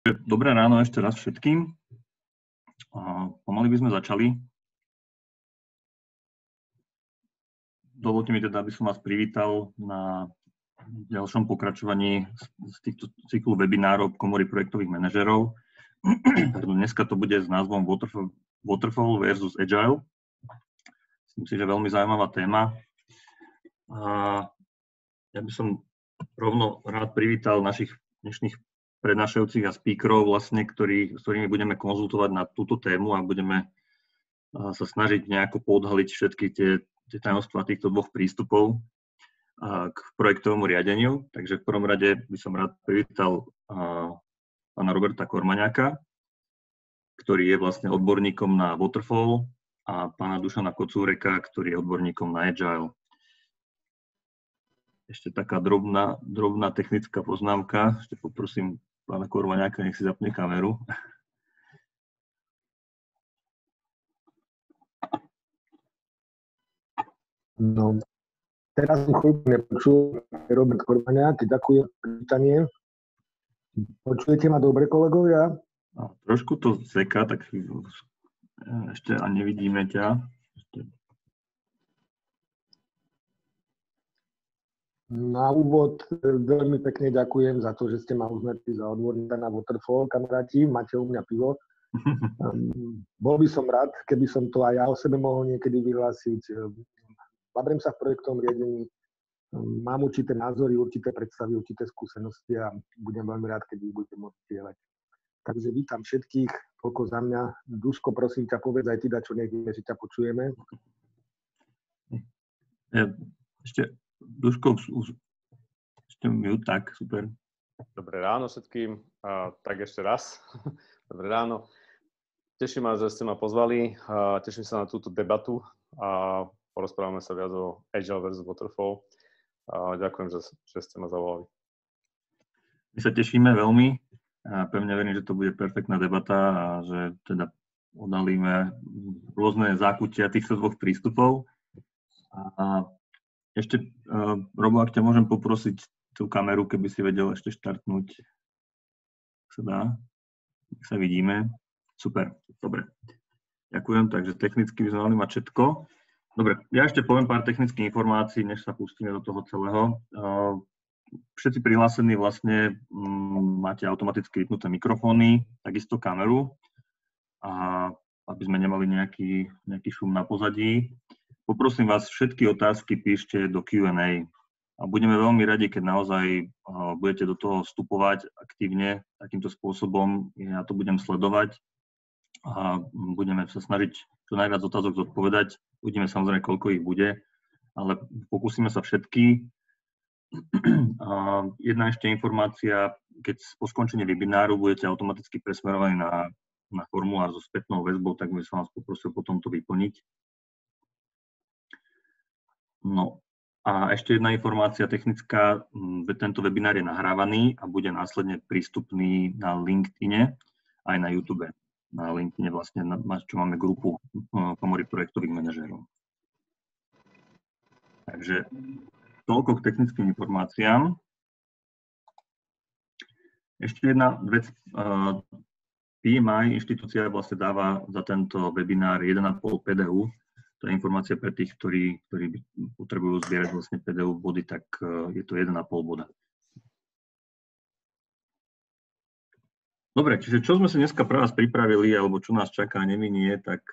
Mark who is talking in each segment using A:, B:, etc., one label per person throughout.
A: Dobré ráno ešte raz všetkým. Pomaly by sme začali. Dovolte mi teda, aby som vás privítal na ďalšom pokračovaní z týchto cyklu webinárov Komory projektových manažerov. Dneska to bude s názvom Waterfall versus Agile. Myslím si, že veľmi zaujímavá téma. Ja by som rovno rád privítal našich dnešných prednášajúcich a speakerov, vlastne, s ktorými budeme konzultovať na túto tému a budeme sa snažiť nejako poodhaliť všetky tie tajomstvá týchto dvoch prístupov k projektovému riadeniu. Takže v prvom rade by som rád privítal pána Roberta Kormaňáka, ktorý je vlastne odborníkom na Waterfall, a pána Dušana Kocúreka, ktorý je odborníkom na Agile. Ešte taká drobná technická poznámka. Ešte poprosím pána Kormaňáka, nech si zapne kameru.
B: No, teraz som chvíľku nepočul. Robert Kormaňák, ďakujem za privítanie. Počujete ma dobre, kolegovia?
A: Trošku to seká, tak ešte a nevidíme ťa.
B: Na úvod veľmi pekne ďakujem za to, že ste ma uznali za odborníka na Waterfall, kamaráti. Máte u mňa pivo. Bol by som rád, keby som to aj ja o sebe mohol niekedy vyhlásiť. Babrem sa v projektovom riadení, mám určité názory, určité predstavy, určité skúsenosti a budem veľmi rád, keď ich budete môcť dielať. Takže vítam všetkých, toľko za mňa. Duško, prosím ťa, povedz aj ty dačo, nech vieme, že ťa počujeme.
A: Duško, ešte mute, tak, super.
C: Dobré ráno všetkým, tak ešte raz. Dobré ráno. Teším ma, že ste ma pozvali, teším sa na túto debatu a porozprávame sa viac o Agile versus Waterfall. Ďakujem, že ste ma zavolali.
A: My sa tešíme veľmi a pevne verím, že to bude perfektná debata a že teda odhalíme rôzne zákutia týchto dvoch prístupov. A ešte, Robo, ak ťa môžem poprosiť tú kameru, keby si vedel ešte štartnúť. Sa dá? Tak sa vidíme. Super, dobre. Ďakujem, takže technicky by sme mali mať všetko. Dobre, ja ešte poviem pár technických informácií, než sa pustíme do toho celého. Všetci prihlásení vlastne máte automaticky vypnuté mikrofóny, takisto kameru, a aby sme nemali nejaký šum na pozadí. Poprosím vás, všetky otázky píšte do Q&A a budeme veľmi radi, keď naozaj budete do toho vstupovať aktívne takýmto spôsobom. Ja to budem sledovať a budeme sa snažiť čo najviac otázok zodpovedať. Uvidíme samozrejme, koľko ich bude, ale pokúsime sa všetky. Jedna ešte informácia, keď po skončení webináru budete automaticky presmerovaní na formulár so spätnou väzbou, tak by som vás poprosil potom to vyplniť. No a ešte jedna informácia technická, tento webinár je nahrávaný a bude následne prístupný na LinkedIne aj na YouTube. Na LinkedIne vlastne, čo máme grupu Komory projektových manažérov. Takže toľko k technickým informáciám. Ešte jedna vec. PMI inštitúcia vlastne dáva za tento webinár 1,5 PDU. To je informácia pre tých, ktorí potrebujú zbierať vlastne PDU body, tak je to 1,5 boda. Dobre, čiže čo sme si dneska pre vás pripravili, alebo čo nás čaká, neminie, tak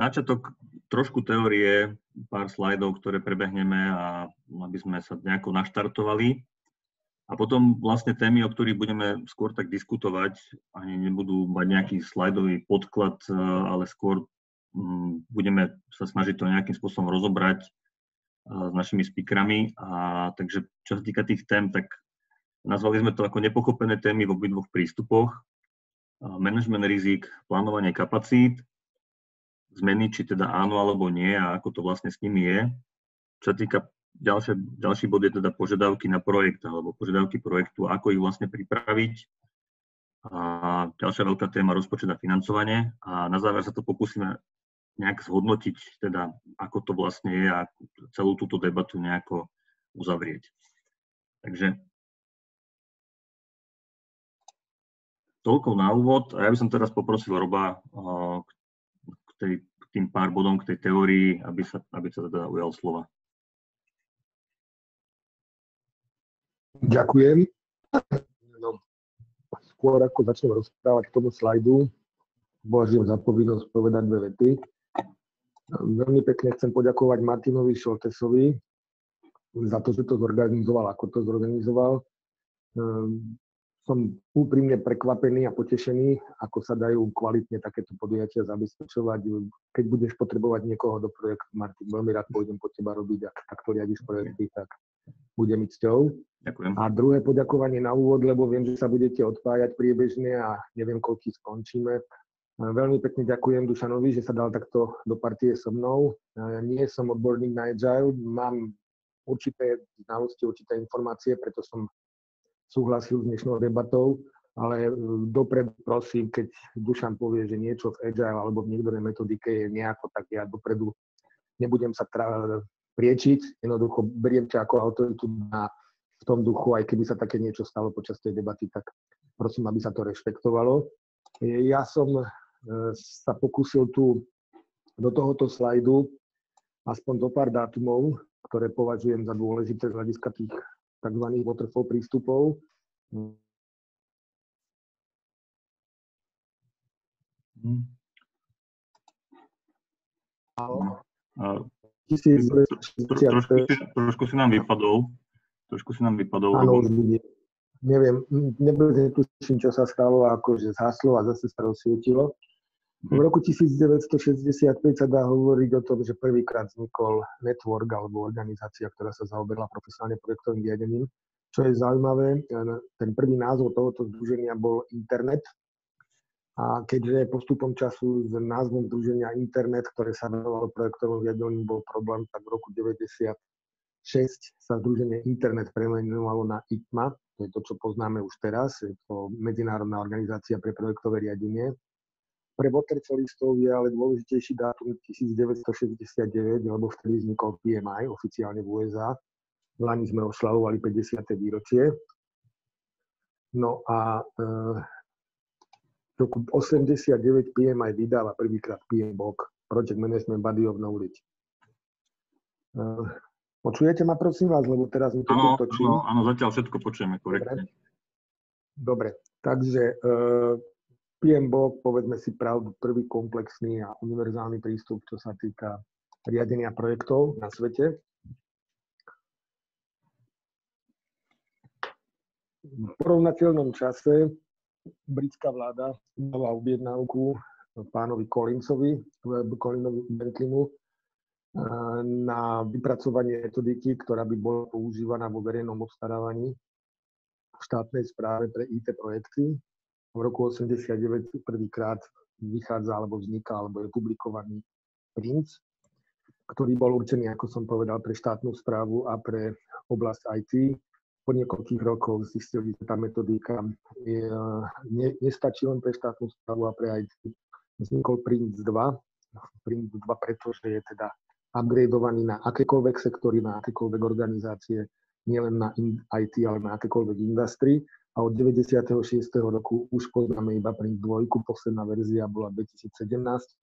A: načiatok trošku teórie, pár slajdov, ktoré prebehneme, a aby sme sa nejako naštartovali. A potom vlastne témy, o ktorých budeme skôr tak diskutovať, ani nebudú mať nejaký slajdový podklad, ale skôr budeme sa snažiť to nejakým spôsobom rozobrať s našimi speakerami. Takže čo sa týka tých tém, tak nazvali sme to ako nepochopené témy v obidvoch prístupoch. Management rizik, plánovanie kapacít, zmeny, či teda áno alebo nie a ako to vlastne s nimi je. Čo sa týka ďalší bod je teda požiadavky na projekt alebo požiadavky projektu, ako ich vlastne pripraviť. A ďalšia veľká téma rozpočet a financovanie. A na záver sa to pokúsime nejak zhodnotiť, teda ako to vlastne je a celú túto debatu nejako uzavrieť. Takže toľko na úvod. A ja by som teraz poprosil Roba k tým pár bodom, k tej teórii, aby sa teda ujal slova.
B: Ďakujem. No, skôr ako začnem rozprávať k tomu slajdu, považujem za povinnosť povedať dve vety. Veľmi pekne chcem poďakovať Martinovi Šoltesovi za to, že to zorganizoval, ako to zorganizoval. Som úprimne prekvapený a potešený, ako sa dajú kvalitne takéto podujatia zabezpečovať. Keď budeš potrebovať niekoho do projektu, Martin, veľmi rád pôjdem po teba robiť, ak takto riadiš projekty, tak bude mi cťou.
A: Ďakujem.
B: A druhé poďakovanie na úvod, lebo viem, že sa budete odpájať priebežne a neviem, koľký skončíme. Veľmi pekne ďakujem Dušanovi, že sa dal takto do partie so mnou. Nie som odborník na Agile, mám určité znalosti, určité informácie, preto som súhlasil s dnešnou debatou, ale dopredu prosím, keď Dušan povie, že niečo v Agile alebo v niektorej metodike je nejako, tak ja dopredu nebudem sa priečiť, jednoducho beriem ťa ako autoritu v tom duchu, aj keby sa také niečo stalo počas tej debaty, tak prosím, aby sa to rešpektovalo. Ja som sa pokúsil tu do tohoto slajdu aspoň do pár dátumov, ktoré považujem za dôležité z hľadiska tých tzv. Waterfall prístupov.
A: Trošku si nám vypadol.
B: Áno, už vidím. Neviem, netuším, čo sa stalo, akože zhaslo a zase sa rozsvietilo. V roku 1965 sa dá hovoriť o tom, že prvýkrát vznikol network alebo organizácia, ktorá sa zaoberala profesionálne projektovým riadením. Čo je zaujímavé, ten prvý názov tohoto združenia bol Internet. A keďže postupom času s názvom združenia Internet, ktoré sa venovalo projektovom riadeniu, bol problém, tak v roku 1996 sa združenie Internet premenovalo na ITMA. To je to, čo poznáme už teraz. Je to Medzinárodná organizácia pre projektové riadenie. Pre waterfallistov je ale dôležitejší dátum 1969, lebo vtedy vznikol PMI oficiálne v USA. V Lani sme oslavovali 50. výročie. No a v roku 89 PMI vydáva prvýkrát PMBOK, Project Management Body of Knowledge. Počujete ma, prosím vás, lebo teraz mi to točí.
A: Áno, zatiaľ všetko počujeme korektne.
B: Dobre, takže PMBOK, povedzme si pravdu, prvý komplexný a univerzálny prístup, čo sa týka riadenia projektov na svete. V porovnateľnom čase britská vláda dala objednávku pánovi Colinovi Bentlimu na vypracovanie metodiky, ktorá by bola používaná vo verejnom obstarávaní v štátnej správe pre IT projekty. V roku 1989 prvýkrát vychádza, alebo vzniká, alebo je publikovaný PRINCE, ktorý bol určený, ako som povedal, pre štátnu správu a pre oblasť IT. Po niekoľkých rokoch zistili, že tá metodika nestačí len pre štátnu správu a pre IT. Vznikol PRINCE 2. PRINCE 2 pretože je teda upgradeovaný na akékoľvek sektory, na akékoľvek organizácie, nielen na IT, ale na akékoľvek industry. A od 96. roku už poznáme iba PRINCE 2, posledná verzia bola 2017,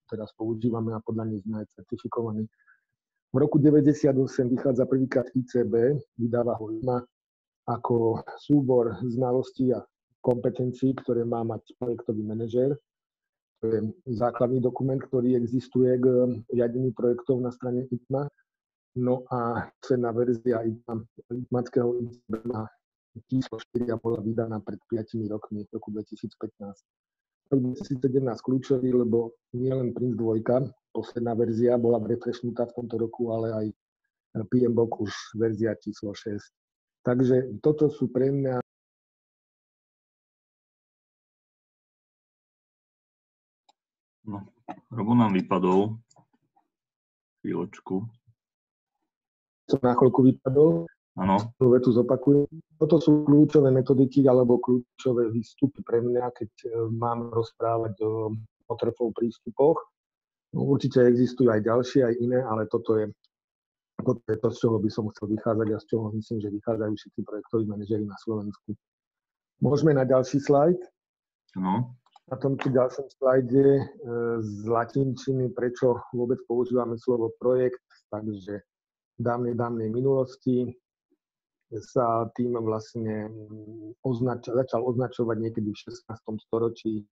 B: teraz používame a podľa nej sme aj certifikovaní. V roku 98 vychádza prvýkrát ICB, vydáva ho IMA ako súbor znalostí a kompetencií, ktoré má mať projektový manažér. To je základný dokument, ktorý existuje k riadeniu projektov na strane ITMA. No a cena verzia ITMAckého ICB má číslo 4 a bola vydaná pred 5 rokmi, v roku 2015. Rok 2017 kľúčový, lebo nielen PRINCE 2, posledná verzia bola refreshnutá v tomto roku, ale aj PMBOK už verzia číslo 6. Takže toto sú pre mňa...
A: No, Robo nám vypadol. Chvíľočku.
B: Som na chvíľku vypadol.
A: Áno.
B: Vetu zopakujem. Toto sú kľúčové metodiky alebo kľúčové výstupy pre mňa, keď mám rozprávať o waterfall prístupoch. No, určite existujú aj ďalšie, aj iné, ale toto je to, z čoho by som chcel vychádzať a z čoho myslím, že vychádzajú všetci projektoví manažeri na Slovensku. Môžeme na ďalší slajd.
A: No.
B: Na tomto ďalšom slajde z latinčiny, prečo vôbec používame slovo projekt, takže v dávnej minulosti sa tým vlastne začal označovať niekedy v 16. storočí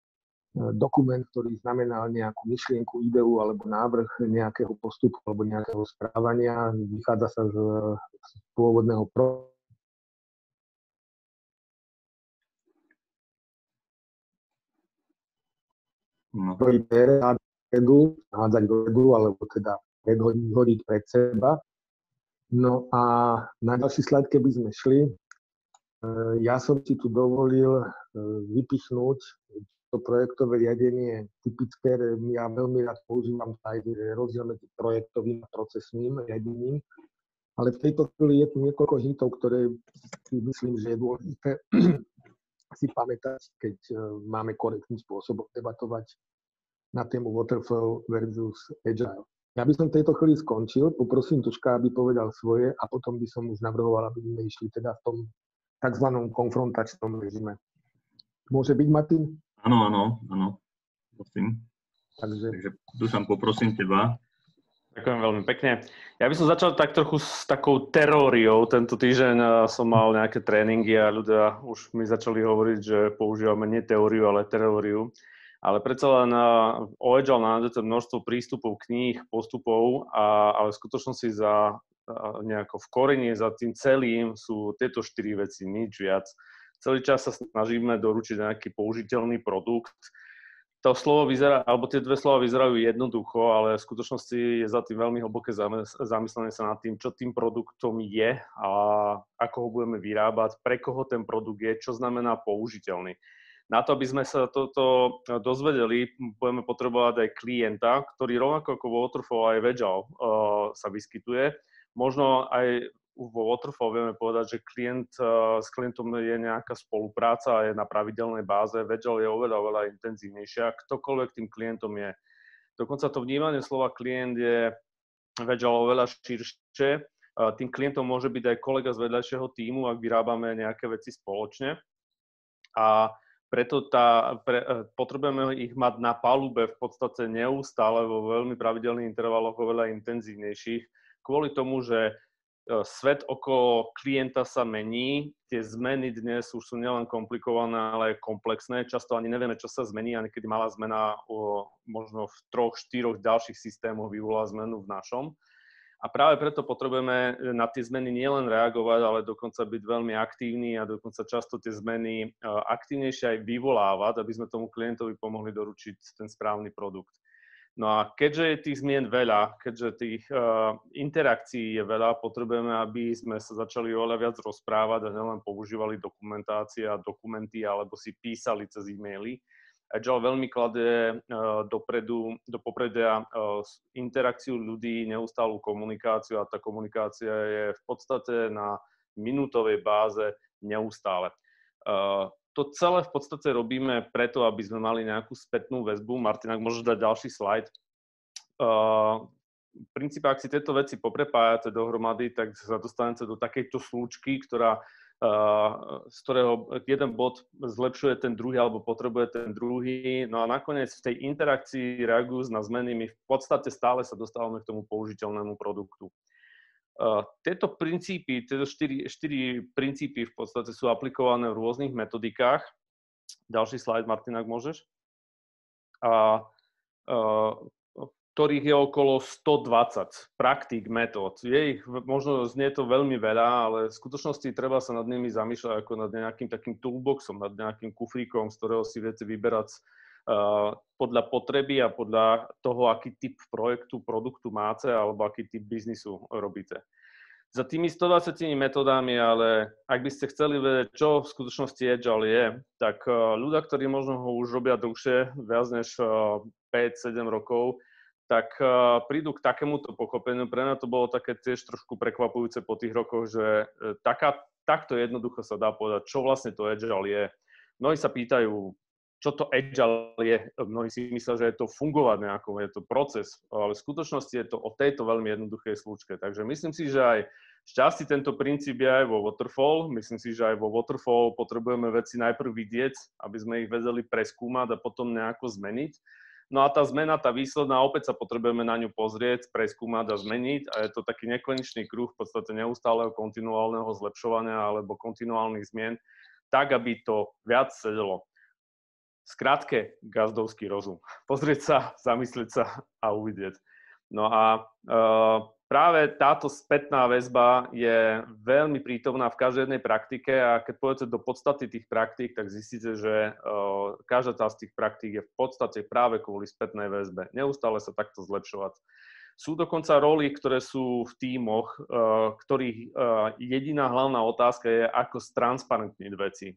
B: dokument, ktorý znamenal nejakú myšlienku, ideu alebo návrh nejakého postupu alebo nejakého správania. Vychádza sa z pôvodného hádzať dopredu, alebo teda hodiť pred seba. No a na ďalší slajd, keby sme šli, ja som si tu dovolil vypichnúť to projektové riadenie typické. Ja veľmi rád používam aj rozdiel medzi projektovým a procesným riadením, ale v tejto chvíli je tu niekoľko hintov, ktoré si myslím, že je dôležité si pamätať, keď máme korektným spôsobom debatovať na tému Waterfall versus Agile. Ja by som v tejto chvíli skončil, poprosím Tuška, aby povedal svoje a potom by som už navrhoval, aby sme išli teda v tom tzv. Konfrontačnom režime. Môže byť, Martin?
A: Áno, prosím.
B: Takže
A: Dušan, poprosím teba.
C: Ďakujem veľmi pekne. Ja by som začal tak trochu s takou teóriou. Tento týždeň som mal nejaké tréningy a ľudia už mi začali hovoriť, že používame nie teóriu, ale teóriu. Ale predsa len o Agile nájdete množstvo prístupov, kníh, postupov, ale v skutočnosti nejako v koreni za tým celým sú tieto 4 veci, nič viac. Celý čas sa snažíme doručiť nejaký použiteľný produkt. To slovo vyzerá, alebo tie dve slova vyzerajú jednoducho, ale v skutočnosti je za tým veľmi hlboké zamyslenie sa nad tým, čo tým produktom je a ako ho budeme vyrábať, pre koho ten produkt je, čo znamená použiteľný. Na to, aby sme sa toto dozvedeli, budeme potrebovať aj klienta, ktorý rovnako ako vo Waterfall aj v Agile sa vyskytuje. Možno aj vo Waterfall vieme povedať, že s klientom je nejaká spolupráca a je na pravidelnej báze. V Agile je oveľa intenzívnejšia. Ktokoľvek tým klientom je. Dokonca to vnímanie slova klient je v Agile oveľa širšie. Tým klientom môže byť aj kolega z vedľajšieho tímu, ak vyrábame nejaké veci spoločne. A preto potrebujeme ich mať na palube v podstate neustále vo veľmi pravidelných intervaloch, oveľa intenzívnejších, kvôli tomu, že svet okolo klienta sa mení. Tie zmeny dnes už sú nielen komplikované, ale aj komplexné. Často ani nevieme, čo sa zmení, a niekedy malá zmena možno v 3-4 ďalších systémoch vyvolá zmenu v našom. A práve preto potrebujeme na tie zmeny nielen reagovať, ale dokonca byť veľmi aktívni a dokonca často tie zmeny aktívnejšie aj vyvolávať, aby sme tomu klientovi pomohli doručiť ten správny produkt. No a keďže je tých zmien veľa, keďže tých interakcií je veľa, potrebujeme, aby sme sa začali oveľa viac rozprávať a nielen používali dokumentácie a dokumenty alebo si písali cez e-maily. Agile veľmi kladie do popredia interakciu ľudí, neustálú komunikáciu a tá komunikácia je v podstate na minútovej báze neustále. To celé v podstate robíme preto, aby sme mali nejakú spätnú väzbu. Martin, ak môžeš dať ďalší slajd. V princípe, ak si tieto veci poprepájate dohromady, tak sa dostanete do takejto slúčky, z ktorého jeden bod zlepšuje ten druhý alebo potrebuje ten druhý. No a nakoniec v tej interakcii reagujú na zmeny, my v podstate stále sa dostávame k tomu použiteľnému produktu. Tieto princípy, tieto štyri princípy v podstate sú aplikované v rôznych metodikách. Ďalší slajd, Martin, ak môžeš. Ktorých je okolo 120 praktík, metód. Možno znie to veľmi veľa, ale v skutočnosti treba sa nad nimi zamýšľať ako nad nejakým takým toolboxom, nad nejakým kufríkom, z ktorého si viete vyberať podľa potreby a podľa toho, aký typ projektu, produktu máte alebo aký typ biznisu robíte. Za tými 120 metódami, ale ak by ste chceli vedieť, čo v skutočnosti Agile je, tak ľudia, ktorí možno ho už robia dlhšie, viac než 5-7 rokov, tak prídu k takémuto pochopeniu. Pre mňa to bolo také tiež trošku prekvapujúce po tých rokoch, že takto jednoducho sa dá povedať, čo vlastne to Agile je. Mnohí sa pýtajú, čo to Agile je. Mnohí si myslia, že je to fungovať nejako, je to proces, ale v skutočnosti je to o tejto veľmi jednoduchej slúčke. Takže myslím si, že aj Šťastí tento princíp je aj vo Waterfall. Myslím si, že aj vo Waterfall potrebujeme veci najprv vidieť, aby sme ich vedeli preskúmať a potom nejako zmeniť. No a tá zmena, tá výsledná, opäť sa potrebujeme na ňu pozrieť, preskúmať a zmeniť a je to taký nekonečný kruh v podstate neustáleho kontinuálneho zlepšovania alebo kontinuálnych zmien, tak, aby to viac sedelo. Skrátke, gazdovský rozum. Pozrieť sa, zamyslieť sa a uvidieť. No a práve táto spätná väzba je veľmi prítomná v každej jednej praktike a keď pôjdete do podstaty tých praktík, tak zistíte, že každá z tých praktík je v podstate práve kvôli spätnej väzbe. Neustále sa takto zlepšovať. Sú dokonca roly, ktoré sú v tímoch, ktorých jediná hlavná otázka je, ako stransparentniť veci.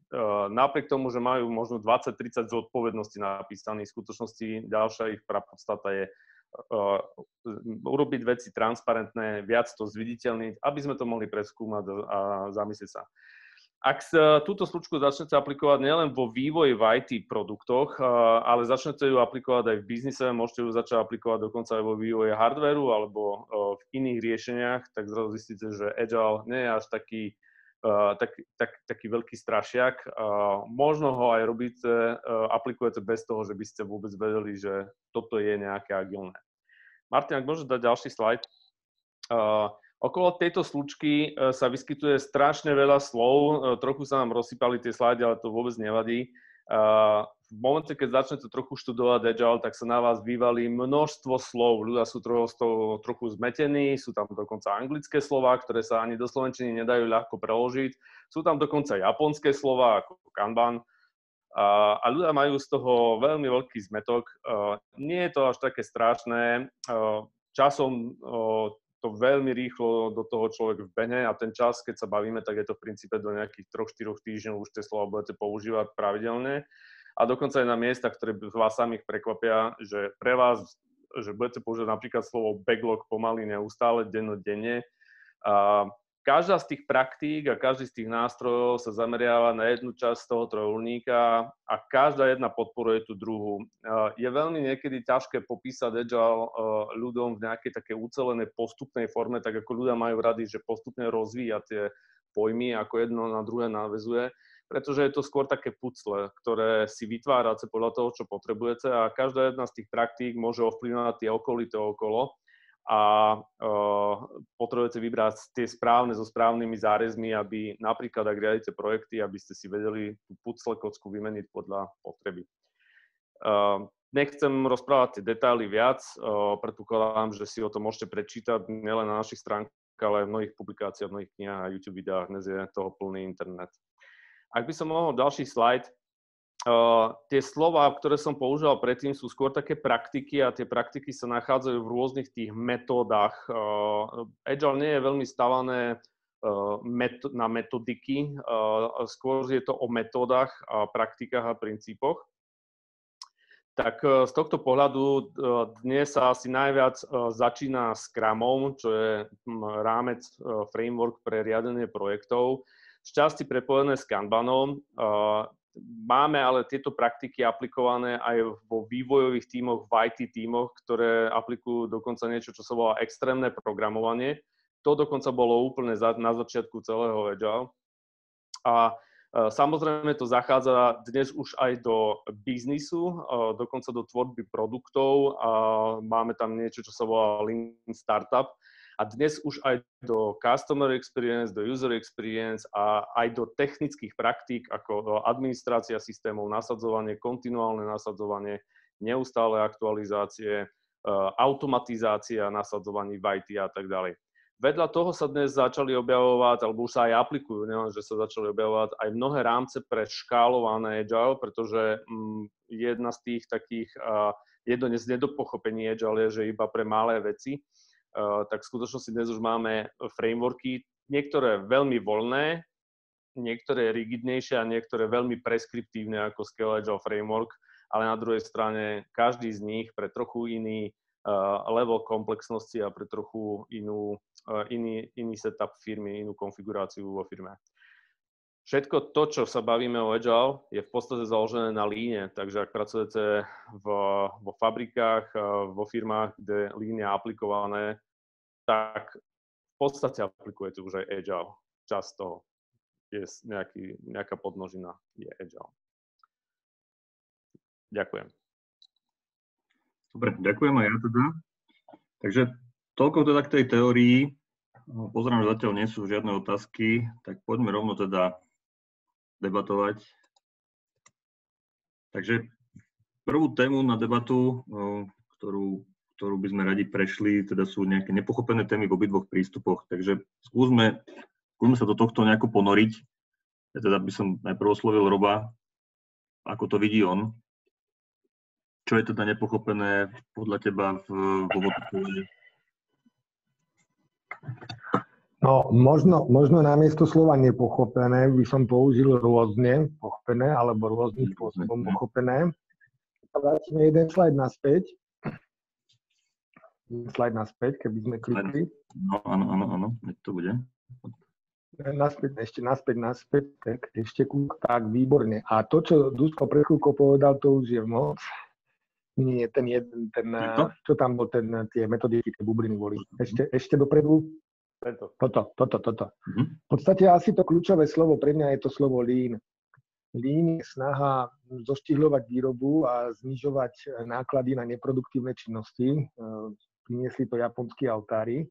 C: Napriek tomu, že majú možno 20-30 zodpovedností napísaných, v skutočnosti ďalšia ich podstata je urobiť veci transparentné, viac to zviditeľniť, aby sme to mohli preskúmať a zamyslieť sa. Ak túto slučku začnete aplikovať nielen vo vývoji v IT produktoch, ale začnete ju aplikovať aj v biznise, môžete ju začať aplikovať dokonca aj vo vývoji hardvéru alebo v iných riešeniach, tak zrazu zistíte, že Agile nie je až taký veľký strašiak. Možno ho aj robíte, aplikujete bez toho, že by ste vôbec vedeli, že toto je nejaké agilné. Martin, ak môžeš dať ďalší slajd. Okolo tejto slučky sa vyskytuje strašne veľa slov, trochu sa nám rozsypali tie slajdy, ale to vôbec nevadí. V momente, keď začnete trochu študovať Agile, tak sa na vás vyvalí množstvo slov. Ľudia sú trochu zmetení, sú tam dokonca anglické slová, ktoré sa ani do slovenčiny nedajú ľahko preložiť. Sú tam dokonca japonské slová, ako kanban. A ľudia majú z toho veľmi veľký zmetok. Nie je to až také strašné. Časom to veľmi rýchlo do toho človek vbehne a ten čas, keď sa bavíme, tak je to v princípe do nejakých 3-4 týždňov už tie slova budete používať pravidelne. A dokonca aj na miestach, ktoré vás samých prekvapia, že pre vás, že budete používať napríklad slovo backlog pomaly neustále, dennodenne. Každá z tých praktík a každý z tých nástrojov sa zameriava na jednu časť toho trojuholníka a každá jedna podporuje tú druhú. Je veľmi niekedy ťažké popísať Agile ľuďom v nejakej takej ucelenej postupnej forme, tak ako ľudia majú rady, že postupne rozvíja tie pojmy, ako jedno na druhé naväzuje, pretože je to skôr také pucle, ktoré si vytvárate podľa toho, čo potrebujete a každá jedna z tých praktík môže ovplyvňovať tie okolité okolo a potrebujete vybrať tie správne so správnymi zárezmi, aby napríklad, ak riadite projekty, aby ste si vedeli tú pucle kocku vymeniť podľa potreby. Nechcem rozprávať tie detaily viac, predpokladám, že si o tom môžete prečítať nielen na našich stránkach, ale aj v mnohých publikáciách, v mnohých knihách a YouTube videách, dnes je toho plný internet. Ak by som mohol ďalší slajd, tie slova, ktoré som používal predtým, sú skôr také praktiky a tie praktiky sa nachádzajú v rôznych tých metódach. Agile nie je veľmi stavané na metodiky, skôr je to o metódach, praktikách a princípoch. Tak z tohto pohľadu dnes sa asi najviac začína Scrumom, čo je rámec, framework pre riadenie projektov, šťastie prepojené s Kanbanom. Máme ale tieto praktiky aplikované aj vo vývojových tímoch, v IT tímoch, ktoré aplikujú dokonca niečo, čo sa volá extrémne programovanie. To dokonca bolo úplne na začiatku celého Agile. A samozrejme to zachádza dnes už aj do biznisu, dokonca do tvorby produktov. Máme tam niečo, čo sa volá Lean Startup. A dnes už aj do customer experience, do user experience a aj do technických praktík ako administrácia systémov, nasadzovanie, kontinuálne nasadzovanie, neustále aktualizácie, automatizácia nasadzovaní v IT a tak ďalej. Vedľa toho sa dnes začali objavovať, alebo už sa aj aplikujú, neviem, že sa začali objavovať aj mnohé rámce pre škálované Agile, pretože jedna z tých takých, jedno z nedopochopení Agile je, že iba pre malé veci. Tak v skutočnosti dnes už máme frameworky, niektoré veľmi voľné, niektoré rigidnejšie a niektoré veľmi preskriptívne ako Scale Agile Framework, ale na druhej strane každý z nich pre trochu iný level komplexnosti a pre trochu iný setup firmy, inú konfiguráciu vo firme. Všetko to, čo sa bavíme o Agile, je v podstate založené na Leane, takže ak pracujete vo fabrikách, vo firmách, kde Lean je aplikované, tak podstate aplikujete už aj Agile. Často je nejaká podmnožina je Agile. Ďakujem.
A: Dobre, ďakujem aj ja teda. Takže toľko teda k tej teórii. Pozerám, že zatiaľ nie sú žiadne otázky, tak poďme rovno teda debatovať. Takže prvú tému na debatu, ktorú by sme radi prešli, teda sú nejaké nepochopené témy v obidvoch prístupoch. Takže skúsme sa do tohto nejako ponoriť. Ja teda by som najprv oslovil Roba, ako to vidí on. Čo je teda nepochopené podľa teba vo waterfalli?
B: No, možno namiesto slova nepochopené by som použil rôzne pochopené alebo rôznym spôsobom pochopené. Vrátime jeden slajd naspäť. Keby sme klikli.
A: No, áno, to bude.
B: Naspäť, tak ešte tak, výborne. A to, čo Duško pred chvíľkou povedal, to už je moc. Nie, čo tam bol, tie metodiky, tie bubliny boli. Ešte dopredu. Toto. V podstate asi to kľúčové slovo pre mňa je to slovo lean. Lean je snaha zoštihľovať výrobu a znižovať náklady na neproduktívne činnosti. Priniesli to japonskí autári.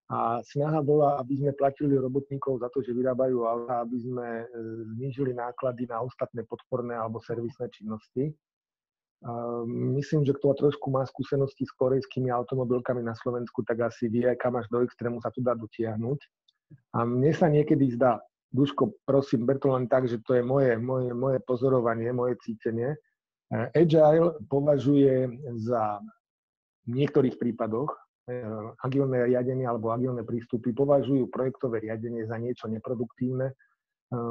B: A snaha bola, aby sme platili robotníkov za to, že vyrábajú auta, aby sme znížili náklady na ostatné podporné alebo servisné činnosti. Myslím, že kto trošku má skúsenosti s korejskými automobilkami na Slovensku, tak asi vie, kam až do extrému sa tu dá dotiahnuť. A mne sa niekedy zdá, Duško, prosím, ber to len tak, že to je moje pozorovanie, moje cítenie. Agile považuje za v niektorých prípadoch agilné riadenie alebo agilné prístupy považujú projektové riadenie za niečo neproduktívne,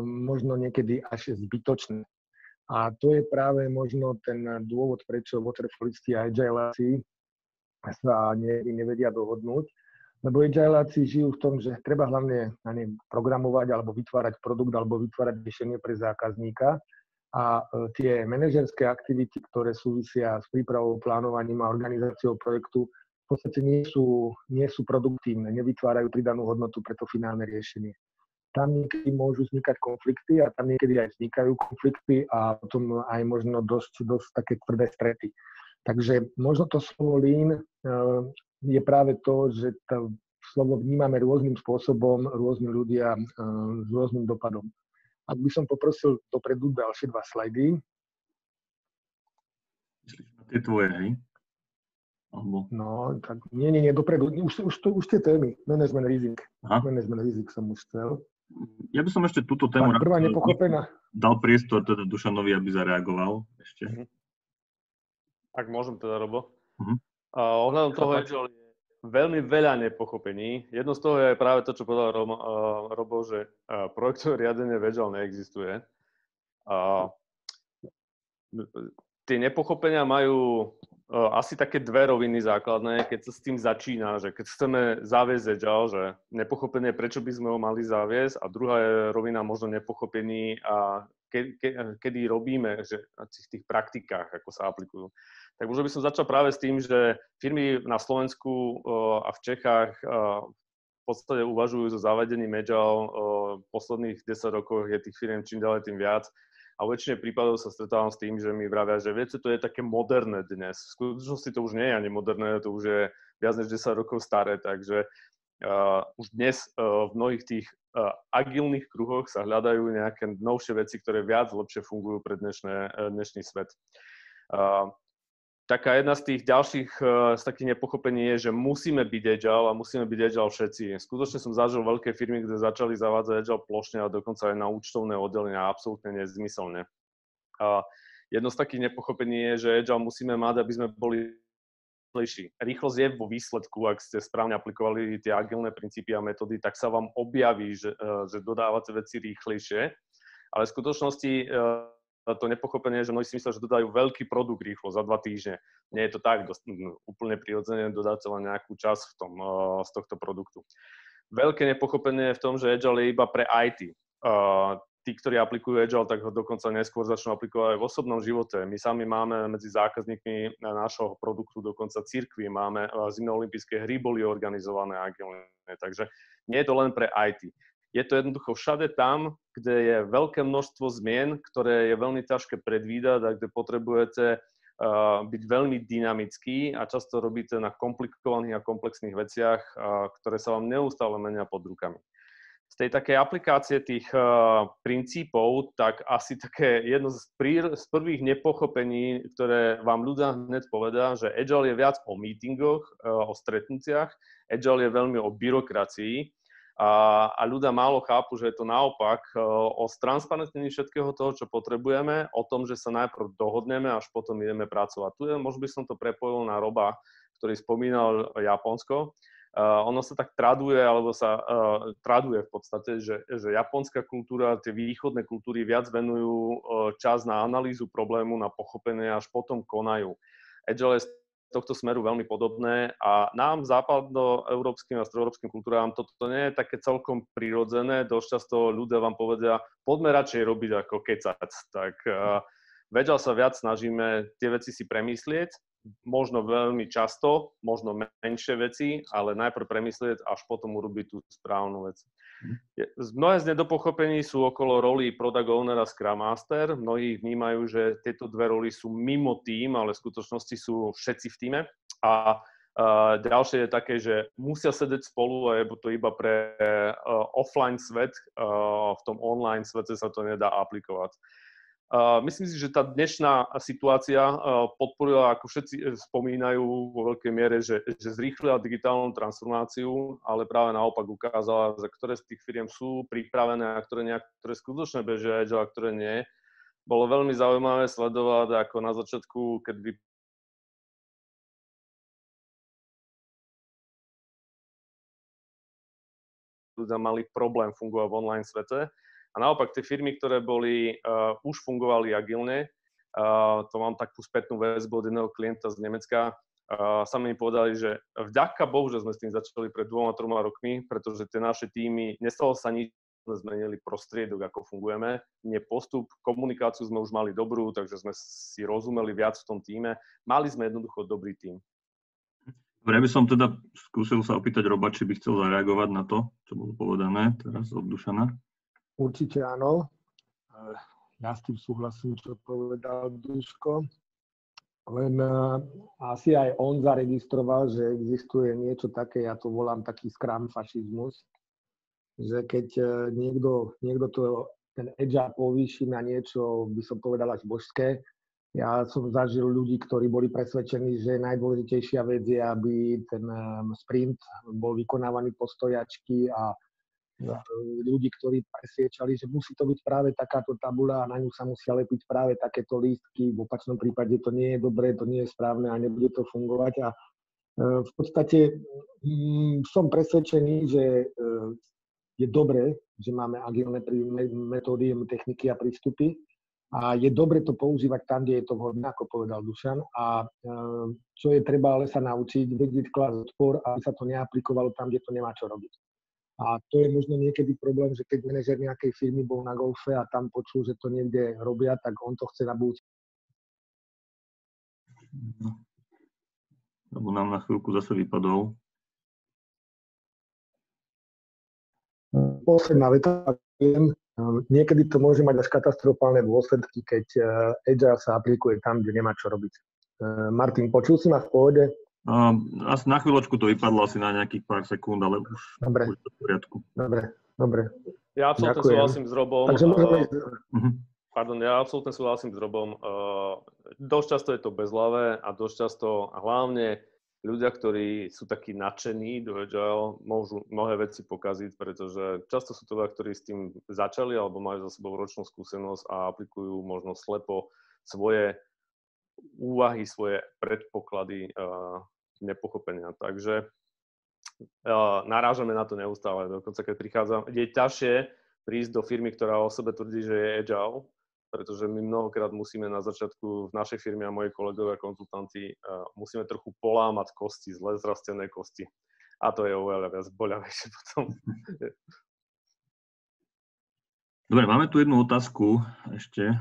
B: možno niekedy až zbytočné. A to je práve možno ten dôvod, prečo waterfallisti a agiláci sa nevedia dohodnúť. Lebo agiláci žijú v tom, že treba hlavne programovať alebo vytvárať produkt alebo vytvárať riešenie pre zákazníka. A tie manažerské aktivity, ktoré súvisia s prípravou, plánovaním a organizáciou projektu, v podstate nie sú produktívne, nevytvárajú pridanú hodnotu pre to finálne riešenie. Tam niekedy môžu vznikať konflikty a tam niekedy aj vznikajú konflikty a potom aj možno dosť také tvrdé strety. Takže možno to slovo lean je práve to, že to slovo vnímame rôznym spôsobom, rôzni ľudia s rôznym dopadom. Ak by som poprosil dopredu ďalšie 2 slajdy.
A: Myslíš na tie tvoje, hej? Alebo...
B: No, tak nie, dopredu. Už tie témy. Management rizik. Management rizik som už chcel.
A: Ja by som ešte túto tému
B: prvá nepochopená.
A: Dal priestor teda Dušanovi, aby zareagoval ešte.
C: Ak môžem teda, Robo. Ohľadom toho Agile je veľmi veľa nepochopení. Jedno z toho je práve to, čo povedal Robo, že projektové riadenie v Agile neexistuje. Tie nepochopenia majú asi také 2 roviny základné, keď sa s tým začína, že keď chceme zaviesť Agile, že nepochopenie, prečo by sme ho mali zaviesť, a druhá je rovina možno nepochopení a kedy robíme, že v tých praktikách, ako sa aplikujú. Tak možno by som začal práve s tým, že firmy na Slovensku a v Čechách v podstate uvažujú so zavedením Agile. V posledných 10 rokoch je tých firm čím ďalej tým viac. A v väčšine prípadov sa stretávam s tým, že mi vravia, že viete, to je také moderné dnes. V skutočnosti to už nie je ani moderné, to už je viac než 10 rokov staré, takže už dnes v mnohých tých agilných kruhoch sa hľadajú nejaké novšie veci, ktoré lepšie fungujú pre dnešný svet. Taká jedna z tých ďalších z takých nepochopení je, že musíme byť Agile a musíme byť Agile všetci. Skutočne som zažil veľké firmy, kde začali zavádzať Agile plošne a dokonca aj na účtovné oddelenia absolútne nezmyselne. Jedno z takých nepochopení je, že Agile musíme mať, aby sme boli rýchlejší. Rýchlosť je vo výsledku, ak ste správne aplikovali tie agilné princípy a metódy, tak sa vám objaví, že dodávate veci rýchlejšie, ale v skutočnosti to nepochopenie, že mnohí si myslia, že dodajú veľký produkt rýchlo za 2 týždne. Nie je to tak, úplne prirodzene dodáte len nejakú časť z tohto produktu. Veľké nepochopenie je v tom, že Agile je iba pre IT. tí, ktorí aplikujú Agile, tak ho dokonca neskôr začnú aplikovať aj v osobnom živote. My sami máme medzi zákazníkmi nášho produktu dokonca cirkvi, máme zimné olympijské hry boli organizované agilne, takže nie je to len pre IT. Je to jednoducho všade tam, kde je veľké množstvo zmien, ktoré je veľmi ťažké predvídať a kde potrebujete byť veľmi dynamický a často robíte na komplikovaných a komplexných veciach, ktoré sa vám neustále menia pod rukami. Z tej takej aplikácie tých princípov, tak asi také jedno z prvých nepochopení, ktoré vám ľudia hneď povedia, že Agile je viac o meetingoch, o stretnutiach, Agile je veľmi o byrokracii, a ľudia málo chápu, že je to naopak o stransparentnení všetkého toho, čo potrebujeme, o tom, že sa najprv dohodneme, až potom ideme pracovať. Tu možno by som to prepojil na Roba, ktorý spomínal Japonsko. Ono sa tak traduje, alebo sa traduje v podstate, že japonská kultúra, tie východné kultúry viac venujú čas na analýzu problému, na pochopenie, až potom konajú. Agile je tohto smeru veľmi podobné a nám, západoeurópskym a stredoeurópskym kultúram, toto nie je také celkom prirodzené. Dosť často ľudia vám povedia, poďme radšej robiť ako kecať. Tak veďal sa viac snažíme tie veci si premyslieť, možno veľmi často, možno menšie veci, ale najprv premyslieť, až potom urobiť tú správnu vec. Mnohé z nedopochopení sú okolo roli Product Owner a Scrum Master. Mnohí vnímajú, že tieto dve roly sú mimo tím, ale v skutočnosti sú všetci v tíme. A ďalšie je také, že musia sedieť spolu a je to iba pre offline svet. V tom online svete sa to nedá aplikovať. Myslím si, že tá dnešná situácia podporila, ako všetci spomínajú vo veľkej miere, že zrýchlila digitálnu transformáciu, ale práve naopak ukázala, že ktoré z tých firiem sú pripravené a ktoré skutočne bežia Agile a ktoré nie. Bolo veľmi zaujímavé sledovať, ako na začiatku, keď ľudia mali problém fungovať v online svete. A naopak tie firmy, ktoré už fungovali agilne, to mám takú spätnú väzbu od jedného klienta z Nemecka, sami mi povedali, že vďaka Bohu, že sme s tým začali pred 2-3 rokmi, pretože tie naše týmy, nestalo sa nič, sme zmenili prostriedok, ako fungujeme, nie postup, komunikáciu sme už mali dobrú, takže sme si rozumeli viac v tom týme, mali sme jednoducho dobrý tím.
A: Dobre, ja by som teda skúsil sa opýtať Roba, či by chcel zareagovať na to, čo bolo povedané teraz od Dušana.
B: Určite áno. Ja s tým súhlasím, čo povedal Duško. Len asi aj on zaregistroval, že existuje niečo také, ja to volám taký scrum fašizmus, že keď niekto ten agile povýši na niečo, by som povedal až božské. Ja som zažil ľudí, ktorí boli presvedčení, že najdôležitejšia vec je, aby ten sprint bol vykonávaný po stojačky a ľudí, ktorí presviečali, že musí to byť práve takáto tabuľa a na ňu sa musia lepiť práve takéto lístky. V opačnom prípade to nie je dobré, to nie je správne a nebude to fungovať. A v podstate som presvedčený, že je dobré, že máme agilné metódy, techniky a prístupy a je dobre to používať tam, kde je to vhodné, ako povedal Dušan. A čo je treba ale sa naučiť, vedieť klásť odpor, aby sa to neaplikovalo tam, kde to nemá čo robiť. A to je možno niekedy problém, že keď manažer nejakej firmy bol na golfe a tam počul, že to niekde robia, tak on to chce nabúť.
A: Lebo nám na chvíľku zase vypadol.
B: Posledná veta, niekedy to môže mať až katastrofálne dôsledky, keď Agile sa aplikuje tam, kde nemá čo robiť. Martin, počul si ma v pohode?
A: Asi na chvíľočku to vypadlo, asi na nejakých pár sekúnd, ale už je to v poriadku.
B: Dobre.
C: Ja absolútne súhlasím s Robom.
B: Takže môžeme ísť...
C: Ja absolútne súhlasím s Robom. Dosť často je to bezhlavé a dosť často, a hlavne ľudia, ktorí sú takí nadšení do Agile, môžu mnohé veci pokaziť, pretože často sú to ľudia, ktorí s tým začali alebo majú za sebou ročnú skúsenosť a aplikujú možno slepo svoje úvahy, svoje predpoklady nepochopenia. Takže narážame na to neustále. Dokonca keď je ťažšie prísť do firmy, ktorá o sebe tvrdí, že je agile, pretože my mnohokrát musíme na začiatku v našej firme a moji kolegovia konzultanti musíme trochu polámať kosti, zle zrastené kosti. A to je oveľa viac boľavejšie potom.
A: Dobre, máme tu jednu otázku ešte.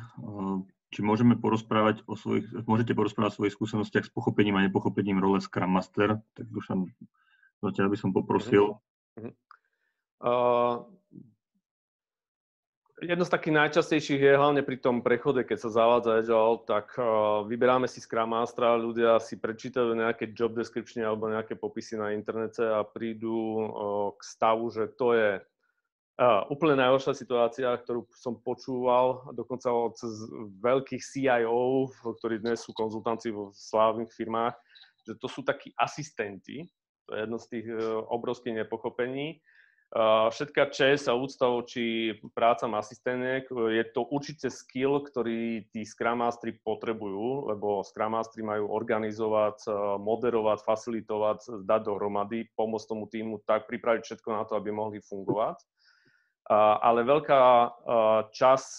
A: Či môžete porozprávať o svojich skúsenostiach s pochopením a nepochopením role Scrum Master? Tak Dušan, zatiaľ by som poprosil.
C: Jedno z takých najčastejších je hlavne pri tom prechode, keď sa zavádza Agile, tak vyberáme si Scrum Mastera, ľudia si prečítajú nejaké job description alebo nejaké popisy na internete a prídu k stavu, že to je úplne najhoršia situácia, ktorú som počúval dokonca od veľkých CIO, ktorí dnes sú konzultanci vo slávnych firmách, že to sú takí asistenti, to je jedno z tých obrovských nepochopení. Všetká česť a úcta voči prácam asistentiek, je to určite skill, ktorý tí Scrum Masteri potrebujú, lebo Scrum Masteri majú organizovať, moderovať, facilitovať, dať dohromady, pomôcť tomu týmu tak pripraviť všetko na to, aby mohli fungovať. Ale veľká časť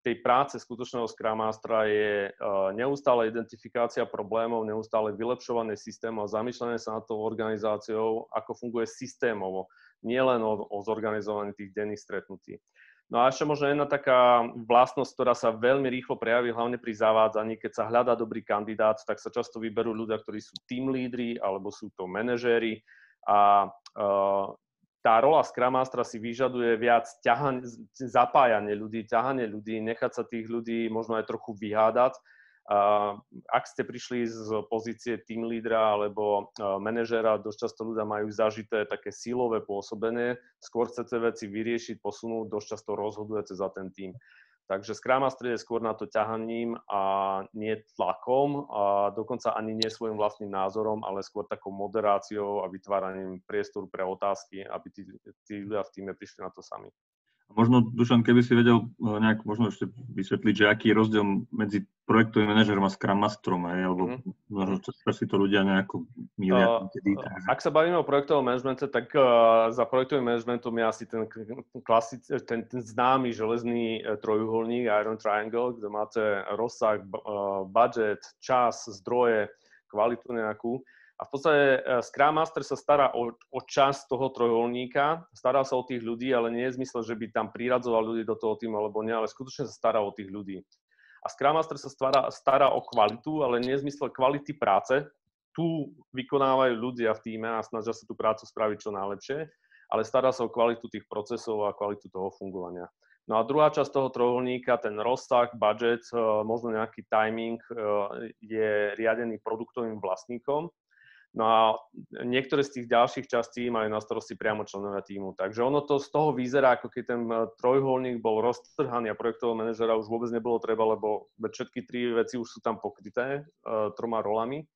C: tej práce skutočného Scrum Mastera je neustále identifikácia problémov, neustále vylepšovanie systémov a zamýšľanie sa nad tou organizáciou, ako funguje systémovo, nielen o zorganizovaní tých denných stretnutí. No a ešte možno jedna taká vlastnosť, ktorá sa veľmi rýchlo prejaví, hlavne pri zavádzaní, keď sa hľadá dobrý kandidát, tak sa často vyberú ľudia, ktorí sú team lídri alebo sú to manažéri a tá rola Scrum Mastera si vyžaduje viac zapájanie ľudí, ťahanie ľudí, nechať sa tých ľudí možno aj trochu vyhádať. Ak ste prišli z pozície team lídra alebo manažéra, dosť často ľudia majú zažité také silové pôsobenie, skôr chcete veci vyriešiť, posunúť, dosť často rozhodujete za ten tým. Takže Scrum Master je skôr na to ťahaním a nie tlakom, a dokonca ani nie svojím vlastným názorom, ale skôr takou moderáciou a vytváraním priestoru pre otázky, aby tí ľudia v týme prišli na to sami.
A: Možno, Dušan, keby si vedel nejak možno ešte vysvetliť, že aký je rozdiel medzi projektovým manažerom a Scrum Masterom, alebo možno často si to ľudia nejako milia.
C: Ak sa bavíme o projektovom manažmente, tak za projektovým manažmentom je asi ten známy železný trojuholník Iron Triangle, kde máte rozsah, budget, čas, zdroje, kvalitu nejakú. A v podstate Scrum Master sa stará o časť toho trojuholníka, stará sa o tých ľudí, ale nie je zmysel, že by tam priradzoval ľudí do toho týmu, alebo nie, ale skutočne sa stará o tých ľudí. A Scrum Master sa stará o kvalitu, ale nie je zmysel kvality práce. Tu vykonávajú ľudia v týme a snažia sa tú prácu spraviť čo najlepšie, ale stará sa o kvalitu tých procesov a kvalitu toho fungovania. No a druhá časť toho trojuholníka, ten rozsah, budget, možno nejaký timing, je riadený produktovým vlastníkom. No a niektoré z tých ďalších častí majú na starosti priamo členovia tímu. Takže ono to z toho vyzerá, ako keď ten trojuholník bol roztrhaný a projektového manažera už vôbec nebolo treba, lebo všetky tri veci už sú tam pokryté 3 rolami.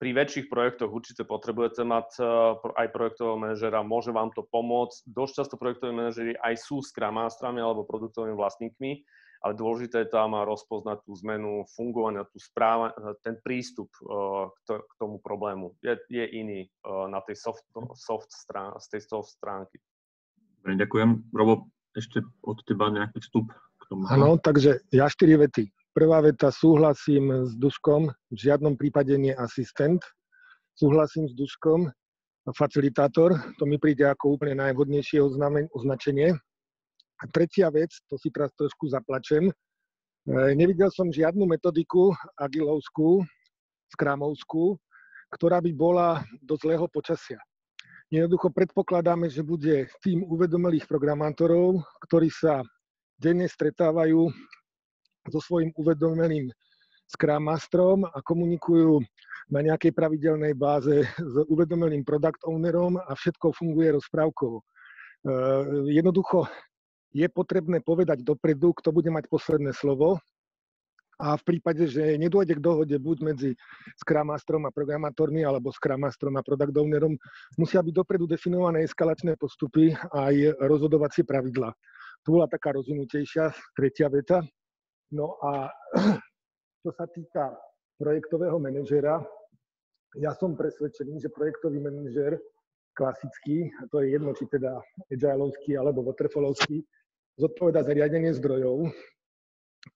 C: Pri väčších projektoch určite potrebujete mať aj projektového manažera, môže vám to pomôcť. Dosť často projektoví manažeri aj sú Scrum Masterami alebo produktovými vlastníkmi, ale dôležité je tam rozpoznať tú zmenu fungovania, tú správa, ten prístup k tomu problému. Je iný na tej soft stránky.
A: Ďakujem. Robo, ešte od teba nejaký vstup k tomu?
B: Áno, takže ja 4 vety. Prvá veta, súhlasím s Duškom, v žiadnom prípade nie asistent. Súhlasím s Duškom, facilitátor, to mi príde ako úplne najvhodnejšie označenie. A tretia vec, to si teraz trošku zaplačem, nevidel som žiadnu metodiku agilovskú, scrumovskú, ktorá by bola do zlého počasia. Jednoducho predpokladáme, že bude tým uvedomelých programátorov, ktorí sa denne stretávajú so svojím uvedomelým Scrum Masterom a komunikujú na nejakej pravidelnej báze s uvedomelým product ownerom a všetko funguje rozprávkovo. Jednoducho je potrebné povedať dopredu, kto bude mať posledné slovo a v prípade, že nedôjde k dohode buď medzi Scrum Masterom a programátormi alebo Scrum Masterom a product ownerom, musia byť dopredu definované eskalačné postupy a aj rozhodovacie pravidlá. To bola taká rozvinutejšia tretia veta. No a čo sa týka projektového manažera, ja som presvedčený, že projektový manažer klasický, to je jedno, či teda agileovský alebo waterfallovský, zodpovedá za riadenie zdrojov.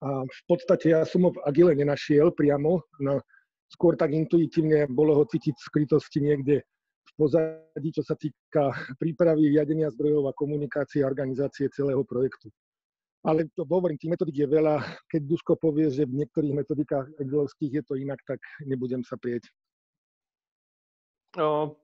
B: A v podstate ja som ho v Agile nenašiel priamo, no, skôr tak intuitívne bolo ho cítiť v skrytosti niekde v pozadí, čo sa týka prípravy, riadenia zdrojov a komunikácie a organizácie celého projektu. Ale to hovorím, tých metodík je veľa. Keď Duško povie, že v niektorých metodikách excelovských je to inak, tak nebudem sa prieť.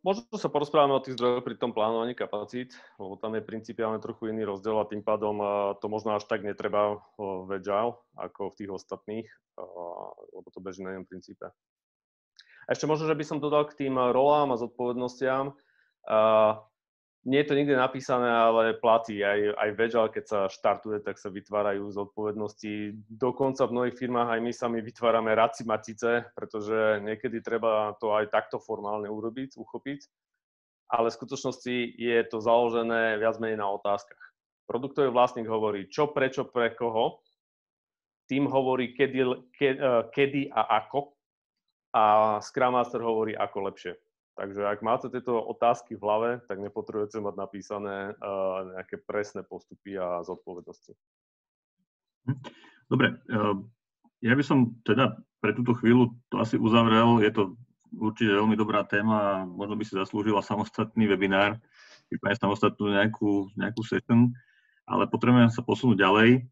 C: Možno sa porozprávame o tých zdrojoch pri tom plánovaní kapacít, lebo tam je principiálne trochu iný rozdiel a tým pádom to možno až tak netreba v Agile ako v tých ostatných, lebo to beží na jednom princípe. A ešte možno, že by som dodal k tým rolám a zodpovednostiam. Nie je to nikde napísané, ale platí. Aj v Agile, keď sa štartuje, tak sa vytvárajú zodpovednosti. Dokonca v mnohých firmách aj my sami vytvárame raci matice, pretože niekedy treba to aj takto formálne urobiť, uchopiť. Ale v skutočnosti je to založené viac menej na otázkach. Produktový vlastník hovorí čo, prečo, pre koho. Tým hovorí kedy a ako. A Scrum Master hovorí ako lepšie. Takže ak máte tieto otázky v hlave, tak nepotrebujete mať napísané nejaké presné postupy a zodpovednosti.
A: Dobre, ja by som teda pre túto chvíľu to asi uzavrel. Je to určite veľmi dobrá téma a možno by si zaslúžila samostatný webinár, prípadne samostatnú nejakú session, ale potrebujeme sa posunúť ďalej.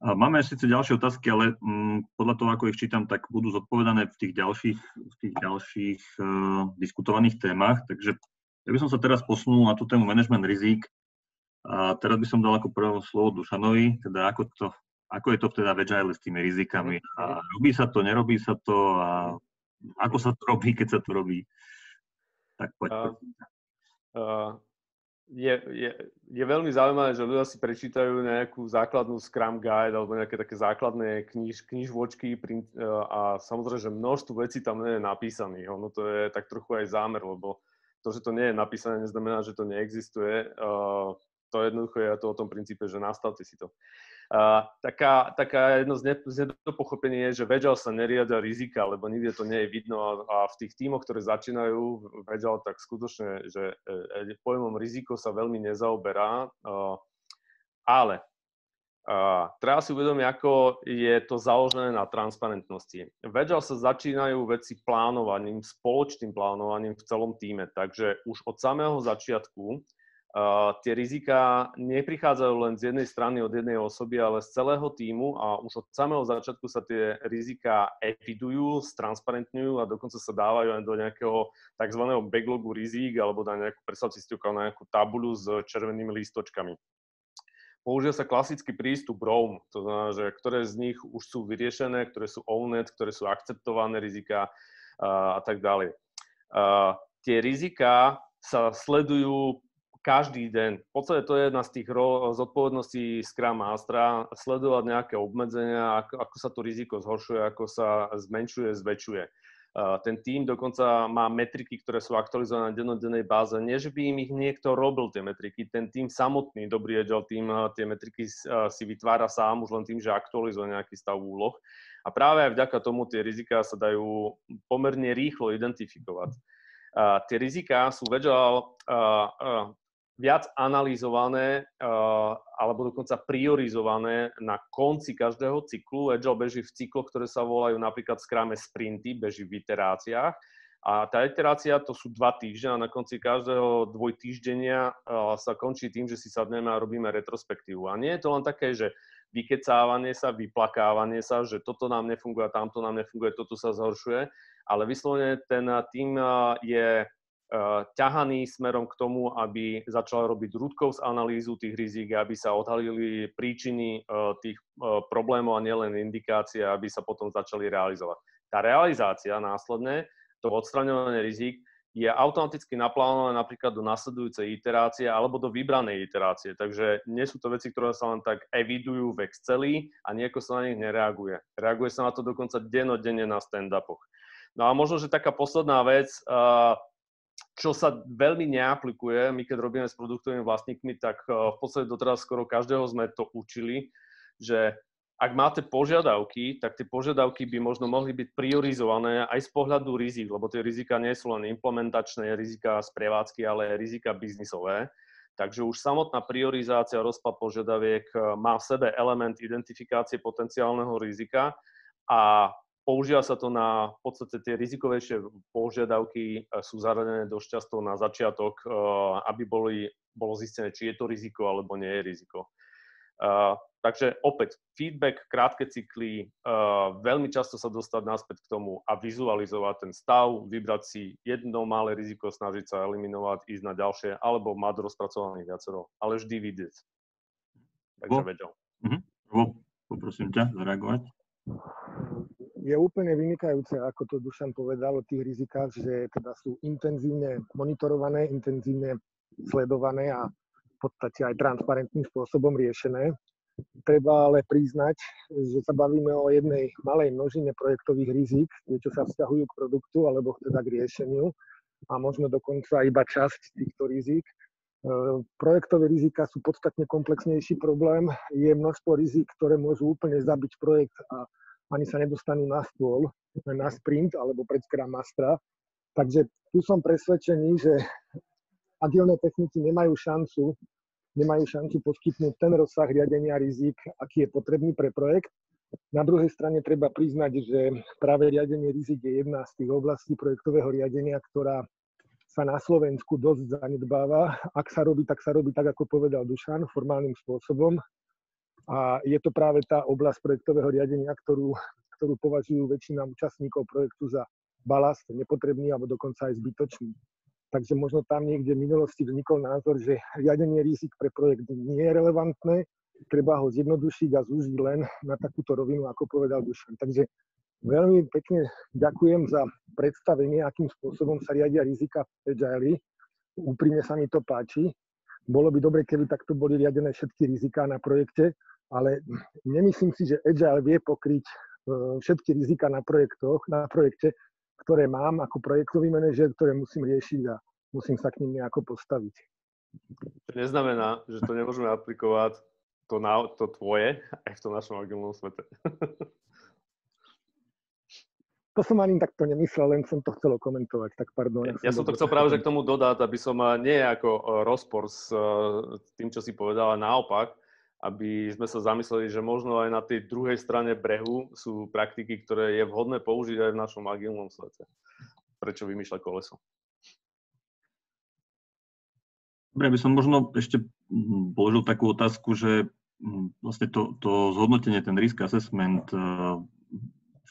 A: Máme síce ďalšie otázky, ale podľa toho, ako ich čítam, tak budú zodpovedané v tých ďalších diskutovaných témach. Takže ja by som sa teraz posunul na tú tému management rizík. A teraz by som dal ako prvé slovo Dušanovi, teda ako je to teda v Agile s tými rizikami. A robí sa to, nerobí sa to a ako sa to robí, keď sa to robí. Tak poď.
C: Je veľmi zaujímavé, že ľudia si prečítajú nejakú základnú Scrum Guide alebo nejaké také základné knižvočky a samozrejme, že množstvo vecí tam nie je napísaných. Ono to je tak trochu aj zámer, lebo to, že to nie je napísané, neznamená, že to neexistuje. To jednoducho je to o tom princípe, že nastavte si to. Taká jedno z nedopochopení je, že v Agile sa neriadia rizika, lebo nikde to nie je vidno a v tých tímoch, ktoré začínajú v Agile, tak skutočne, že pojmom riziko sa veľmi nezaoberá, ale treba si uvedomiť, ako je to založené na transparentnosti. V Agile sa začínajú veci plánovaním, spoločným plánovaním v celom tíme, takže už od samého začiatku tie riziká neprichádzajú len z jednej strany od jednej osoby, ale z celého tímu a už od samého začiatku sa tie riziká evidujú, stransparentňujú a dokonca sa dávajú aj do nejakého tzv. Backlogu rizík alebo na nejakú, predstavte si na nejakú tabuľu s červenými lístočkami. Používa sa klasický prístup ROAM, to znamená, že ktoré z nich už sú vyriešené, ktoré sú owned, ktoré sú akceptované riziká a tak ďalej. Tie riziká sa sledujú každý deň. V podstate to je jedna z tých zodpovedností Scrum Mastera, sledovať nejaké obmedzenia, ako sa to riziko zhoršuje, ako sa zmenšuje, zväčšuje. Ten tím dokonca má metriky, ktoré sú aktualizované na dennodennej báze. Nie, že by im ich niekto robil, tie metriky. Ten tím samotný, dobrý Agile tím, tie metriky si vytvára sám už len tým, že aktualizuje nejaký stav úloh. A práve aj vďaka tomu tie riziká sa dajú pomerne rýchlo identifikovať. Tie riziká sú v Agile viac analyzované alebo dokonca priorizované na konci každého cyklu. Agile beží v cykloch, ktoré sa volajú napríklad v Scrume sprinty, beží v iteráciách. A tá iterácia to sú 2 týždne a na konci každého dvojtýždenia sa končí tým, že si sadneme a robíme retrospektívu. A nie je to len také, že vykecávanie sa, vyplakávanie sa, že toto nám nefunguje, tamto nám nefunguje, toto sa zhoršuje, ale vyslovene ten tým je ťahaný smerom k tomu, aby začal robiť root cause analýzu tých rizík, aby sa odhalili príčiny tých problémov a nielen indikácie, aby sa potom začali realizovať. Tá realizácia následne, to odstraňovanie rizík, je automaticky naplánované napríklad do nasledujúcej iterácie alebo do vybranej iterácie. Takže nie sú to veci, ktoré sa len tak evidujú v Exceli a nejako sa na nich nereaguje. Reaguje sa na to dokonca dennodenne na stand-upoch. No a možno, že taká posledná vec, čo sa veľmi neaplikuje, my keď robíme s produktovými vlastníkmi, tak v podstate doteraz skoro každého sme to učili, že ak máte požiadavky, tak tie požiadavky by možno mohli byť priorizované aj z pohľadu rizik, lebo tie rizika nie sú len implementačné rizika z prevádzky, ale aj rizika biznisové. Takže už samotná priorizácia rozpad požiadaviek má v sebe element identifikácie potenciálneho rizika a používa sa to na v podstate tie rizikovejšie požiadavky sú zaradené dosť často na začiatok, aby bolo zistené, či je to riziko alebo nie je riziko. Takže opäť feedback, krátke cykly, veľmi často sa dostať naspäť k tomu a vizualizovať ten stav, vybrať si jedno malé riziko, snažiť sa eliminovať, ísť na ďalšie, alebo mať rozpracovaných viacero, ale vždy vidieť. Takže vedel.
A: Poprosím ťa zareagovať.
B: Je úplne vynikajúce, ako to Dušan povedal o tých rizikách, že teda sú intenzívne monitorované, intenzívne sledované a v podstate aj transparentným spôsobom riešené. Treba ale priznať, že sa bavíme o jednej malej množine projektových rizik, čo sa vzťahujú k produktu alebo teda k riešeniu a možno dokonca iba časť týchto rizik. Projektové rizika sú podstatne komplexnejší problém. Je množstvo rizik, ktoré môžu úplne zabiť projekt a ani sa nedostanú na stôl, na sprint alebo pred Scrum Mastera. Takže tu som presvedčený, že agilné techniky nemajú šancu poskytnúť ten rozsah riadenia rizik, aký je potrebný pre projekt. Na druhej strane treba priznať, že práve riadenie rizik je jedna z tých oblastí projektového riadenia, ktorá sa na Slovensku dosť zanedbáva. Ak sa robí, tak ako povedal Dušan, formálnym spôsobom. A je to práve tá oblasť projektového riadenia, ktorú považujú väčšina účastníkov projektu za balast, nepotrebný alebo dokonca aj zbytočný. Takže možno tam niekde v minulosti vznikol názor, že riadenie rizik pre projekt nie je relevantné, treba ho zjednodušiť a zúžiť len na takúto rovinu, ako povedal Dušan. Takže veľmi pekne ďakujem za predstavenie, akým spôsobom sa riadia rizika v Agile. Úprimne sa mi to páči. Bolo by dobre, keby takto boli riadené všetky riziká na projekte, ale nemyslím si, že Agile vie pokryť všetky rizika na projekte, ktoré mám ako projektový manažer, ktoré musím riešiť a musím sa k nim nejako postaviť.
C: To neznamená, že to nemôžeme aplikovať to tvoje aj v tom našom agilnom svete.
B: To som ani takto nemyslel, len som to chcel komentovať, tak pardon.
C: Ja som to chcel práve že k tomu dodať, aby som nie ako rozpor s tým, čo si povedal, naopak, aby sme sa zamysleli, že možno aj na tej druhej strane brehu sú praktiky, ktoré je vhodné použiť aj v našom agilnom svete. Prečo vymýšľať koleso?
A: Dobre, by som možno ešte položil takú otázku, že vlastne to zhodnotenie, ten risk assessment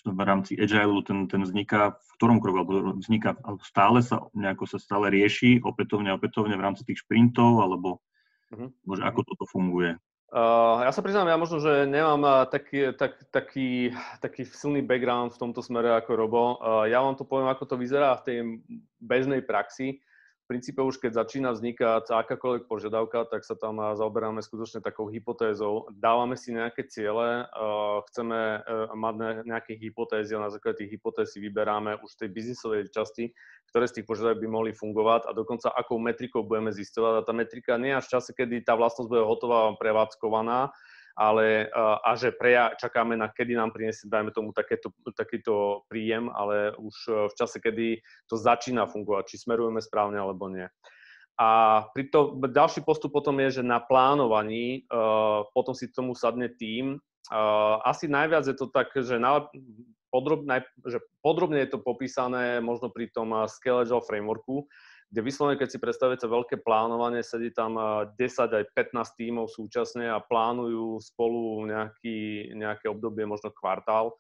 A: v rámci Agile, ten vzniká v ktorom kroku, alebo vzniká, alebo stále sa nejako sa rieši opätovne v rámci tých šprintov, alebo možno ako toto funguje?
C: Ja sa priznám, ja možno, že nemám taký silný background v tomto smere ako Robo. Ja vám to poviem, ako to vyzerá v tej bežnej praxi. V princípe už keď začína vznikať akákoľvek požiadavka, tak sa tam zaoberáme skutočne takou hypotézou. Dávame si nejaké ciele, chceme mať nejaké hypotézy a na základe tých hypotéz si vyberáme už tej biznisovej časti, ktoré z tých požiadaviek by mohli fungovať a dokonca akou metrikou budeme zisťovať. A tá metrika nie až v čase, kedy tá vlastnosť bude hotová a prevádzkovaná, ale že čakáme na kedy nám priniesie, dajme tomu, takýto príjem, ale už v čase, kedy to začína fungovať, či smerujeme správne alebo nie. A ďalší postup potom je, že na plánovaní potom si tomu sadne tím. Asi najviac je to tak, že podrobne je to popísané možno pri tom Scale Agile frameworku, kde vyslovene, keď si predstavíte veľké plánovanie, sedí tam 10 aj 15 tímov súčasne a plánujú spolu nejaké obdobie, možno kvartál,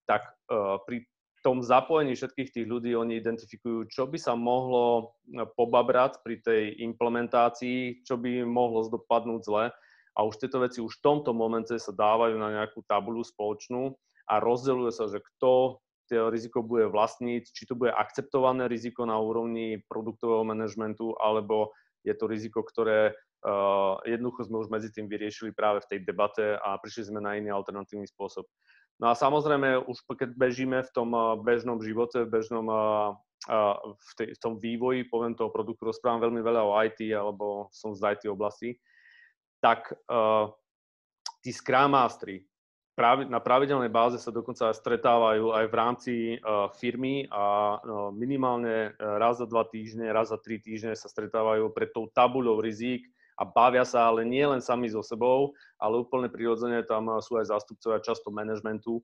C: tak pri tom zapojení všetkých tých ľudí oni identifikujú, čo by sa mohlo pobabrať pri tej implementácii, čo by mohlo dopadnúť zle a už tieto veci už v tomto momente sa dávajú na nejakú tabuľu spoločnú a rozdeľuje sa, že kto to riziko bude vlastniť, či to bude akceptované riziko na úrovni produktového manažmentu, alebo je to riziko, ktoré jednoducho sme už medzi tým vyriešili práve v tej debate a prišli sme na iný alternatívny spôsob. No a samozrejme, už keď bežíme v tom bežnom živote, v tom vývoji, poviem toho produktu, rozprávam veľmi veľa o IT, alebo som z IT oblasti, tak tí Scrum Mastery, na pravidelnej báze sa dokonca stretávajú aj v rámci firmy a minimálne raz za 2 týždne, raz za 3 týždne sa stretávajú pred tou tabuľou rizík a bavia sa, ale nie len sami so sebou, ale úplne prirodzene tam sú aj zástupcovia často manažmentu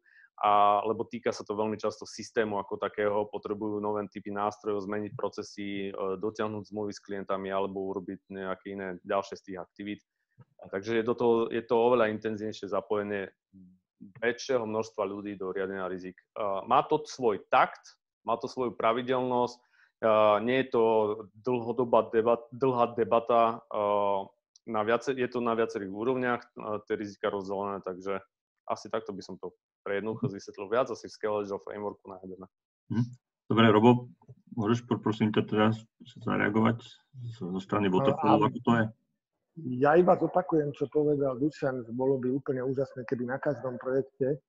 C: lebo týka sa to veľmi často systému ako takého, potrebujú nové typy nástrojov, zmeniť procesy, dotiahnuť zmluvy s klientami alebo urobiť nejaké iné ďalšie z tých aktivít. Takže je to oveľa intenzívnejšie zapojenie väčšieho množstva ľudí do riadenia rizik. Má to svoj takt, má to svoju pravidelnosť, nie je to dlhá debata, je to na viacerých úrovniach, tie rizika rozdelené, takže asi takto by som to pre jednoducho vysvetlil viac, asi v Scale Agile frameworku nájdeme.
A: Dobre, Robo, môžeš prosím ťa teraz zareagovať zo strany Waterfallu, ako to je?
B: Ja iba zopakujem, čo povedal Dušan, bolo by úplne úžasné, keby na každom projekte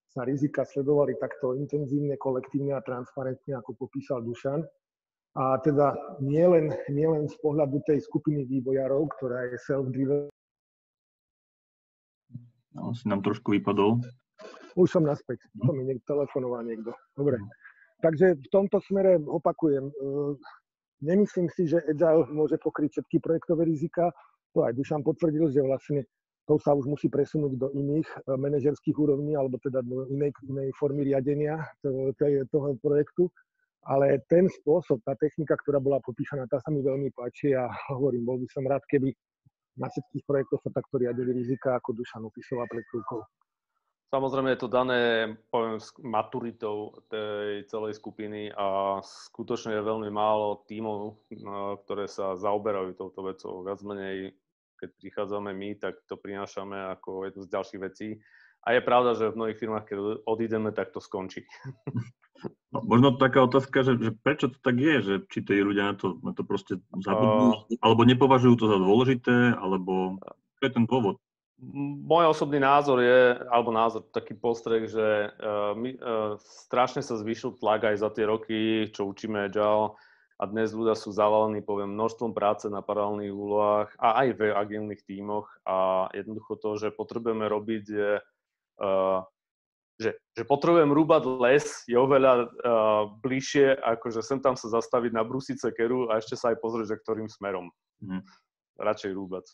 B: sa rizika sledovali takto intenzívne, kolektívne a transparentne, ako popísal Dušan. A teda nielen z pohľadu tej skupiny vývojárov, ktorá je self-driven.
A: No, si nám trošku vypadol.
B: Už som naspäť, to mi telefonoval niekto. Dobre, takže v tomto smere opakujem, nemyslím si, že Agile môže pokryť všetky projektové rizika. To aj Dušan potvrdil, že vlastne to sa už musí presunúť do iných manažerských úrovní, alebo teda do inej formy riadenia toho projektu. Ale ten spôsob, tá technika, ktorá bola popísaná, tá sa mi veľmi páči a hovorím, bol by som rád, keby na všetkých projektoch sa takto riadili rizika, ako Dušan opisoval pred chvíľkou.
C: Samozrejme je to dané, poviem, s maturitou tej celej skupiny a skutočne je veľmi málo tímov, ktoré sa zaoberajú touto vecou. Viac menej, keď prichádzame my, tak to prinášame ako jednu z ďalších vecí. A je pravda, že v mnohých firmách, keď odídeme, tak to skončí.
A: No, možno taká otázka, že prečo to tak je, že či tí ľudia na to proste zabudnú, alebo nepovažujú to za dôležité, alebo čo je ten dôvod?
C: Môj osobný názor je, alebo taký postreh, že strašne sa zvýšil tlak aj za tie roky, čo učíme Agile a dnes ľudia sú zavalení, poviem, množstvom práce na paralelných úlohách a aj v agilných tímoch a jednoducho to, že potrebujeme robiť že potrebujem rúbať les, je oveľa bližšie, ako že sem tam sa zastaviť, nabrúsiť sekeru a ešte sa aj pozrieť, že ktorým smerom. Radšej rúbať.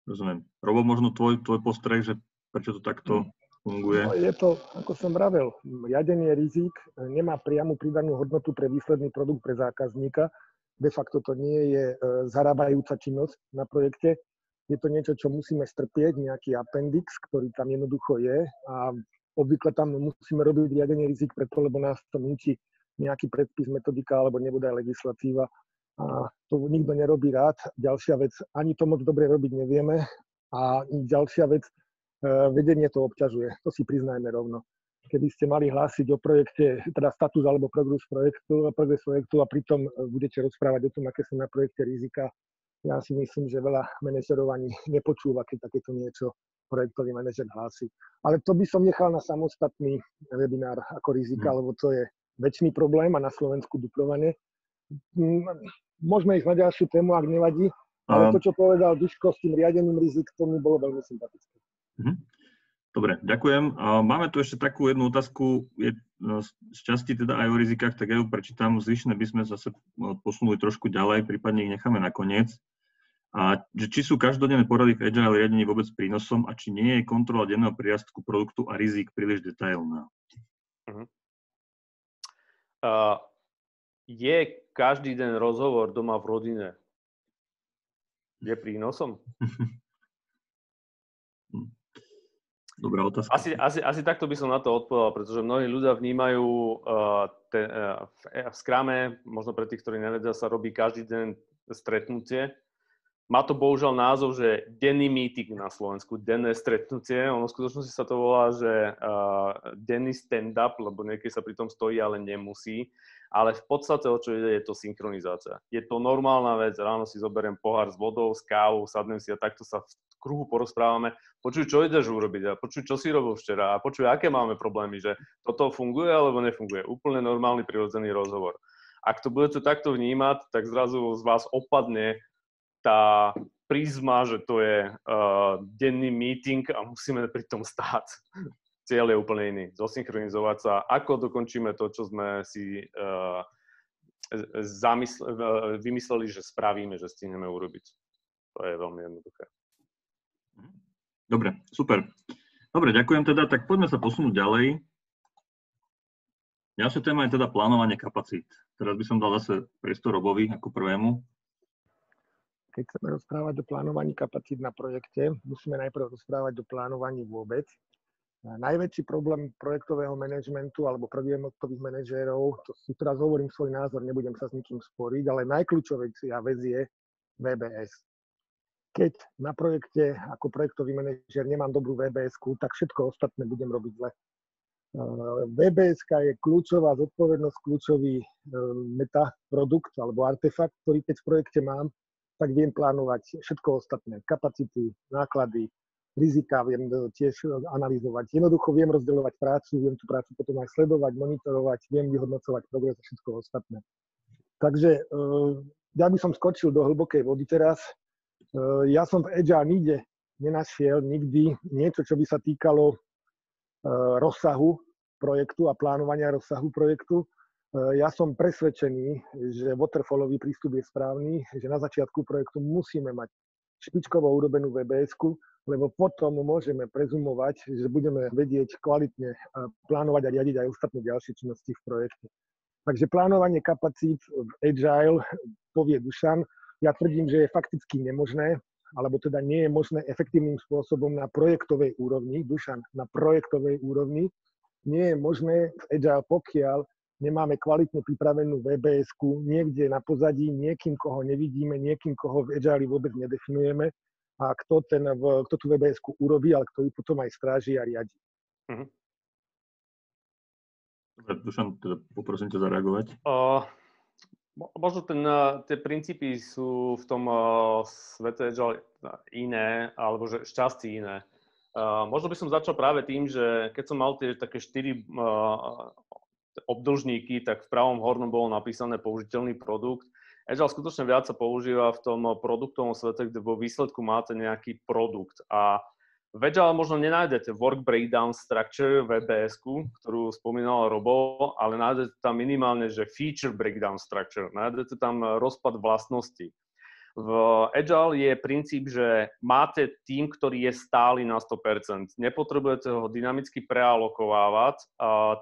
A: Rozumiem. Robo, možno tvoj postreh, že prečo to takto funguje?
B: No, je to, ako som vravel, riadenie rizik nemá priamu pridanú hodnotu pre výsledný produkt pre zákazníka. De facto to nie je zarábajúca činnosť na projekte. Je to niečo, čo musíme strpieť, nejaký appendix, ktorý tam jednoducho je a obvykle tam musíme robiť riadenie rizik preto, lebo nás to núti nejaký predpis, metodika alebo nebude aj legislatíva. A to nikto nerobí rád. Ďalšia vec, ani to moc dobre robiť nevieme. A ďalšia vec, vedenie to obťažuje. To si priznajme rovno. Keby ste mali hlásiť o projekte, teda status alebo progres projektu a pritom budete rozprávať o tom, aké sú na projekte rizika, ja si myslím, že veľa manažerov ani nepočúva, keď takéto niečo projektový manažer hlási. Ale to by som nechal na samostatný webinár ako rizika, lebo to je väčší problém a na Slovensku duplovane. Môžeme ísť na ďalšiu tému, ak nevadí, ale to, čo povedal Duško s tým riadením rizik, to mi bolo veľmi sympatické.
A: Dobre, ďakujem. Máme tu ešte takú jednu otázku, z časti teda aj o rizikách, tak ja ju prečítam. Zvyšné by sme zase posunuli trošku ďalej, prípadne ich necháme nakoniec. A či sú každodenné porady v Agile riadení vôbec prínosom a či nie je kontrola denného prírastku produktu a rizik príliš detailná?
C: Je každý deň rozhovor doma v rodine je prínosom?
A: Dobrá otázka.
C: Asi takto by som na to odpovedal, pretože mnohí ľudia vnímajú v Scrume, možno pre tých, ktorí nevedia, sa robí každý deň stretnutie. Má to bohužiaľ názov, že denný meeting na Slovensku, denné stretnutie. Ono v skutočnosti sa to volá, že denný stand-up, lebo niekedy sa pri tom stojí, ale nemusí. Ale v podstate, o čo ide, je to synchronizácia. Je to normálna vec, ráno si zoberiem pohár s vodou, s kávou, sadnem si a takto sa v kruhu porozprávame. Počuj, čo ideš urobiť a počuj, čo si robil včera a počuj, aké máme problémy, že toto funguje alebo nefunguje. Úplne normálny, prirodzený rozhovor. Ak to budete takto vnímať, tak zrazu z vás opadne tá prízma, že to je denný meeting a musíme pri tom stáť. Cieľ je úplne iný. Zosynchronizovať sa, ako dokončíme to, čo sme si vymysleli, že spravíme, že stihneme urobiť. To je veľmi jednoduché.
A: Dobre, super. Dobre, ďakujem teda. Tak poďme sa posunúť ďalej. Ďalšia téma je teda plánovanie kapacít. Teraz by som dal zase priestor Robovi ako prvému.
B: Keď chceme rozprávať o plánovaní kapacít na projekte, musíme najprv rozprávať o plánovaní vôbec. Najväčší problém projektového manažmentu alebo projektových manažérov, to si teraz hovorím svoj názor, nebudem sa s nikým sporiť, ale najkľúčovejšia vec je VBS. Keď na projekte ako projektový manažér nemám dobrú VBS-ku, tak všetko ostatné budem robiť zle. VBS-ka je kľúčová zodpovednosť, kľúčový metaprodukt alebo artefakt, ktorý keď v projekte mám, tak viem plánovať všetko ostatné. Kapacity, náklady, rizika viem tiež analyzovať. Jednoducho viem rozdeľovať prácu, viem tú prácu potom aj sledovať, monitorovať, viem vyhodnocovať progres a všetko ostatné. Takže ja by som skočil do hlbokej vody teraz. Ja som v Agile nikde nenašiel nikdy niečo, čo by sa týkalo rozsahu projektu a plánovania rozsahu projektu. Ja som presvedčený, že waterfallový prístup je správny, že na začiatku projektu musíme mať špičkovo urobenú VBS-ku, lebo potom môžeme prezumovať, že budeme vedieť kvalitne plánovať a riadiť aj ostatné ďalšie činnosti v projekte. Takže plánovanie kapacít v Agile, povie Dušan, ja tvrdím, že je fakticky nemožné, alebo teda nie je možné efektívnym spôsobom na projektovej úrovni, Dušan, na projektovej úrovni, nie je možné v Agile, pokiaľ nemáme kvalitne pripravenú VBS-ku niekde na pozadí, niekým, koho nevidíme, niekým, koho v Agile vôbec nedefinujeme a kto tú VBS-ku urobí, ale kto ju potom aj stráži a riadi.
A: Dobre, Dušan, teda poprosím ťa zareagovať.
C: Možno tie princípy sú v tom svete Agile iné, alebo že šťastie iné. Možno by som začal práve tým, že keď som mal tie také 4 obdĺžníky, tak v pravom hornom bolo napísané použiteľný produkt. Agile skutočne viac sa používa v tom produktovom svete, kde vo výsledku máte nejaký produkt. A v Agile možno nenájdete work breakdown structure VBS-ku, ktorú spomínal Robo, ale nájdete tam minimálne, že feature breakdown structure. Nájdete tam rozpad vlastností. V Agile je princíp, že máte tím, ktorý je stály na 100%. Nepotrebujete ho dynamicky prealokovávať.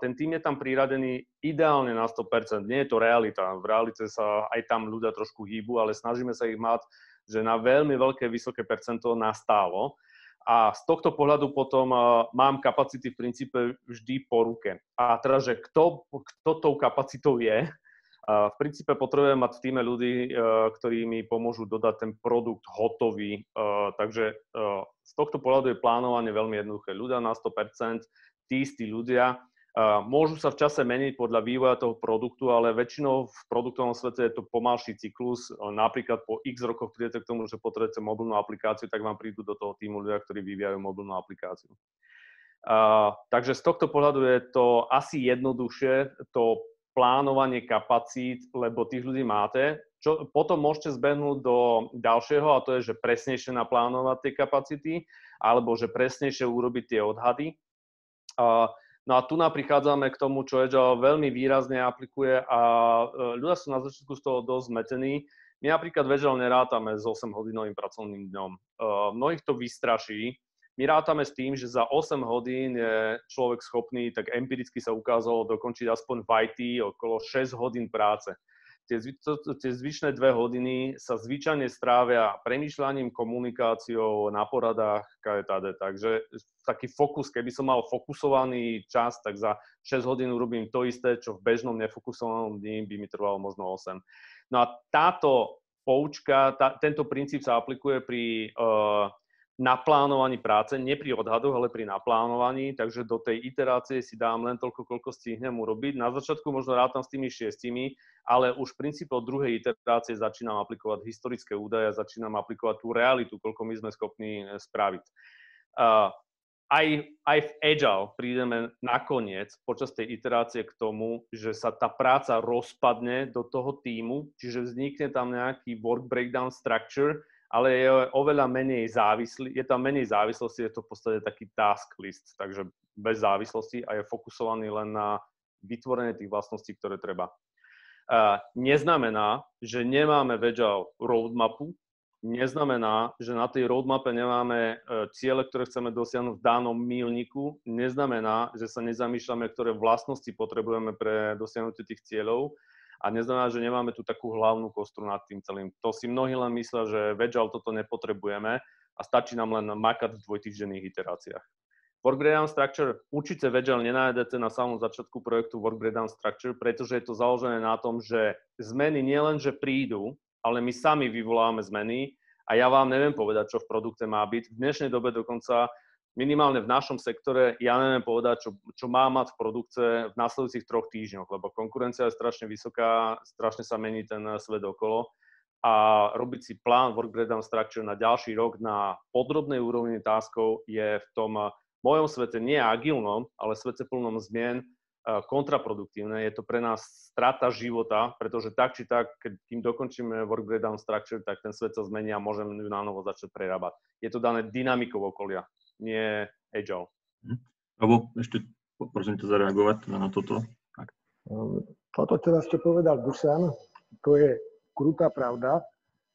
C: Ten tím je tam priradený ideálne na 100%. Nie je to realita. V realite sa aj tam ľudia trošku hýbu, ale snažíme sa ich mať, že na veľmi veľké, vysoké percento nastálo. A z tohto pohľadu potom mám kapacity v princípe vždy po ruke. A teraz, že kto tou kapacitou je, v princípe potrebujem mať v tíme ľudí, ktorí mi pomôžu dodať ten produkt hotový. Takže z tohto pohľadu je plánovanie veľmi jednoduché. Ľudia na 100%, tí istí ľudia. Môžu sa v čase meniť podľa vývoja toho produktu, ale väčšinou v produktovom svete je to pomalší cyklus. Napríklad po x rokoch prídete k tomu, že potrebujete mobilnú aplikáciu, tak vám prídu do toho týmu ľudia, ktorí vyvíjajú mobilnú aplikáciu. Takže z tohto pohľadu je to asi jednoduchšie, to plánovanie kapacít, lebo tých ľudí máte. Čo potom môžete zbehnúť do ďalšieho, a to je, že presnejšie naplánovať tie kapacity, alebo že presnejšie urobiť tie odhady. No a tu prichádzame k tomu, čo Agile veľmi výrazne aplikuje a ľudia sú na začiatku z toho dosť zmetení. My napríklad v Agile nerátame s 8-hodinovým pracovným dňom. Mnohých to vystraší. My rátame s tým, že za 8 hodín je človek schopný, tak empiricky sa ukázalo, dokončiť aspoň v IT okolo 6 hodín práce. Tie zvyšné 2 hodiny sa zvyčajne strávia premýšľaním, komunikáciou, na poradách, KTD. Takže taký fokus, keby som mal fokusovaný čas, tak za 6 hodín urobím to isté, čo v bežnom nefokusovanom dni by mi trvalo možno 8. No a táto poučka, tento princíp sa aplikuje pri naplánovaní práce, nie pri odhadoch, ale pri naplánovaní, takže do tej iterácie si dám len toľko, koľko stihnem urobiť. Na začiatku možno rátam s tými 6, ale už v princípe od druhej iterácie začínam aplikovať historické údaje, začínam aplikovať tú realitu, koľko my sme schopní spraviť. Aj v Agile prídeme nakoniec počas tej iterácie k tomu, že sa tá práca rozpadne do toho tímu, čiže vznikne tam nejaký work breakdown structure, ale je oveľa menej závislý, je tam menej závislosti, je to v podstate taký task list, takže bez závislosti a je fokusovaný len na vytvorenie tých vlastností, ktoré treba. Neznamená, že nemáme v Agile roadmapu, neznamená, že na tej roadmape nemáme ciele, ktoré chceme dosiahnuť v danom míľniku. Neznamená, že sa nezamýšľame, ktoré vlastnosti potrebujeme pre dosiahnutie tých cieľov. A neznamená, že nemáme tu takú hlavnú kostru nad tým celým. To si mnohí len myslia, že v Agile toto nepotrebujeme a stačí nám len makať v dvojtýždenných iteráciách. Work breakdown structure určite v Agile nenájdete na samom začiatku projektu work breakdown structure, pretože je to založené na tom, že zmeny nielen, že prídu, ale my sami vyvoláme zmeny a ja vám neviem povedať, čo v produkte má byť. V dnešnej dobe dokonca minimálne v našom sektore ja neviem povedať, čo má mať v produkte v nasledujúcich 3 týždňoch, lebo konkurencia je strašne vysoká, strašne sa mení ten svet okolo a robiť si plán work breakdown structure na ďalší rok na podrobnej úrovni taskov je v tom mojom svete nie agilnom, ale svete plnom zmien kontraproduktívne. Je to pre nás strata života, pretože tak či tak, kým dokončíme work breakdown structure, tak ten svet sa zmení a môžeme ju na novo začať prerábať. Je to dané dynamikou okolia, nie agile.
A: Alebo ešte prosím ťa zareagovať na toto. Tak.
B: Toto teraz, čo povedal Dušan, to je krutá pravda.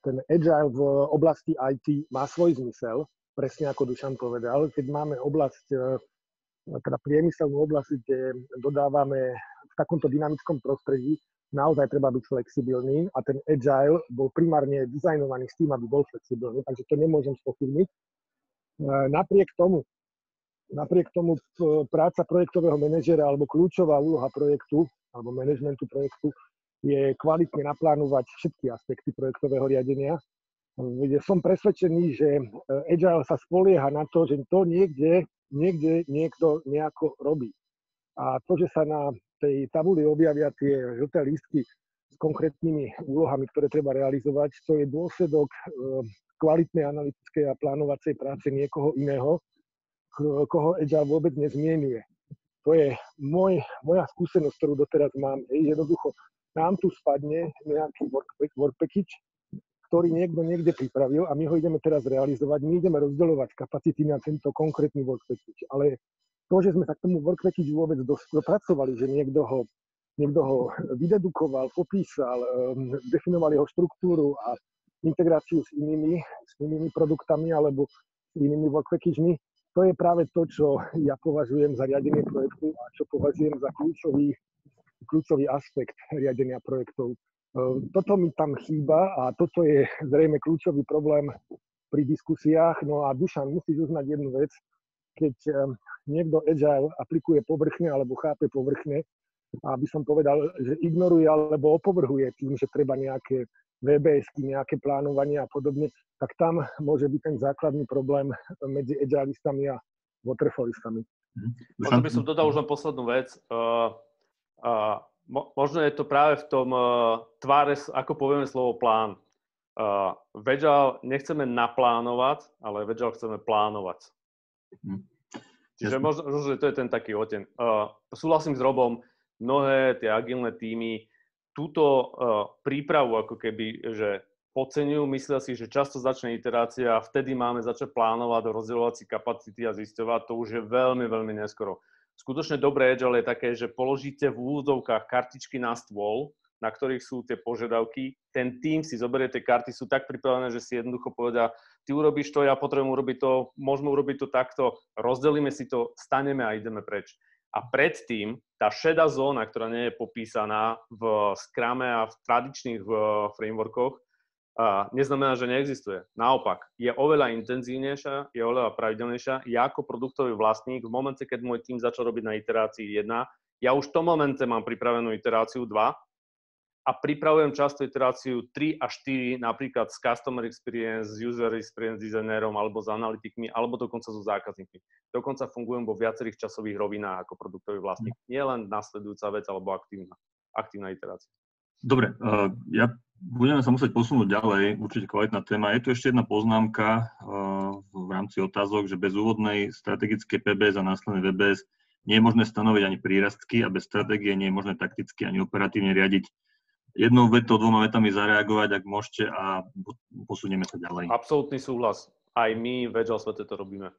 B: Ten agile v oblasti IT má svoj zmysel, presne ako Dušan povedal. Keď máme oblasť, teda priemyselnú oblasť, kde dodávame v takomto dynamickom prostredí, naozaj treba byť flexibilný a ten agile bol primárne dizajnovaný s tým, aby bol flexibilný, takže to nemôžem spochybniť. Napriek tomu práca projektového manažera alebo kľúčová úloha projektu alebo manažmentu projektu je kvalitne naplánovať všetky aspekty projektového riadenia. Som presvedčený, že agile sa spolieha na to, že to niekde niekto nejako robí. A to, že sa na tej tabuli objavia tie žlté lístky s konkrétnymi úlohami, ktoré treba realizovať, to je dôsledok kvalitnej analytickej a plánovacej práce niekoho iného, koho agile vôbec nezmienuje. To je moja skúsenosť, ktorú doteraz mám. Jednoducho, nám tu spadne nejaký work package, ktorý niekto niekde pripravil a my ho ideme teraz realizovať. My ideme rozdeľovať kapacity na tento konkrétny work package. Ale to, že sme sa k tomu work package vôbec dopracovali, že niekto ho vydedukoval, popísal, definoval jeho štruktúru a integráciu s inými produktami alebo s inými work packagemi, to je práve to, čo ja považujem za riadenie projektu a čo považujem za kľúčový aspekt riadenia projektov. Toto mi tam chýba a toto je zrejme kľúčový problém pri diskusiách. No a Dušan, musíš uznať jednu vec. Keď niekto agile aplikuje povrchne alebo chápe povrchne, aby som povedal, že ignoruje alebo opovrhuje tým, že treba nejaké VBS-ky, nejaké plánovanie a podobne, tak tam môže byť ten základný problém medzi agilistami a waterfallistami.
C: Možno by som dodal už len poslednú vec. Možno je to práve v tom tváre, ako povieme slovo plán. V Agile nechceme naplánovať, ale v Agile chceme plánovať. Čiže možno, že to je ten taký oteň. Súhlasím s Robom, mnohé tie agilné týmy túto prípravu ako keby, že podceňujú, myslia si, že často začne iterácia a vtedy máme začať plánovať, rozdeľovať si kapacity a zisťovať, to už je veľmi, veľmi neskoro. Skutočne dobré agile je také, že položíte v úvodzovkách kartičky na stôl, na ktorých sú tie požiadavky. Ten tím si zoberie tie karty, sú tak pripravené, že si jednoducho povedia, ty urobíš to, ja potrebujem urobiť to, môžeme urobiť to takto, rozdelíme si to, staneme a ideme preč. A predtým tá šedá zóna, ktorá nie je popísaná v Scrume a v tradičných frameworkoch, neznamená, že neexistuje. Naopak, je oveľa intenzívnejšia, je oveľa pravidelnejšia. Ja ako produktový vlastník, v momente, keď môj tým začal robiť na iterácii 1, ja už v tom momente mám pripravenú iteráciu 2 a pripravujem často iteráciu 3 a 4, napríklad s customer experience, s user experience designerom, alebo s analytikmi, alebo dokonca so zákazníkmi. Dokonca fungujem vo viacerých časových rovinách ako produktový vlastník. Nie len nasledujúca vec alebo aktívna iterácia.
A: Dobre, budeme sa musieť posunúť ďalej, určite kvalitná téma. Je tu ešte jedna poznámka v rámci otázok, že bez úvodnej strategickej PBS a následnej VBS nie je možné stanoviť ani prírastky a bez stratégie nie je možné takticky ani operatívne riadiť. Jednou vetou, 2 vetami zareagovať, ak môžete, a posunieme sa ďalej.
C: Absolútny súhlas. Aj my v Agile svete to robíme.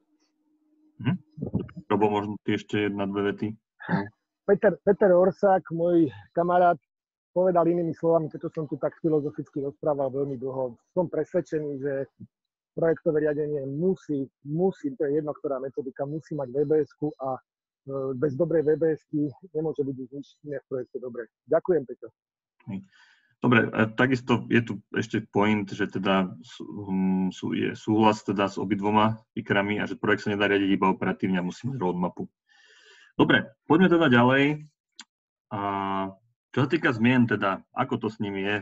A: Robo, možno ty ešte 1-2 vety.
B: Peter Orsák, môj kamarát, povedal inými slovami, to, čo som tu tak filozoficky rozprával veľmi dlho. Som presvedčený, že projektové riadenie musí, to je jedno, ktorá metodika, musí mať VBS-ku a bez dobrej VBS-ky nemôže byť nič iné v projekte dobre. Ďakujem, Peťo.
A: Dobre, takisto je tu ešte point, že teda je súhlas teda s obidvoma ikrami a že projekt sa nedá riadiť iba operatívne a musí mať roadmapu. Dobre, poďme teda ďalej. A čo sa týka zmien, teda, ako to s nimi je?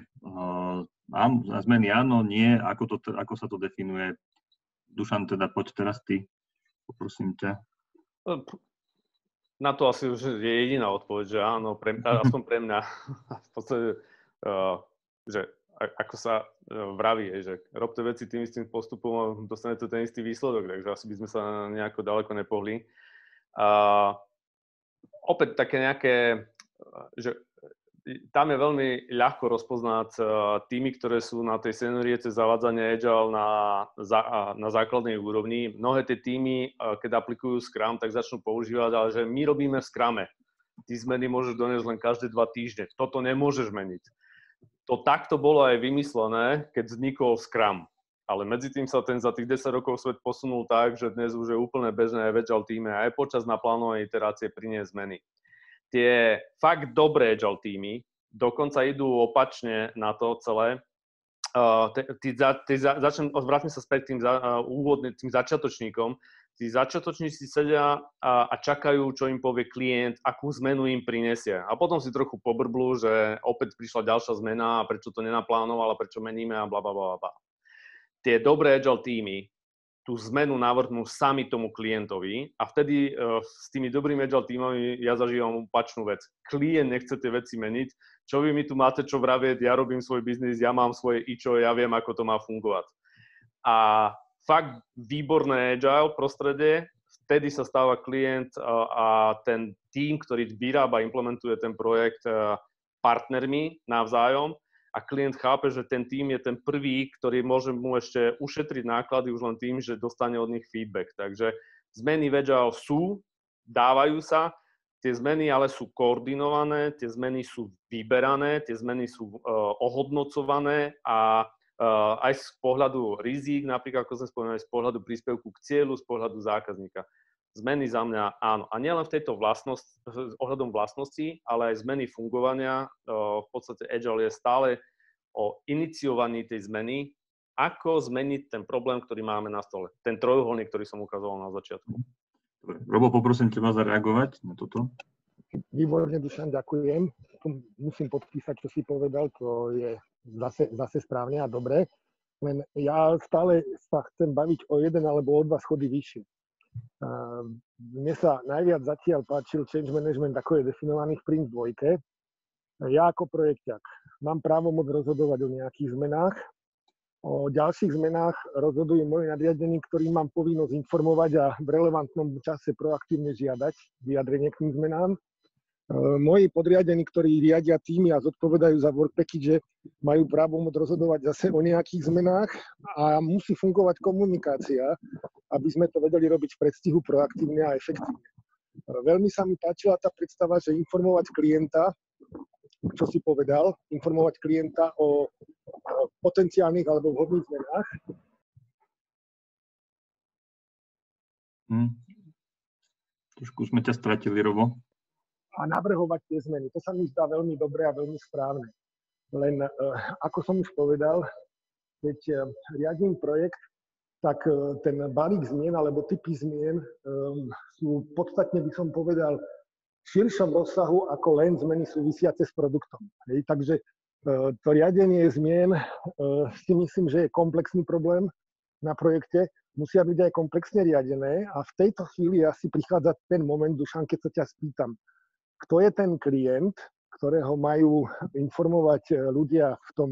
A: Zmeny áno, nie, ako sa to definuje? Dušan, teda poď teraz ty, poprosím ťa.
C: Na to asi už je jediná odpoveď, že áno, aspoň pre mňa. V podstate, že ako sa vraví, že robte veci tým istým postupom a dostanete ten istý výsledok, takže asi by sme sa nejako ďaleko nepohli. Opäť také nejaké, že tam je veľmi ľahko rozpoznať týmy, ktoré sú na tej senioriete zavádzania Agile na základnej úrovni. Mnohé tie týmy, keď aplikujú Scrum, tak začnú používať, ale že my robíme v Scrume. Ty zmeny môžeš doniesť len každé 2 týždne. Toto nemôžeš meniť. To takto bolo aj vymyslené, keď vznikol Scrum. Ale medzi tým sa za tých 10 rokov svet posunul tak, že dnes už je úplne bežné aj v Agile týme aj počas naplánovanej iterácie priniesť zmeny. Tie fakt dobré Agile týmy dokonca idú opačne na to celé. Vrátim sa späť tým začiatočníkom. Tí začiatočníci sedia a čakajú, čo im povie klient, akú zmenu im prinesie. A potom si trochu pobrblú, že opäť prišla ďalšia zmena a prečo to nenaplánoval a prečo meníme a blablabla. Tie dobré Agile týmy tú zmenu navrhnú sami tomu klientovi a vtedy s tými dobrými Agile týmami ja zažívam opačnú vec. Klient nechce tie veci meniť. Čo vy mi tu máte čo vravieť, ja robím svoj biznis, ja mám svoje ičo, ja viem, ako to má fungovať. A fakt výborné Agile prostredie, vtedy sa stáva klient a ten tím, ktorý vyrába, implementuje ten projekt partnermi navzájom a klient chápe, že ten tím je ten prvý, ktorý môže mu ešte ušetriť náklady už len tým, že dostane od nich feedback. Takže zmeny v Agile sú, dávajú sa, tie zmeny ale sú koordinované, tie zmeny sú vyberané, tie zmeny sú ohodnocované a aj z pohľadu rizík, napríklad ako sme spomínali, z pohľadu príspevku k cieľu, z pohľadu zákazníka. Zmeny za mňa áno. A nielen v tejto ohľadom vlastností, ale aj zmeny fungovania. V podstate Agile je stále o iniciovaní tej zmeny, ako zmeniť ten problém, ktorý máme na stole. Ten trojuholník, ktorý som ukazoval na začiatku.
A: Dobre. Robo, poprosím teba zareagovať na toto.
B: Výborne, Dušan, ďakujem. Musím podpísať, čo si povedal, to je zase správne a dobre. Len ja stále sa chcem baviť o jeden alebo o 2 schody vyššie. Mne sa najviac zatiaľ páčil change management, ako je definovaný v Prince 2. Ja ako projekťák mám právomoc rozhodovať o nejakých zmenách. O ďalších zmenách rozhodujú moji nadriadení, ktorým mám povinnosť informovať a v relevantnom čase proaktívne žiadať vyjadrenie k tým zmenám. Moji podriadení, ktorí riadia týmy a zodpovedajú za work package, majú právomoc rozhodovať zase o nejakých zmenách a musí fungovať komunikácia, aby sme to vedeli robiť v predstihu proaktívne a efektívne. Veľmi sa mi páčila tá predstava, že informovať klienta, čo si povedal, informovať klienta o potenciálnych alebo vhodných zmenách.
A: Trošku sme ťa stratili, Robo.
B: A navrhovať tie zmeny. To sa mi zdá veľmi dobré a veľmi správne. Len, ako som už povedal, keď riadím projekt, tak ten balík zmien alebo typy zmien sú podstatne, by som povedal, v širšom rozsahu ako len zmeny súvisiace s produktom. Takže to riadenie zmien si myslím, že je komplexný problém na projekte. Musia byť aj komplexne riadené a v tejto chvíli asi prichádza ten moment, Dušan, keď sa ťa spýtam, kto je ten klient, ktorého majú informovať ľudia v tom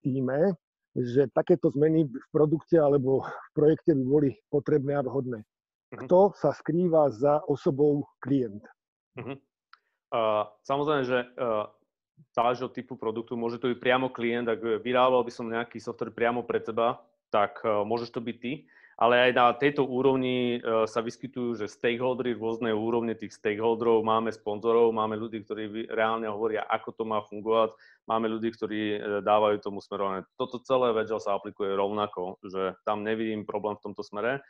B: tíme, že takéto zmeny v produkte alebo v projekte by boli potrebné a vhodné. Kto sa skrýva za osobou klient?
C: Samozrejme, že záleží od typu produktu. Môže to byť priamo klient, ak vyrábal by som nejaký software priamo pre teba, tak môžeš to byť ty. ale aj na tejto úrovni sa vyskytujú, že stakeholdery, rôzne úrovne tých stakeholderov, máme sponzorov, máme ľudí, ktorí reálne hovoria, ako to má fungovať, máme ľudí, ktorí dávajú tomu smerovanie. Toto celé Agile sa aplikuje rovnako, že tam nevidím problém v tomto smere.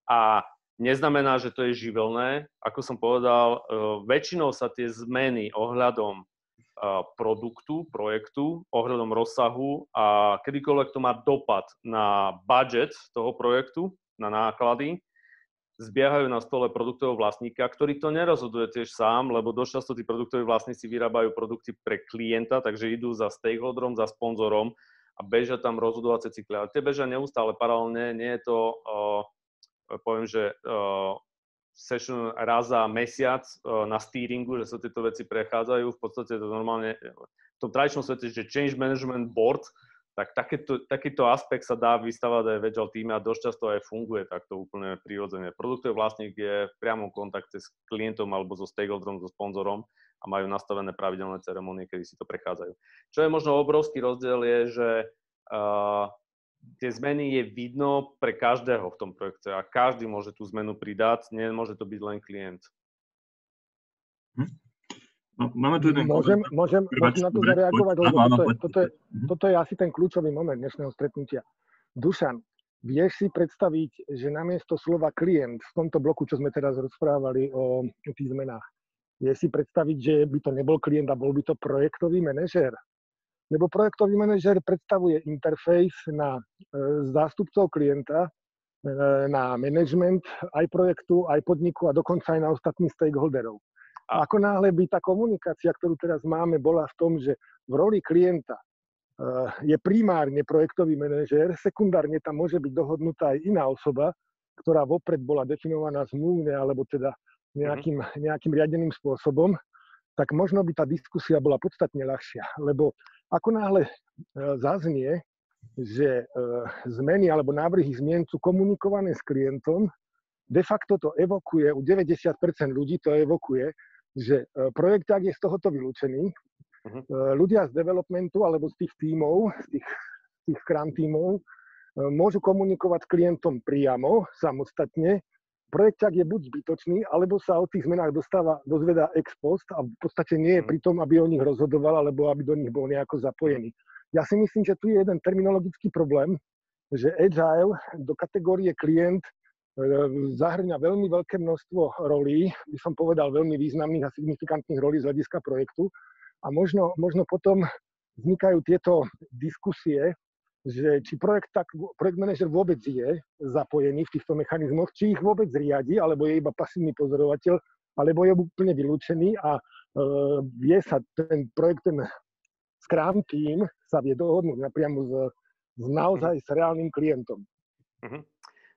C: A neznamená, že to je živelné. Ako som povedal, väčšinou sa tie zmeny ohľadom produktu, projektu, ohľadom rozsahu a kedykoľvek to má dopad na budget toho projektu, na náklady, zbiehajú na stole produktového vlastníka, ktorý to nerozhoduje tiež sám, lebo dosť často tí produktoví vlastníci vyrábajú produkty pre klienta, takže idú za stakeholderom, za sponzorom a bežia tam rozhodovacie cykly. Ale tie bežia neustále paralelne, nie je to, poviem, že session raz za mesiac na steeringu, že sa tieto veci prechádzajú. V podstate to normálne v tom tradičnom svete, že change management board, tak takýto aspekt sa dá vystavať aj v Agile týme a dosť často aj funguje takto úplne prirodzene. Produktový vlastník je v priamom kontakte s klientom alebo so stakeholderom, so sponzorom a majú nastavené pravidelné ceremonie, kedy si to prechádzajú. Čo je možno obrovský rozdiel je, že tie zmeny je vidno pre každého v tom projekte a každý môže tú zmenu pridať, nemôže to byť len klient.
A: No, máme tu jeden
B: môžem na to zareagovať, lebo toto je asi ten kľúčový moment dnešného stretnutia. Dušan, vieš si predstaviť, že namiesto slova klient v tomto bloku, čo sme teraz rozprávali o tých zmenách, vieš si predstaviť, že by to nebol klient a bol by to projektový manažér? Lebo projektový manažér predstavuje interfejs na zástupcov klienta, na management aj projektu, aj podniku a dokonca aj na ostatných stakeholderov. A ako náhle by tá komunikácia, ktorú teraz máme, bola v tom, že v roli klienta je primárne projektový manažér, sekundárne tam môže byť dohodnutá aj iná osoba, ktorá vopred bola definovaná zmluvne alebo teda nejakým riadeným spôsobom, tak možno by tá diskusia bola podstatne ľahšia. Lebo ako náhle zaznie, že zmeny alebo návrhy zmien sú komunikované s klientom, de facto to evokuje, u 90% ľudí to evokuje, že projekták je z tohoto vylúčený. Ľudia z developmentu alebo z tých tímov, z tých Scrum tímov, môžu komunikovať s klientom priamo, samostatne. Projekták je buď zbytočný, alebo sa o tých zmenách dozvedá ex post a v podstate nie je pri tom, aby o nich rozhodoval, alebo aby do nich bol nejako zapojený. Ja si myslím, že tu je jeden terminologický problém, že Agile do kategórie klient zahŕňa veľmi veľké množstvo rolí, by som povedal veľmi významných a signifikantných rolí z hľadiska projektu. A možno potom vznikajú tieto diskusie, že či projekt manažer vôbec je zapojený v týchto mechanizmoch, či ich vôbec riadi, alebo je iba pasívny pozorovateľ, alebo je úplne vylúčený a vie sa ten Scrum team sa vie dohodnúť napriamo s naozaj s reálnym klientom.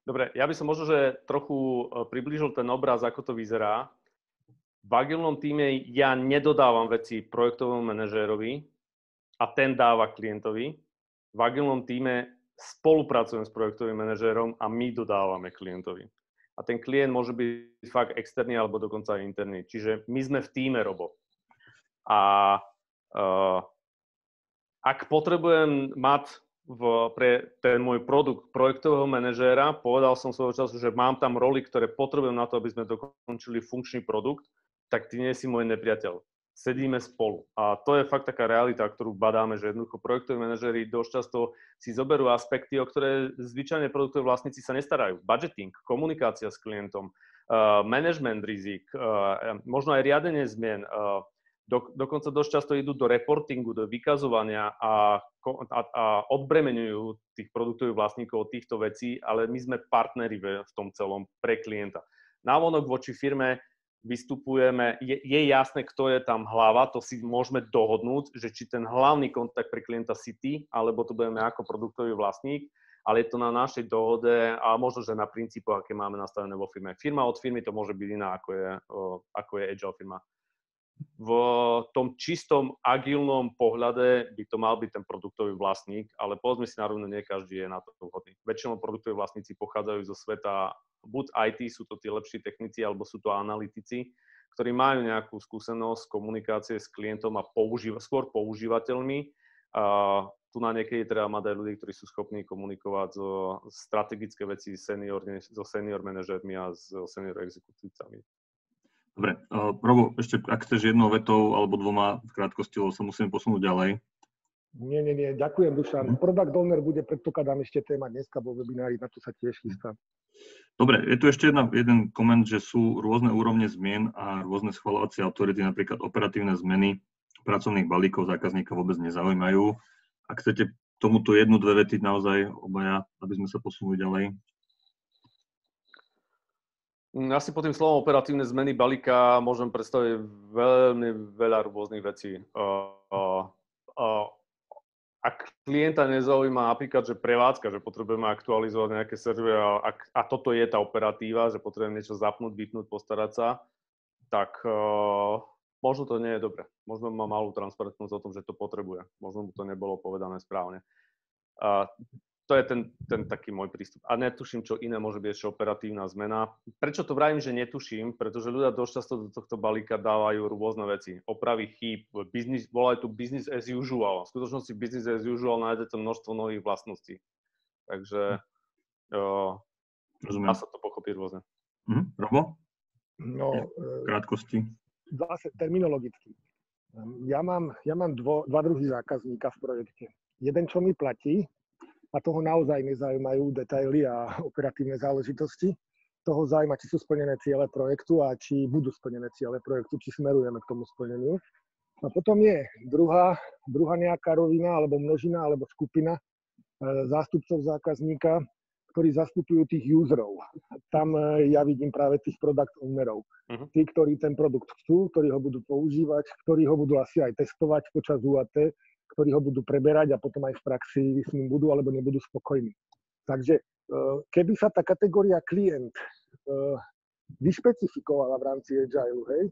C: Dobre, ja by som možno, že trochu priblížil ten obraz, ako to vyzerá. V agilnom týme ja nedodávam veci projektovému manažérovi a ten dáva klientovi. V agilnom týme spolupracujem s projektovým manažérom a my dodávame klientovi. A ten klient môže byť fakt externý alebo dokonca aj interný. Čiže my sme v tíme Robo. A ak potrebujem mať pre ten môj produkt projektového manažéra, povedal som svojho času, že mám tam roly, ktoré potrebujem na to, aby sme dokončili funkčný produkt, tak ty nie si môj nepriateľ. Sedíme spolu. A to je fakt taká realita, ktorú badáme, že jednoducho projektoví manažéri dosť často si zoberú aspekty, o ktoré zvyčajne produktoví vlastníci sa nestarajú. Budgeting, komunikácia s klientom, management rizik, možno aj riadenie zmien, dokonca dosť často idú do reportingu, do vykazovania a odbremeňujú tých produktových vlastníkov od týchto vecí, ale my sme partneri v tom celom pre klienta. Návonok voči firme vystupujeme, je jasné, kto je tam hlava, to si môžeme dohodnúť, že či ten hlavný kontakt pre klienta si ty, alebo to budeme ako produktový vlastník, ale je to na našej dohode a možno, že na princípoch, aké máme nastavené vo firme. Firma od firmy to môže byť iná, ako je Agile firma. V tom čistom agilnom pohľade by to mal byť ten produktový vlastník, ale povedzme si na rovno, nie každý je na to vhodný. Väčšinou produktoví vlastníci pochádzajú zo sveta buď IT, sú to tí lepší technici, alebo sú to analytici, ktorí majú nejakú skúsenosť komunikácie s klientom a skôr používateľmi. tu na niekedy treba mať aj ľudí, ktorí sú schopní komunikovať zo strategické veci so senior manažérmi a so senior exekutívcami.
A: Dobre, Robo, ešte ak chceš jednou vetou alebo dvoma v krátkosti, lebo sa musíme posunúť ďalej.
B: Nie. Ďakujem, Dušan. Product owner bude, predpokladám, ešte téma dneska vo webinári, na to sa tiež chystám.
A: Dobre, je tu ešte jeden koment, že sú rôzne úrovne zmien a rôzne schvaľovacie autority, napríklad operatívne zmeny pracovných balíkov zákazníka vôbec nezaujímajú. Ak chcete tomuto jednu, dve vety naozaj obaja, aby sme sa posunuli ďalej.
C: Asi pod tým slovom operatívne zmeny balíka môžem predstaviť veľmi veľa rôznych vecí. Ak klienta nezaujíma napríklad, že prevádzka, že potrebujeme aktualizovať nejaké servery a toto je tá operatíva, že potrebujeme niečo zapnúť, vypnúť, postarať sa, tak možno to nie je dobre. Možno má malú transparentnosť o tom, že to potrebuje. Možno mu to nebolo povedané správne. To je ten taký môj prístup. A netuším, čo iné môže byť ešte operatívna zmena. Prečo to vravím, že netuším? Pretože ľudia dosť často do tohto balíka dávajú rôzne veci. Opravy chýb, volajú tu business as usual. V skutočnosti business as usual nájdete množstvo nových vlastností. Takže dá sa to pochopiť rôzne.
A: Robo?
B: No,
A: krátkosti.
B: Zase terminologicky. Ja mám dva druhy zákazníka v projekte. Jeden, čo mi platí, a toho naozaj nezaujímajú detaily a operatívne záležitosti. Toho zaujíma, či sú splnené ciele projektu a či budú splnené ciele projektu, či smerujeme k tomu splneniu. A potom je druhá nejaká rovina, alebo množina, alebo skupina zástupcov zákazníka, ktorí zastupujú tých userov. Tam ja vidím práve tých product ownerov. Tí, ktorí ten produkt chcú, ktorí ho budú používať, ktorí ho budú asi aj testovať počas UAT, ktorí ho budú preberať a potom aj v praxi s ním budú alebo nebudú spokojní. Takže keby sa tá kategória klient vyšpecifikovala v rámci Agile, hej,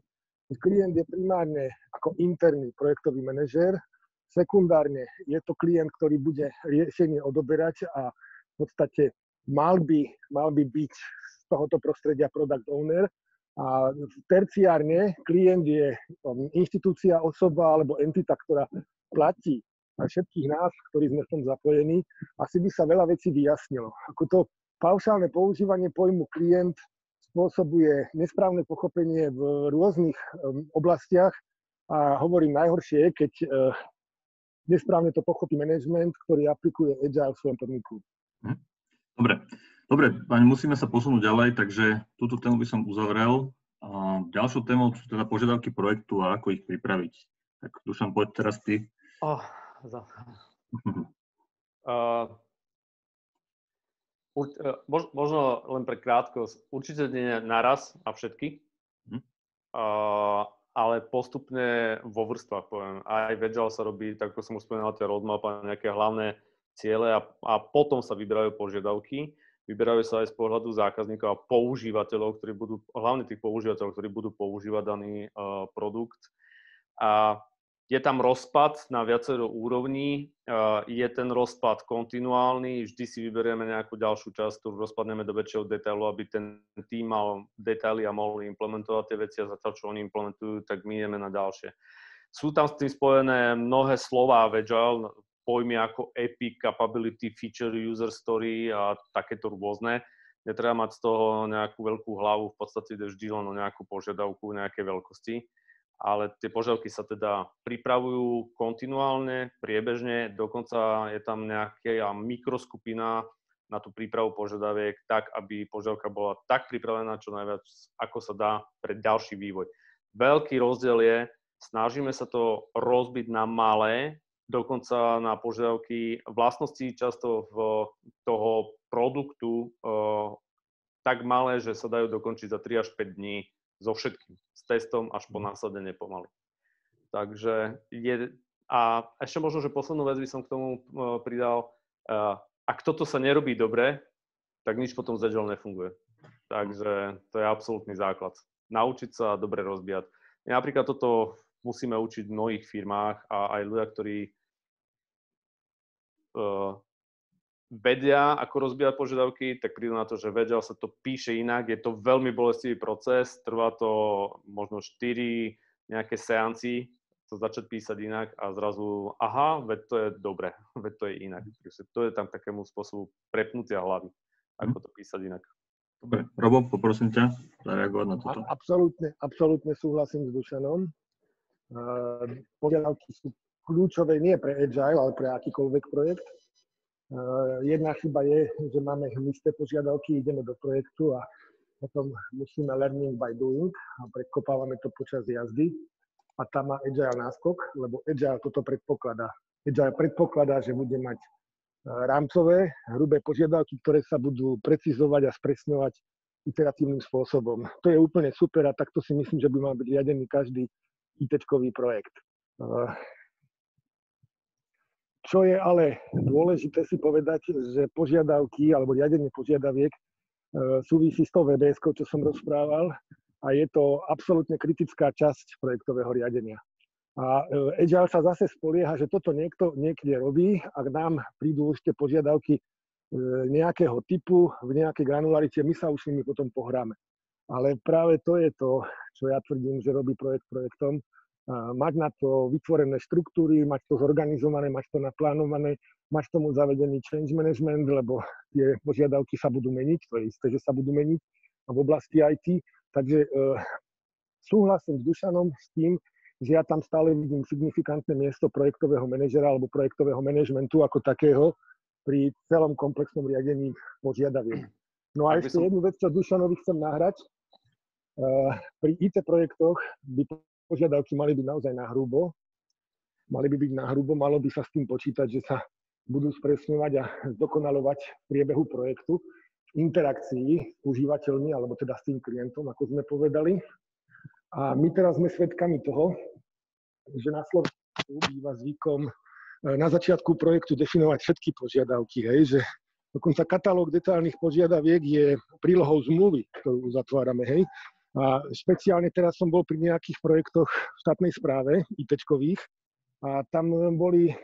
B: klient je primárne ako interný projektový manažér, sekundárne je to klient, ktorý bude riešenie odoberať a v podstate mal by byť z tohoto prostredia product owner a terciárne klient je inštitúcia, osoba alebo entita, ktorá platí a všetkých nás, ktorí sme v tom zapojení, asi by sa veľa vecí vyjasnilo. Ako to paušálne používanie pojmu klient spôsobuje nesprávne pochopenie v rôznych oblastiach a hovorím, najhoršie je, keď nesprávne to pochopí management, ktorý aplikuje Agile v svojom podniku.
A: Dobre, páni, musíme sa posunúť ďalej, takže túto tému by som uzavrel. A ďalšou témou sú teda požiadavky projektu a ako ich pripraviť. Tak Dušan, poď teraz ty.
C: Možno len pre krátkosť. Určite nie naraz a všetky, ale postupne vo vrstvách, poviem. Aj v Agile sa robí, tak ako som už spomínal, tie roadmap a nejaké hlavné ciele a potom sa vyberajú požiadavky. Vyberajú sa aj z pohľadu zákazníkov a používateľov, hlavne tých používateľov, ktorí budú používať daný produkt. A je tam rozpad na viacero úrovní. Je ten rozpad kontinuálny, vždy si vyberieme nejakú ďalšiu časť, ktorú rozpadneme do väčšieho detailu, aby ten tým mal detaily a mohol implementovať tie veci a zatiaľ, čo oni implementujú, tak my ideme na ďalšie. Sú tam s tým spojené mnohé slová v Agile, pojmy ako epic, capability, feature, user story a takéto rôzne. Netreba mať z toho nejakú veľkú hlavu, v podstate ide vždy len o nejakú požiadavku, nejaké veľkosti. Ale tie požiadavky sa teda pripravujú kontinuálne, priebežne, dokonca je tam nejaká mikroskupina na tú prípravu požiadaviek tak, aby požiadavka bola tak pripravená čo najviac, ako sa dá pre ďalší vývoj. Veľký rozdiel je, snažíme sa to rozbiť na malé, dokonca na požiadavky vlastností často toho produktu tak malé, že sa dajú dokončiť za 3 až 5 dní so všetkým, s testom až po násadenie pomaly. Takže a ešte možno, že poslednú vec by som k tomu pridal, ak toto sa nerobí dobre, tak nič potom z Agile nefunguje. Takže to je absolútny základ. Naučiť sa dobre rozbíjať. Napríklad toto musíme učiť v mnohých firmách a aj ľudia, ktorí vedia, ako rozbíjať požiadavky, tak prídu na to, že vedia, sa to píše inak, je to veľmi bolestivý proces, trvá to možno 4 nejaké seanci to začať písať inak a zrazu, aha, veď to je dobre, veď to je inak. Takže to je tam takému spôsobu prepnutia hlavy, ako to písať inak.
A: Dobre, Robo, poprosím ťa zareagovať na toto.
B: Absolútne súhlasím s Dušanom. Požiadavky sú kľúčové nie pre Agile, ale pre akýkoľvek projekt. Jedna chyba je, že máme hmisté požiadavky, ideme do projektu a potom musíme learning by doing a prekopávame to počas jazdy. A tam má Agile náskok, lebo Agile toto predpokladá. Agile predpokladá, že bude mať rámcové, hrubé požiadavky, ktoré sa budú precizovať a spresňovať iteratívnym spôsobom. To je úplne super a takto si myslím, že by mal byť riadený každý IT-čkový projekt. Čo je ale dôležité si povedať, že požiadavky alebo riadenie požiadaviek súvisí s tou VBS-kou, čo som rozprával, a je to absolútne kritická časť projektového riadenia. A Agile sa zase spolieha, že toto niekto niekde robí a k nám prídu už tie požiadavky nejakého typu, v nejakej granularite, my sa už s nimi potom pohráme. Ale práve to je to, čo ja tvrdím, že robí projekt projektom. Mať na to vytvorené štruktúry, mať to zorganizované, mať to naplánované, mať tomu zavedený change management, lebo tie požiadavky sa budú meniť, to je isté, že sa budú meniť v oblasti IT. Takže súhlasím s Dušanom s tým, že ja tam stále vidím signifikantné miesto projektového manažera alebo projektového manažmentu ako takého pri celom komplexnom riadení požiadaviek. No a ešte jednu vec, čo Dušanovi chcem nahrať. Pri IT projektoch by požiadavky mali byť naozaj nahrubo. Malo by sa s tým počítať, že sa budú spresňovať a zdokonalovať v priebehu projektu v interakcii s užívateľmi, alebo teda s tým klientom, ako sme povedali. A my teraz sme svedkami toho, že na Slovensku býva zvykom na začiatku projektu definovať všetky požiadavky, hej, že dokonca katalóg detailných požiadaviek je prílohou zmluvy, ktorú uzatvárame, hej. A špeciálne teraz som bol pri nejakých projektoch v štátnej správe, IT-čkových, a tam boli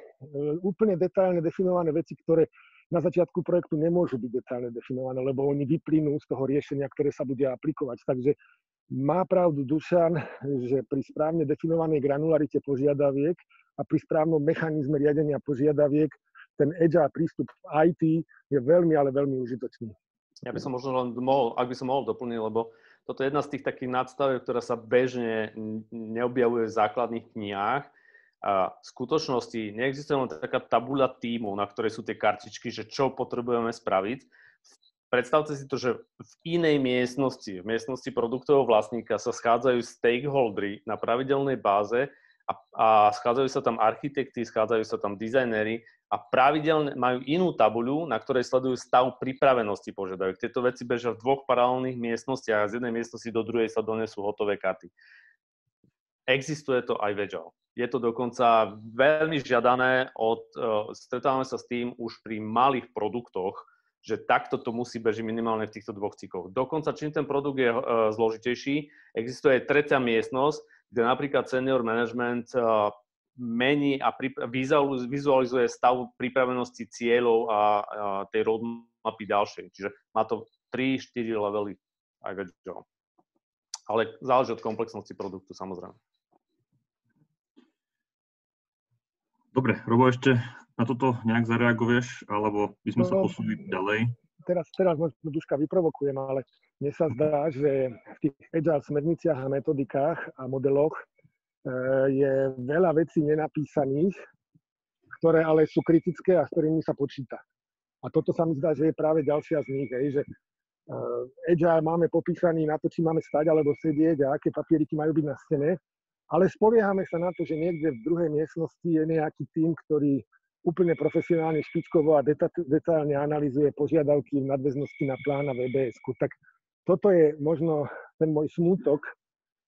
B: úplne detailne definované veci, ktoré na začiatku projektu nemôžu byť detailne definované, lebo oni vyplynú z toho riešenia, ktoré sa bude aplikovať. Takže má pravdu Dušan, že pri správne definovanej granularite požiadaviek a pri správnom mechanizme riadenia požiadaviek ten agile prístup v IT je veľmi, ale veľmi užitočný.
C: Ja by som možno len mohol, ak by som mohol doplniť, lebo toto je jedna z tých takých nadstaviek, ktorá sa bežne neobjavuje v základných knihách. A v skutočnosti neexistuje len taká tabuľa tímov, na ktorej sú tie kartičky, že čo potrebujeme spraviť. Predstavte si to, že v inej miestnosti, v miestnosti produktového vlastníka sa schádzajú stakeholdery na pravidelnej báze a schádzajú sa tam architekti, schádzajú sa tam dizajnéri a pravidelne majú inú tabuľu, na ktorej sledujú stav pripravenosti požiadaviek. Tieto veci bežia v dvoch paralelných miestnostiach a z jednej miestnosti do druhej sa donesú hotové karty. Existuje to aj v Agile. Je to dokonca veľmi žiadané, stretávame sa s tým už pri malých produktoch, že takto to musí bežiť minimálne v týchto dvoch cykloch. Dokonca, čím ten produkt je zložitejší, existuje aj tretia miestnosť, kde napríklad senior management mení a vizualizuje stav pripravenosti cieľov a tej roadmapy ďalšej. Čiže má to 3-4 levely aj v Agile. Ale záleží od komplexnosti produktu, samozrejme.
A: Dobre, Robo, ešte na toto nejak zareaguješ, alebo by sme sa posunuli ďalej?
B: Teraz možno Duška vyprovokujem, ale mne sa zdá, že v tých agile smerniciach a metodikách a modeloch je veľa vecí nenapísaných, ktoré ale sú kritické a s ktorými sa počíta. A toto sa mi zdá, že je práve ďalšia z nich, že agile máme popísaný na to, či máme stať alebo sedieť a aké papieriky majú byť na stene, ale spoliehame sa na to, že niekde v druhej miestnosti je nejaký tím, ktorý úplne profesionálne, špičkovo a detailne analyzuje požiadavky v nadväznosti na plán a VBS-ku. Tak toto je možno ten môj smútok,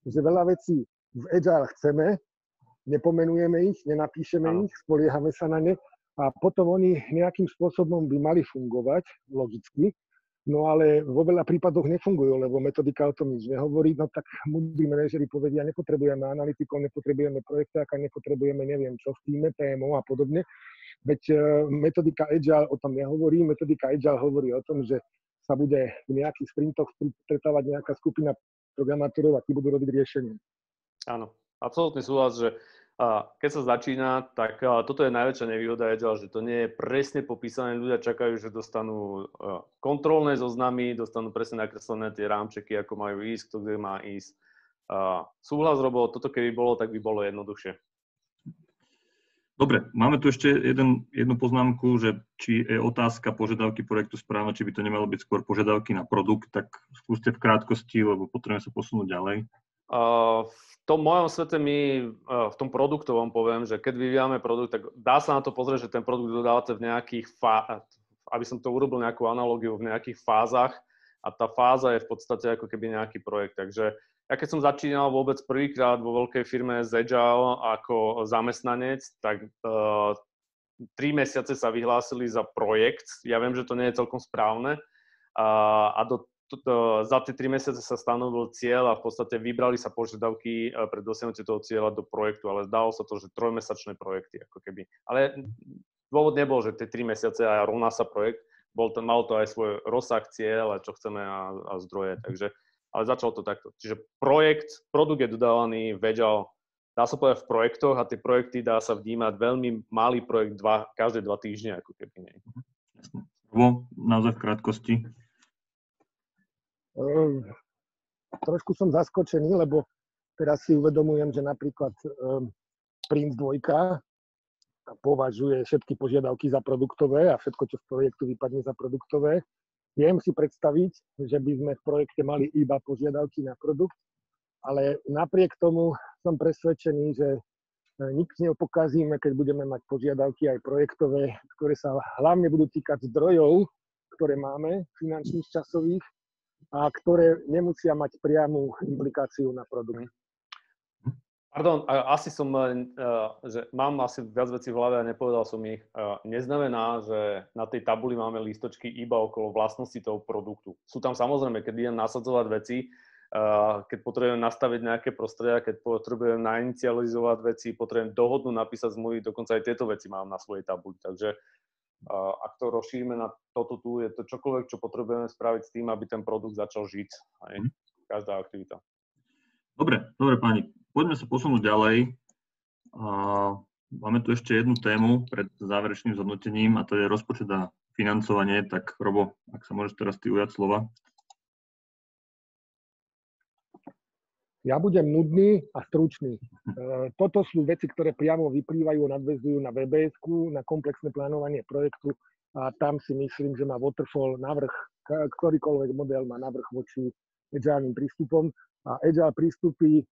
B: že veľa vecí v Agile chceme, nepomenujeme ich, nenapíšeme ich, spoliehame sa na ne a potom oni nejakým spôsobom by mali fungovať logicky, no ale vo veľa prípadoch nefungujú, lebo metodika o tom nič nehovorí, no tak múdri manažeri povedia, nepotrebujeme analytikov, nepotrebujeme projektáka, nepotrebujeme neviem čo v týme, PMO a podobne. Veď metodika Agile o tom nehovorí, metodika Agile hovorí o tom, že sa bude v nejakých sprintoch stretávať nejaká skupina programátorov a tí budú robiť riešenie.
C: Áno, absolútny súhlas, že Keď sa začína, tak toto je najväčšia nevýhoda Agile, že to nie je presne popísané. Ľudia čakajú, že dostanú kontrolné zoznamy, dostanú presne nakreslené tie rámčeky, ako majú ísť, kto kde má ísť. Súhlas, Robo, toto keby bolo, tak by bolo jednoduchšie.
A: Dobre, máme tu ešte jednu poznámku, že či je otázka požiadavky projektu správna, či by to nemalo byť skôr požiadavky na produkt, tak skúste v krátkosti, lebo potrebujeme sa posunúť ďalej.
C: V tom mojom svete v tom produktovom poviem, že keď vyvíjame produkt, tak dá sa na to pozrieť, že ten produkt dodávate v nejakých aby som to urobil nejakú analogiu, v nejakých fázach a tá fáza je v podstate ako keby nejaký projekt. Takže ja keď som začínal vôbec prvýkrát vo veľkej firme z Agile ako zamestnanec, tak 3 mesiace sa vyhlásili za projekt. Ja viem, že to nie je celkom správne a za tie 3 mesiace sa stanovil cieľ a v podstate vybrali sa požiadavky pre dosiahnutie toho cieľa do projektu, ale zdalo sa to, že 3-mesačné projekty ako keby. Ale dôvod nebol, že tie 3 mesiace a rovná sa projekt, mal to aj svoj rozsah, cieľ a čo chceme a zdroje, takže, ale začalo to takto. Čiže produkt je dodávaný v Agile, dá sa povedať v projektoch a tie projekty dá sa vnímať veľmi malý projekt každé 2 týždne ako keby.
A: Naozaj v krátkosti.
B: Trošku som zaskočený, lebo teraz si uvedomujem, že napríklad Prince 2 považuje všetky požiadavky za produktové a všetko, čo z projektu vypadne za produktové. Viem si predstaviť, že by sme v projekte mali iba požiadavky na produkt, ale napriek tomu som presvedčený, že nič neopokazíme, keď budeme mať požiadavky aj projektové, ktoré sa hlavne budú týkať zdrojov, ktoré máme, finančných, časových, a ktoré nemusia mať priamu implikáciu na produkt.
C: Pardon, že mám asi viac vecí v hlave a nepovedal som ich. Neznamená, že na tej tabuli máme lístočky iba okolo vlastnosti toho produktu. Sú tam samozrejme, keď idem nasadzovať veci, keď potrebujem nastaviť nejaké prostredia, keď potrebujem nainicializovať veci, potrebujem dohodnúť, napísať zmluvy, dokonca aj tieto veci mám na svojej tabuli. Takže ak to rozšírime na toto tu, je to čokoľvek, čo potrebujeme spraviť s tým, aby ten produkt začal žiť. Aj každá aktivita.
A: Dobre páni, poďme sa posunúť ďalej. Máme tu ešte jednu tému pred záverečným zhodnotením a to je rozpočet a financovanie. Tak Robo, ak sa môžeš teraz ty ujať slova.
B: Ja budem nudný a stručný. Toto sú veci, ktoré priamo vyplývajú, nadväzujú na VBS-ku, na komplexné plánovanie projektu a tam si myslím, že má Waterfall navrch, ktorýkoľvek model má navrch voči agilným prístupom a agile prístupy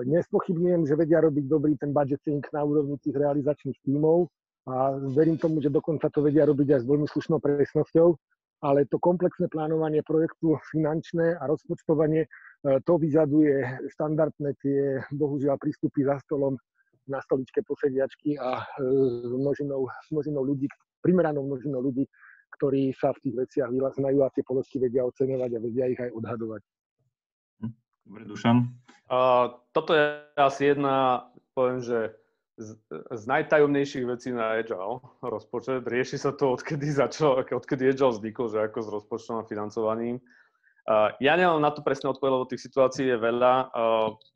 B: nespochybňujem, že vedia robiť dobrý ten budgeting na úrovni tých realizačných tímov a verím tomu, že dokonca to vedia robiť aj s veľmi slušnou presnosťou, ale to komplexné plánovanie projektu, finančné a rozpočtovanie, to vyžaduje štandardné tie, bohužiaľ, prístupy za stolom na stoličke posediačky a množinou ľudí, primeranou množinou ľudí, ktorí sa v tých veciach vylaznajú a tie položky vedia oceňovať a vedia ich aj odhadovať.
A: Dobre, Dušan.
C: Toto je asi jedna, poviem, že z najtajomnejších vecí na Agile rozpočet. Rieši sa to, odkedy Agile vznikol, že ako s rozpočtom a financovaním. Ja nemám na to presne odpoveď, lebo tých situácií je veľa.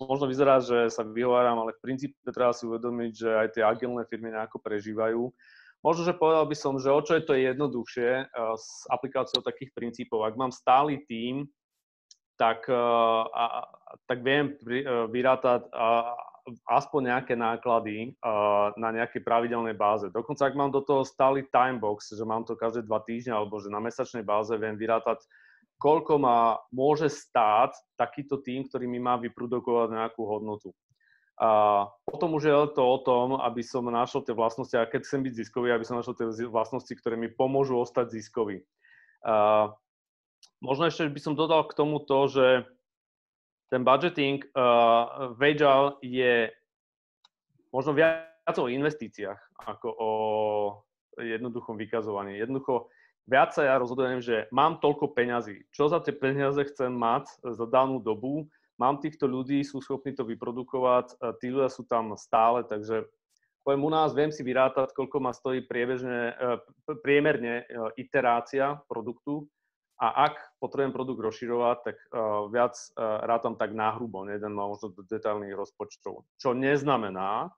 C: Možno vyzerá, že sa vyhováram, ale v princípe treba si uvedomiť, že aj tie agilné firmy nejako prežívajú. Možno, že povedal by som, že o čo je to jednoduchšie s aplikáciou takých princípov. Ak mám stály tím, tak viem vyrátať aspoň nejaké náklady na nejakej pravidelnej báze. Dokonca ak mám do toho stály timebox, že mám to každé 2 týždne alebo že na mesačnej báze viem vyrátať, koľko ma môže stáť takýto tím, ktorý mi má vyprodukovať nejakú hodnotu. Potom už je to o tom, aby som našiel tie vlastnosti, a keď chcem byť ziskový, aby som našiel tie vlastnosti, ktoré mi pomôžu ostať ziskový. Možno ešte by som dodal k tomu to, že ten budgeting v Agile je možno viac o investíciách ako o jednoduchom vykazovaní. Jednoducho viac sa ja rozhodujem, že mám toľko peňazí. Čo za tie peniaze chcem mať za danú dobu? Mám týchto ľudí, sú schopní to vyprodukovať, tí ľudia sú tam stále, takže poviem u nás, viem si vyrátať, koľko ma stojí priemerne iterácia produktu a ak potrebujem produkt rozširovať, tak viac rátam tak náhrubo, jeden má možno do detailných rozpočtov. Čo neznamená,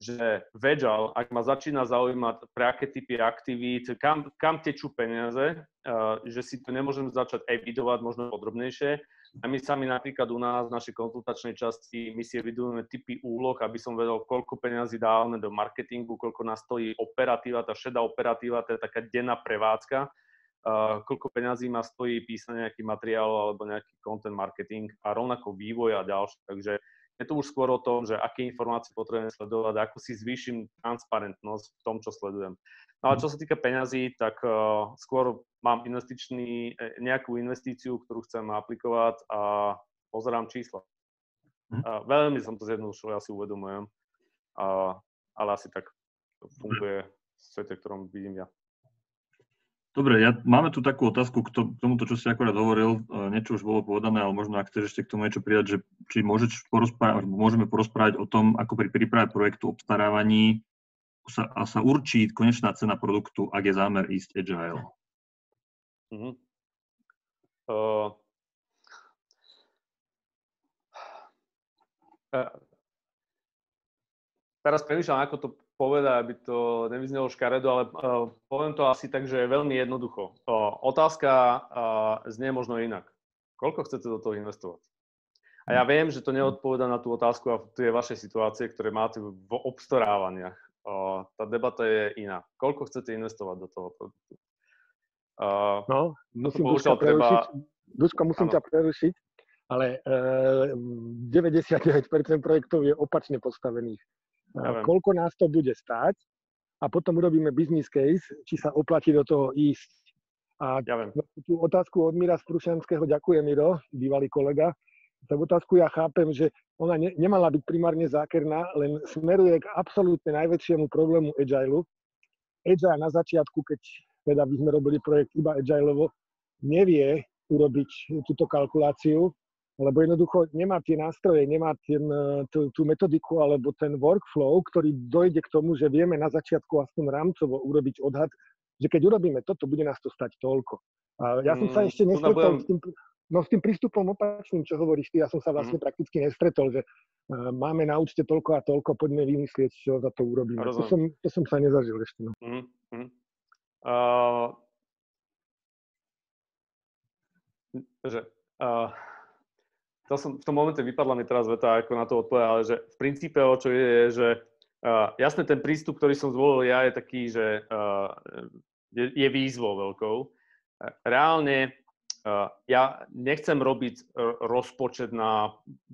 C: že Agile, ak ma začína zaujímať, pre aké typy aktivít, kam tečú peniaze, že si to nemôžem začať evidovať možno podrobnejšie. A my sami napríklad u nás v našej konzultačnej časti my si evidujeme typy úloh, aby som vedel, koľko peniazy dávame do marketingu, koľko nás stojí operatíva, tá šedá operatíva, to je taká denná prevádzka, koľko peňazí ma stojí písať nejaký materiál alebo nejaký content marketing a rovnako vývoj a ďalšie. Takže je to už skôr o tom, že aké informácie potrebujem sledovať, ako si zvýšim transparentnosť v tom, čo sledujem. No ale čo sa týka peňazí, tak skôr mám nejakú investíciu, ktorú chcem aplikovať a pozerám čísla. Veľmi som to zjednodušil, ja si uvedomujem, ale asi tak to funguje v svete, ktorom vidím ja.
A: Dobre, máme tu takú otázku k tomuto, čo si akorát hovoril. Niečo už bolo povedané, ale možno ak chceš ešte k tomu niečo pridať, že či môžeme porozprávať o tom, ako pri príprave projektu obstarávaní sa určí konečná cena produktu, ak je zámer ísť agile.
C: Teraz premýšľam, ako to povedať, aby to nevyznelo škaredo, ale poviem to asi tak, že je veľmi jednoducho. Otázka znie možno inak. Koľko chcete do toho investovať? A ja viem, že to neodpovedá na tú otázku a tie vaše situácie, ktoré máte v obstarávaniach. Tá debata je iná. Koľko chcete investovať do toho produktu?
B: Musím ťa prerušiť, ale 99% projektov je opačne postavených. Koľko nás to bude stáť a potom urobíme business case, či sa oplatí do toho ísť. A tú otázku od Mira Sprušanského, ďakujem Miro, bývalý kolega, tú otázku ja chápem, že ona nemala byť primárne zákerná, len smeruje k absolútne najväčšiemu problému Agile. Agile na začiatku, keď teda by sme robili projekt iba Agileovo, nevie urobiť túto kalkuláciu, lebo jednoducho nemá tie nástroje, nemá tú metodiku alebo ten workflow, ktorý dojde k tomu, že vieme na začiatku aspoň rámcovo urobiť odhad, že keď urobíme toto, bude nás to stať toľko. A ja som sa ešte nestretol s tým prístupom opačným, čo hovoríš ty, ja som sa vlastne prakticky nestretol, že máme na účte toľko a toľko, poďme vymyslieť, čo za to urobíme. To som sa nezažil ešte. No.
C: V tom momente vypadla mi teraz veta, ako na to odpovedať, ale že v princípe o čo je, že jasne ten prístup, ktorý som zvolil ja, je taký, že je výzvou veľkou. Reálne ja nechcem robiť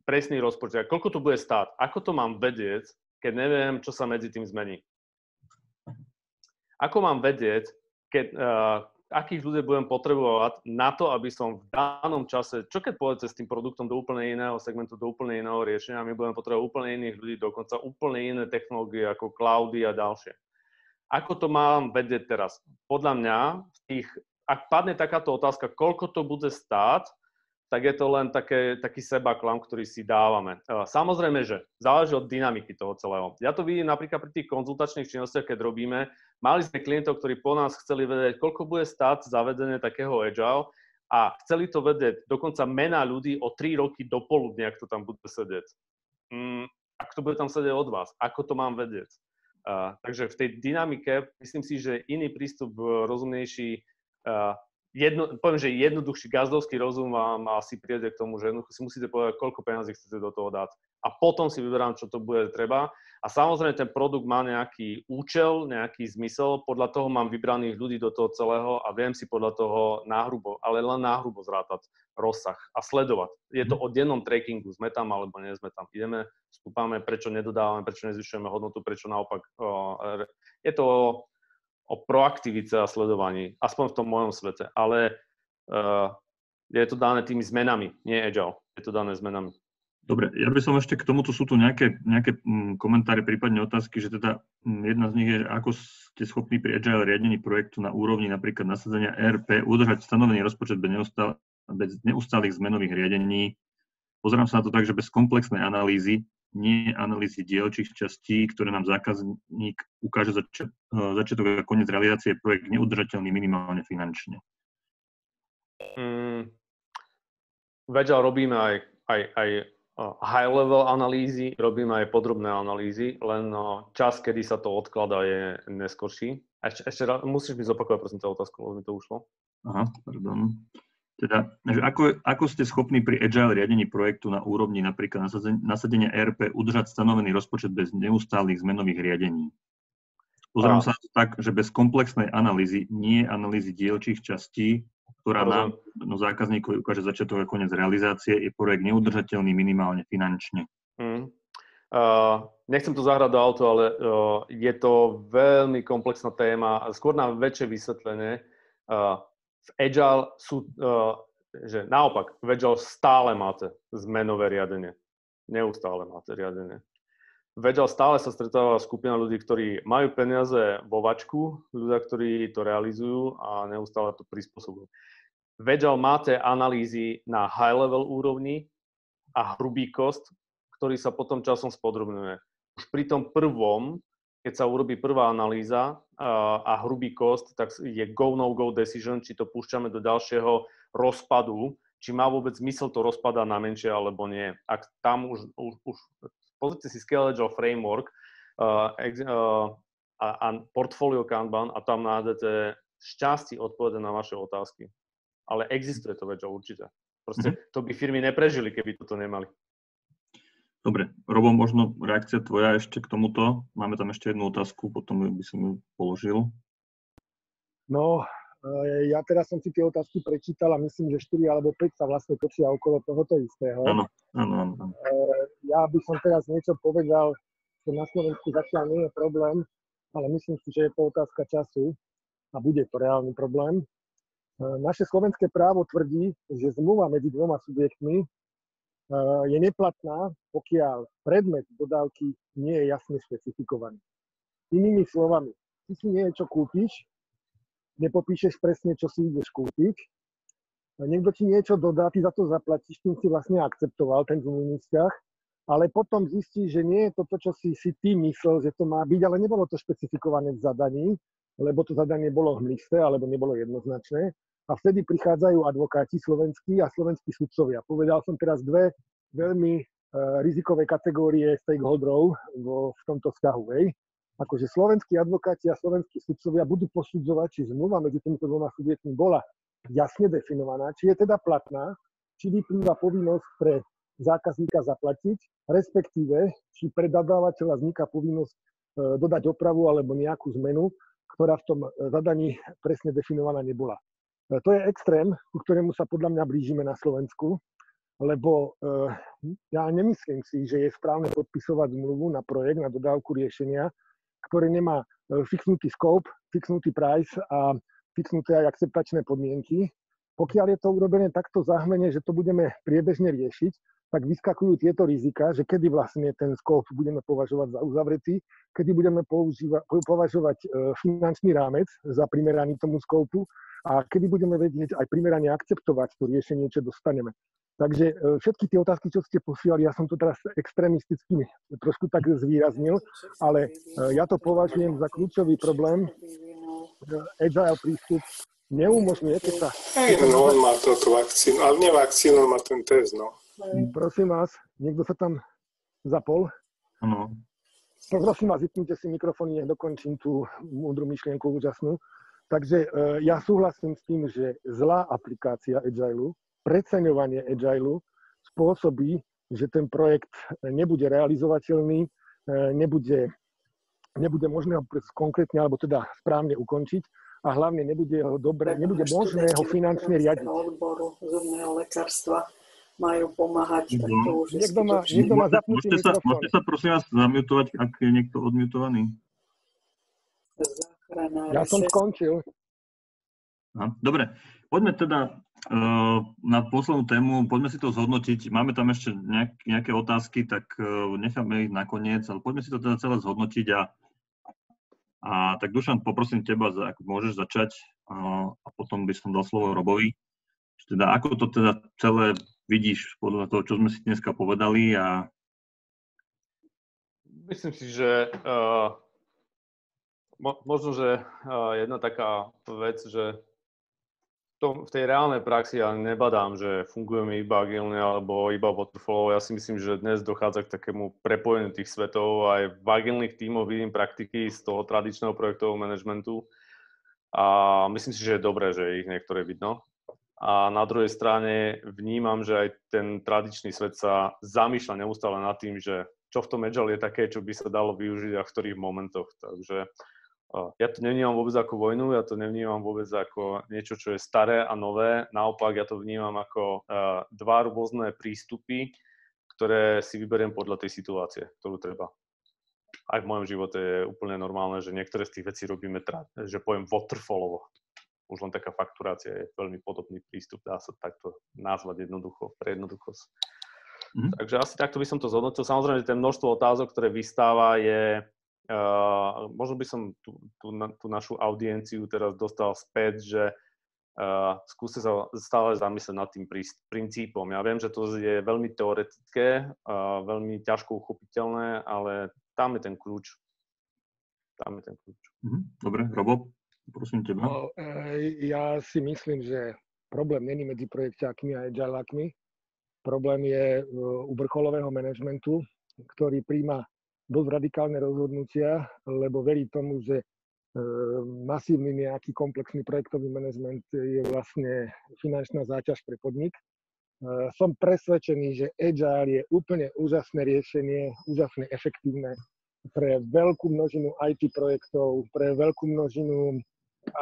C: presný rozpočet. Koľko to bude stáť? Ako to mám vedieť, keď neviem, čo sa medzi tým zmení? Ako mám vedieť, akých ľudí budem potrebovať na to, aby som v danom čase, čo keď pôjdete s tým produktom do úplne iného segmentu, do úplne iného riešenia, my budeme potrebovať úplne iných ľudí, dokonca úplne iné technológie ako cloudy a ďalšie. Ako to mám vedieť teraz? Podľa mňa, ak padne takáto otázka, koľko to bude stáť, tak je to len taký sebaklam, ktorý si dávame. Samozrejme, že záleží od dynamiky toho celého. Ja to vidím napríklad pri tých konzultačných činnostiach, keď robíme. Mali sme klientov, ktorí po nás chceli vedieť, koľko bude stáť zavedenie takého agile a chceli to vedieť dokonca mená ľudí o 3 roky do poludnia, ak to tam bude sedieť. Ak to bude tam sedieť od vás, ako to mám vedieť? Takže v tej dynamike myslím si, že iný prístup rozumnejší, poviem, že jednoduchší gazdovský rozum vám asi príde k tomu, že jednoducho si musíte povedať, koľko peniazí chcete do toho dať. A potom si vyberám, čo to bude treba. A samozrejme, ten produkt má nejaký účel, nejaký zmysel. Podľa toho mám vybraných ľudí do toho celého a viem si podľa toho náhrubo, ale len náhrubo zrátať rozsah a sledovať. Je to o dennom trackingu, sme tam alebo nie sme tam. Ideme, vstúpame, prečo nedodávame, prečo nezvyšujeme hodnotu, prečo naopak. Je to o proaktivite a sledovaní, aspoň v tom mojom svete. Ale je to dané tými zmenami, nie agile. Je to dané zmenami.
A: Dobre, ja by som ešte k tomuto, sú tu nejaké komentáre, prípadne otázky, že teda jedna z nich je, ako ste schopní pri agile riadení projektu na úrovni napríklad nasadzenia ERP udržať stanovený rozpočet bez neustálých zmenových riadení. Pozerám sa na to tak, že bez komplexnej analýzy, nie analýzy dielčích častí, ktoré nám zákazník ukáže začiatok a koniec realizácie, je projekt neudržateľný minimálne finančne.
C: V agile robíme aj high-level analýzy, robíme aj podrobné analýzy, len čas, kedy sa to odkladá, je neskorší. Ešte raz, musíš mi zopakovať, prosím, tú otázku, lebo mi to ušlo.
A: Aha, pardon. Teda, ako ste schopní pri agile riadení projektu na úrovni napríklad nasadenia ERP udržať stanovený rozpočet bez neustálých zmenových riadení? Pozerám sa tak, že bez komplexnej analýzy, nie analýzy dielčích častí, ktorá nám, zákazníkovi ukáže začiatok a koniec realizácie, je projekt neudržateľný minimálne finančne.
C: Nechcem to zahrať do auto, ale je to veľmi komplexná téma. Skôr na väčšie vysvetlenie. V Agile sú, že naopak, v Agile stále máte zmenové riadenie. Neustále máte riadenie. V Agile stále sa stretáva skupina ľudí, ktorí majú peniaze vo vačku, ľudia, ktorí to realizujú a neustále to prispôsobujú. V Agile máte analýzy na high-level úrovni a hrubý cost, ktorý sa potom časom spodrobňuje. Už pri tom prvom, keď sa urobí prvá analýza a hrubý cost, tak je go, no-go decision, či to púšťame do ďalšieho rozpadu, či má vôbec zmysel to rozpadať na menšie alebo nie. Ak tam už pozrite si Scale Agile Framework a portfolio Kanban a tam nájdete šťastie odpovede na vaše otázky. Ale existuje to väčšie určite. Proste to by firmy neprežili, keby toto nemali.
A: Dobre, Robo, možno reakcia tvoja ešte k tomuto. Máme tam ešte jednu otázku, potom by som ju položil.
B: No, ja teraz som si tie otázky prečítal a myslím, že 4 alebo 5 sa vlastne točia okolo tohoto istého.
A: Áno.
B: Ja by som teraz niečo povedal, že na Slovensku zatiaľ nie je problém, ale myslím si, že je to otázka času a bude to reálny problém. Naše slovenské právo tvrdí, že zmluva medzi dvoma subjektmi je neplatná, pokiaľ predmet dodávky nie je jasne špecifikovaný. Inými slovami, ty si niečo kúpiš, nepopíšeš presne, čo si ideš kúpiť, niekto ti niečo dodá, ty za to zaplatíš, tým si vlastne akceptoval ten zmluvný vzťah, ale potom zistíš, že nie je to, čo si ty myslel, že to má byť, ale nebolo to špecifikované v zadaní, lebo to zadanie bolo hmlisté alebo nebolo jednoznačné. A vtedy prichádzajú advokáti slovenskí a slovenskí sudcovia. Povedal som teraz dve veľmi rizikové kategórie stakeholderov v tomto vzťahu. Akože slovenskí advokáti a slovenskí sudcovia budú posudzovať, či zmluva medzi týmito dvoma subjektmi bola jasne definovaná, či je teda platná, či vyplýva povinnosť pre zákazníka zaplatiť, respektíve, či pre dodávateľa vzniká povinnosť dodať opravu alebo nejakú zmenu, ktorá v tom zadaní presne definovaná nebola. To je extrém, ku ktorému sa podľa mňa blížime na Slovensku, lebo ja nemyslím si, že je správne podpisovať zmluvu na projekt, na dodávku riešenia, ktoré nemá fixnutý scope, fixnutý price a fixnuté aj akceptačné podmienky. Pokiaľ je to urobené takto záhmene, že to budeme priebežne riešiť, tak vyskakujú tieto rizika, že kedy vlastne ten scope budeme považovať za uzavretý, kedy budeme považovať finančný rámec za primeraný tomu scopu a kedy budeme vedieť aj primerane akceptovať to riešenie, čo dostaneme. Takže všetky tie otázky, čo ste posielali, ja som to teraz extrémisticky trošku tak zvýraznil, ale ja to považujem za kľúčový problém. Agile prístup neumožňuje, keď sa...
D: No, on má toto vakcínu, ale nie vakcínu, on má ten test, no.
B: Prosím vás, niekto sa tam zapol?
A: Áno.
B: Prosím vás, vypnite si mikrofóny, nech dokončím tú múdru myšlienku úžasnú. Takže ja súhlasím s tým, že zlá aplikácia Agilu, preceňovanie Agilu spôsobí, že ten projekt nebude realizovateľný, nebude možné ho konkrétne alebo teda správne ukončiť a hlavne nebude možné ho finančne riadiť.
E: Odboru zubného lekárstva majú pomáhať.
B: Niekto má zapnutý mikrofón.
A: Môžete sa prosím vás zamutovať, ak je niekto odmutovaný?
B: Ja som skončil.
A: Dobre, poďme teda na poslednú tému, poďme si to zhodnotiť. Máme tam ešte nejaké otázky, tak necháme ich nakoniec, ale poďme si to teda celé zhodnotiť a tak Dušan, poprosím teba, ak môžeš začať a potom by som dal slovo Robovi. Teda ako to teda celé vidíš podľa toho, čo sme si dneska povedali a...
C: Myslím si, že možno, že jedna taká vec, že v tej reálnej praxi ja nebadám, že fungujeme iba agilne alebo iba waterfallovo. Ja si myslím, že dnes dochádza k takému prepojeniu tých svetov. Aj v agilných tímoch vidím praktiky z toho tradičného projektového manažmentu a myslím si, že je dobré, že ich niektoré vidno. A na druhej strane vnímam, že aj ten tradičný svet sa zamýšľa neustále nad tým, že čo v tom Agile je také, čo by sa dalo využiť a v ktorých momentoch. Takže ja to nevnímam vôbec ako vojnu, ja to nevnímam vôbec ako niečo, čo je staré a nové. Naopak, ja to vnímam ako dva rôzne prístupy, ktoré si vyberiem podľa tej situácie, ktorú treba. Aj v mojom živote je úplne normálne, že niektoré z tých vecí robíme, že poviem waterfallovo. Už len taká fakturácia je veľmi podobný prístup, dá sa takto nazvať jednoducho, pre jednoduchosť. Takže asi takto by som to zhodnotil. Samozrejme, že ten množstvo otázok, ktoré vystáva, je... možno by som tú našu audienciu teraz dostal späť, že skúste sa stále zamyslieť nad tým princípom. Ja viem, že to je veľmi teoretické, veľmi ťažko uchopiteľné, ale tam je ten kľúč.
A: Dobre, Robo, prosím teba.
B: Ja si myslím, že problém není medzi projekťákmi a agileákmi. Problém je u vrcholového manažmentu, ktorý príjma dosť radikálne rozhodnutia, lebo verí tomu, že masívny nejaký komplexný projektový manažment je vlastne finančná záťaž pre podnik. Som presvedčený, že Agile je úplne úžasné riešenie, úžasne efektívne pre veľkú množinu IT projektov, pre veľkú množinu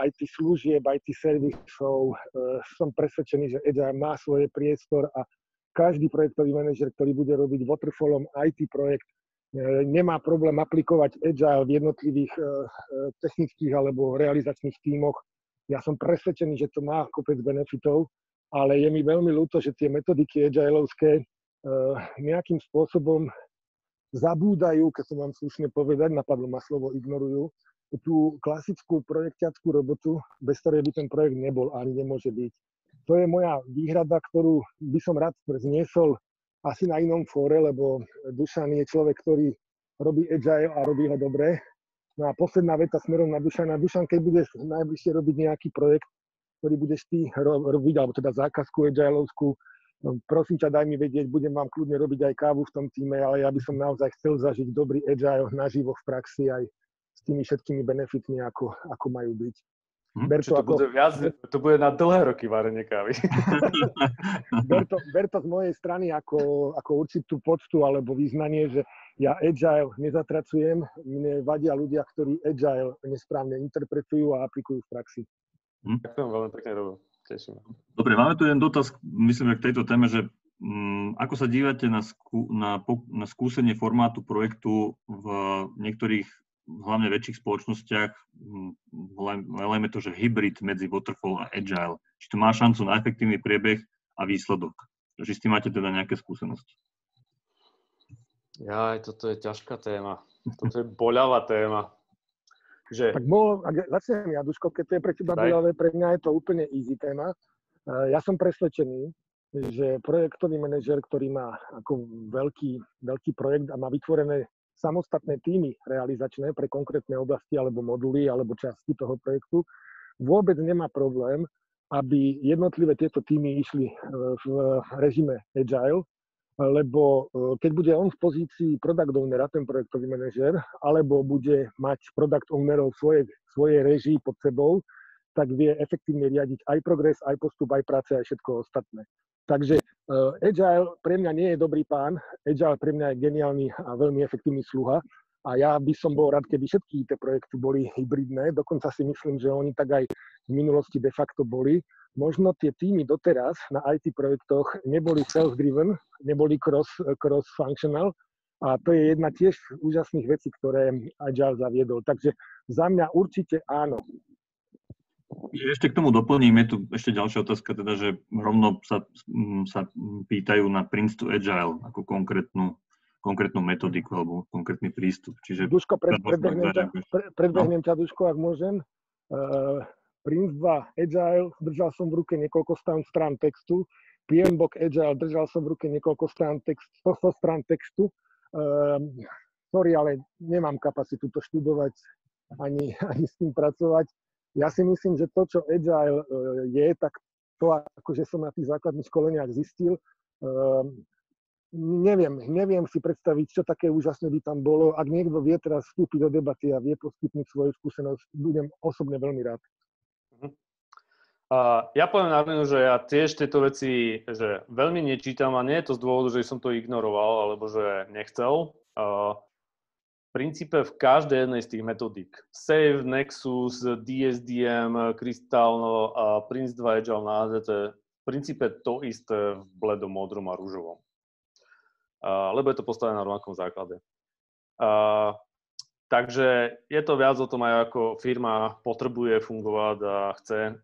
B: IT služieb, IT servisov. Som presvedčený, že Agile má svoj priestor a každý projektový manažer, ktorý bude robiť waterfallom IT projekt, nemá problém aplikovať Agile v jednotlivých technických alebo realizačných tímoch. Ja som presvedčený, že to má kopec benefitov, ale je mi veľmi ľúto, že tie metodiky agileovské nejakým spôsobom zabúdajú, keď som vám slušne povedať, napadlo ma slovo ignorujú, tú klasickú projekťackú robotu, bez ktorej by ten projekt nebol a ani nemôže byť. To je moja výhrada, ktorú by som rád zniesol asi na inom fóre, lebo Dušan je človek, ktorý robí Agile a robí ho dobre. No a posledná veta smerom na Dušana. Dušan, keď budeš najbližšie robiť nejaký projekt, ktorý budeš ty robiť, alebo teda zákazku Agileovskú, prosím ťa, daj mi vedieť, budem vám kľudne robiť aj kávu v tom týme, ale ja by som naozaj chcel zažiť dobrý Agile naživo v praxi aj s tými všetkými benefitmi, ako majú byť.
C: To bude na dlhé roky varenie kávy.
B: Ber to z mojej strany ako určitú poctu alebo význanie, že ja Agile nezatracujem, mne vadia ľudia, ktorí Agile nesprávne interpretujú a aplikujú v praxi.
C: Ďakujem veľmi pekne, Robo. Teším.
A: Dobre, máme tu jeden dotaz, myslím, že k tejto téme, že ako sa dívate na skúsenie formátu projektu v niektorých hlavne väčších spoločnostiach, volajme to, že hybrid medzi Waterfall a Agile. Či to má šancu na efektívny priebeh a výsledok. Takže s tým máte teda nejaké skúsenosti.
C: Toto je ťažká téma. Toto je boľavá téma. Že...
B: Tak začnem ja, Duško, keď to je pre teba boľavé, pre mňa je to úplne easy téma. Ja som presvedčený, že projektový manažer, ktorý má ako veľký projekt a má vytvorené samostatné tímy realizačné pre konkrétne oblasti alebo moduly alebo časti toho projektu, vôbec nemá problém, aby jednotlivé tieto tímy išli v režime Agile, lebo keď bude on v pozícii product ownera, ten projektový manažer, alebo bude mať product ownerov svojej režii pod sebou, tak vie efektívne riadiť aj progres, aj postup, aj práce, aj všetko ostatné. Takže Agile pre mňa nie je dobrý pán, Agile pre mňa je geniálny a veľmi efektívny sluha a ja by som bol rád, keby všetky tie projekty boli hybridné, dokonca si myslím, že oni tak aj v minulosti de facto boli. Možno tie týmy doteraz na IT projektoch neboli self-driven, neboli cross-functional a to je jedna tiež úžasných vecí, ktoré Agile zaviedol. Takže za mňa určite áno.
A: Ešte k tomu doplním, je tu ešte ďalšia otázka, teda, že rovno sa pýtajú na Prince to Agile ako konkrétnu metodiku alebo konkrétny prístup. Čiže
B: Duško, predbehnem ťa, Duško, ak môžem. Prince 2 Agile, držal som v ruke niekoľko strán textu. PMBOK Agile, držal som v ruke niekoľko strán textu. Sorry, ale nemám kapacitu to študovať ani s tým pracovať. Ja si myslím, že to, čo Agile je, tak to akože som na tých základných školeniach zistil. Neviem si predstaviť, čo také úžasné by tam bolo. Ak niekto vie teraz vstúpiť do debaty a vie poskytnúť svoju skúsenosť, budem osobne veľmi rád.
C: Ja poviem na rovinu, že ja tiež tieto veci že veľmi nečítam a nie je to z dôvodu, že som to ignoroval alebo že nechcel. V princípe v každej jednej z tých metodík Save, Nexus, DSDM, Crystal, Prince2 Agile na AZT, v princípe to isté v bledom, modrom a rúžovom. Lebo je to postavené na rovnakom základe. Takže je to viac o tom aj ako firma potrebuje fungovať a chce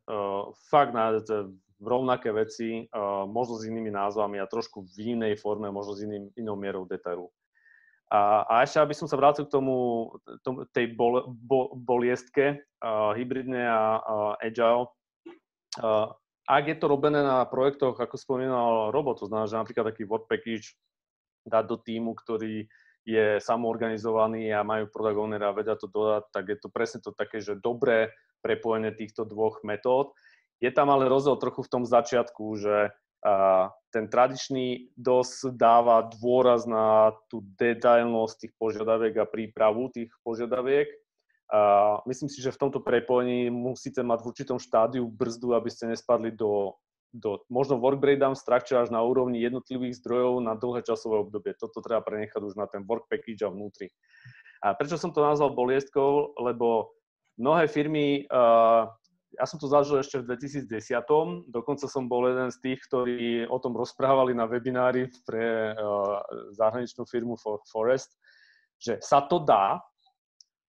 C: fakt nájsť rovnaké veci, možno s inými názvami a trošku v inej forme, možno s inou mierou detailu. A ešte, aby som sa vrátil k tej boliestke, hybridne a agile. Ak je to robené na projektoch, ako spomínal Robo, to znamená, že napríklad taký work package dať do týmu, ktorý je samoorganizovaný a majú product ownera a vedia to dodať, tak je to presne to také, že dobré prepojenie týchto dvoch metód. Je tam ale rozdiel trochu v tom začiatku, že ten tradičný DOS dáva dôraz na tú detailnosť tých požiadaviek a prípravu tých požiadaviek. Myslím si, že v tomto prepojení musíte mať v určitom štádiu brzdu, aby ste nespadli do možno work breakdown structure až na úrovni jednotlivých zdrojov na dlhé časové obdobie. Toto treba prenechať už na ten work package a vnútri. A prečo som to nazval boliestkou? Lebo mnohé firmy, ja som to zažil ešte v 2010. Dokonca som bol jeden z tých, ktorí o tom rozprávali na webinári pre zahraničnú firmu Forest, že sa to dá.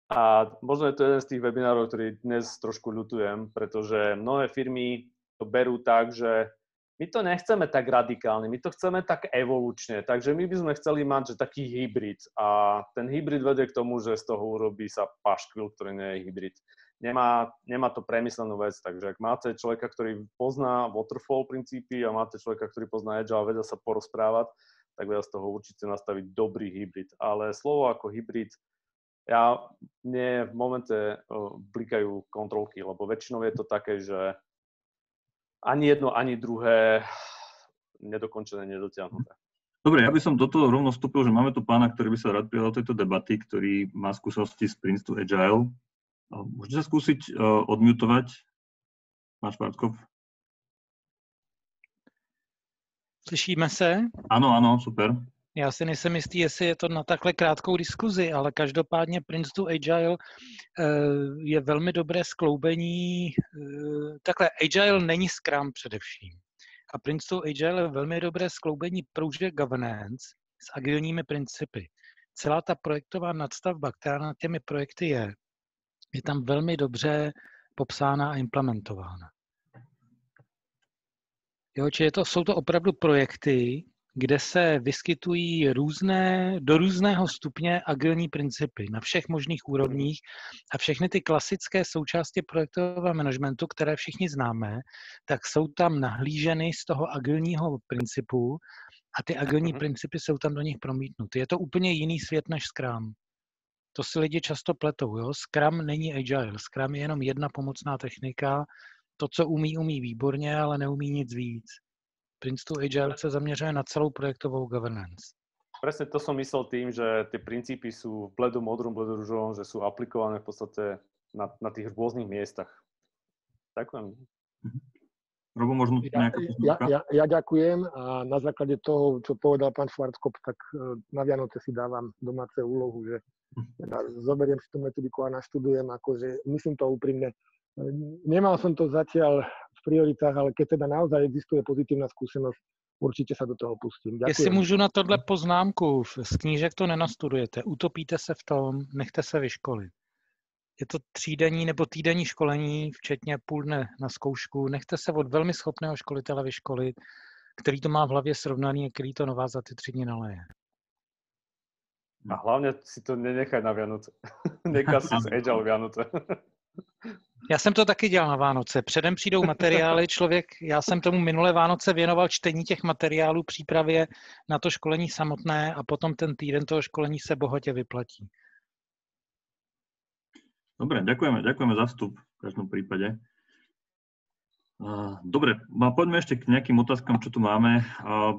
C: A možno je to jeden z tých webinárov, ktorý dnes trošku ľutujem, pretože mnohé firmy to berú tak, že my to nechceme tak radikálne, my to chceme tak evolučne, takže my by sme chceli mať že taký hybrid a ten hybrid vedie k tomu, že z toho urobí sa paškvil, ktorý nie je hybrid. Nemá to premyslenú vec, takže ak máte človeka, ktorý pozná waterfall princípy a máte človeka, ktorý pozná agile a vedia sa porozprávať, tak vedia z toho určite nastaviť dobrý hybrid. Ale slovo ako hybrid, mne v momente blikajú kontrolky, lebo väčšinou je to také, že ani jedno, ani druhé nedokončené, nedotiahnuté.
A: Dobre, ja by som do toho rovno vstúpil, že máme tu pána, ktorý by sa rád prijal do tejto debaty, ktorý má skúsenosti z Prince2 Agile. Môžete sa skúsiť odmutovať, pán Švarckov?
F: Slyšíme se?
A: Ano, super.
F: Já si nejsem jistý, jestli je to na takhle krátkou diskuzi, ale každopádně Prince2 Agile je velmi dobré skloubení. Takhle, Agile není Scrum především. A Prince2 Agile je velmi dobré skloubení Project Governance s agilními principy. Celá ta projektová nadstavba, která nad těmi projekty je tam velmi dobře popsána a implementována. Jo, čiže jsou to opravdu projekty, kde se vyskytují do různého stupně agilní principy na všech možných úrovních a všechny ty klasické součásti projektového managementu, které všichni známe, tak jsou tam nahlíženy z toho agilního principu a ty agilní principy jsou tam do nich promítnuty. Je to úplně jiný svět než Scrum. To si lidi často pletou. Jo? Scrum není Agile. Scrum je jenom jedna pomocná technika. To, co umí výborně, ale neumí nic víc. Prince2 Agile sa zaměřuje na celou projektovou governance.
C: Presne to som myslel tým, že tie princípy sú v bledom, modrom, bledorúžovom, že sú aplikované v podstate na tých rôznych miestach. Ďakujem.
A: Robo, možno nejaká poznámka?
B: Ja ďakujem a na základe toho, čo povedal pán Švarckop, tak na Vianoce si dávam domáce úlohu, že zoberiem si tú metodiku a naštudujem, akože myslím to úprimne. Nemal som to zatiaľ v prioritách, ale keď teda naozaj existuje pozitívna skúsenosť, určite sa do toho pustím. Ďakujem.
F: Jestli můžu na tohle poznámku, z knížek to nenastudujete, utopíte se v tom, nechte se vyškolit. Je to třídenní nebo týdenní školení, včetně půl dne na zkoušku. Nechte se od velmi schopného školitele vyškolit, který to má v hlavě srovnaný a který to na vás za ty 3 dny naleje.
C: A hlavne si to nenechaj na Vianoce. Nechaj si z Agile Vianoce.
F: Já jsem to taky dělal na Vánoce. Předem přijdou materiály, já jsem tomu minulé Vánoce věnoval čtení těch materiálů, přípravě na to školení samotné a potom ten týden toho školení se bohatě vyplatí.
A: Dobre, ďakujeme za vstup v každom prípade. Dobre, poďme ešte k nejakým otázkam, čo tu máme.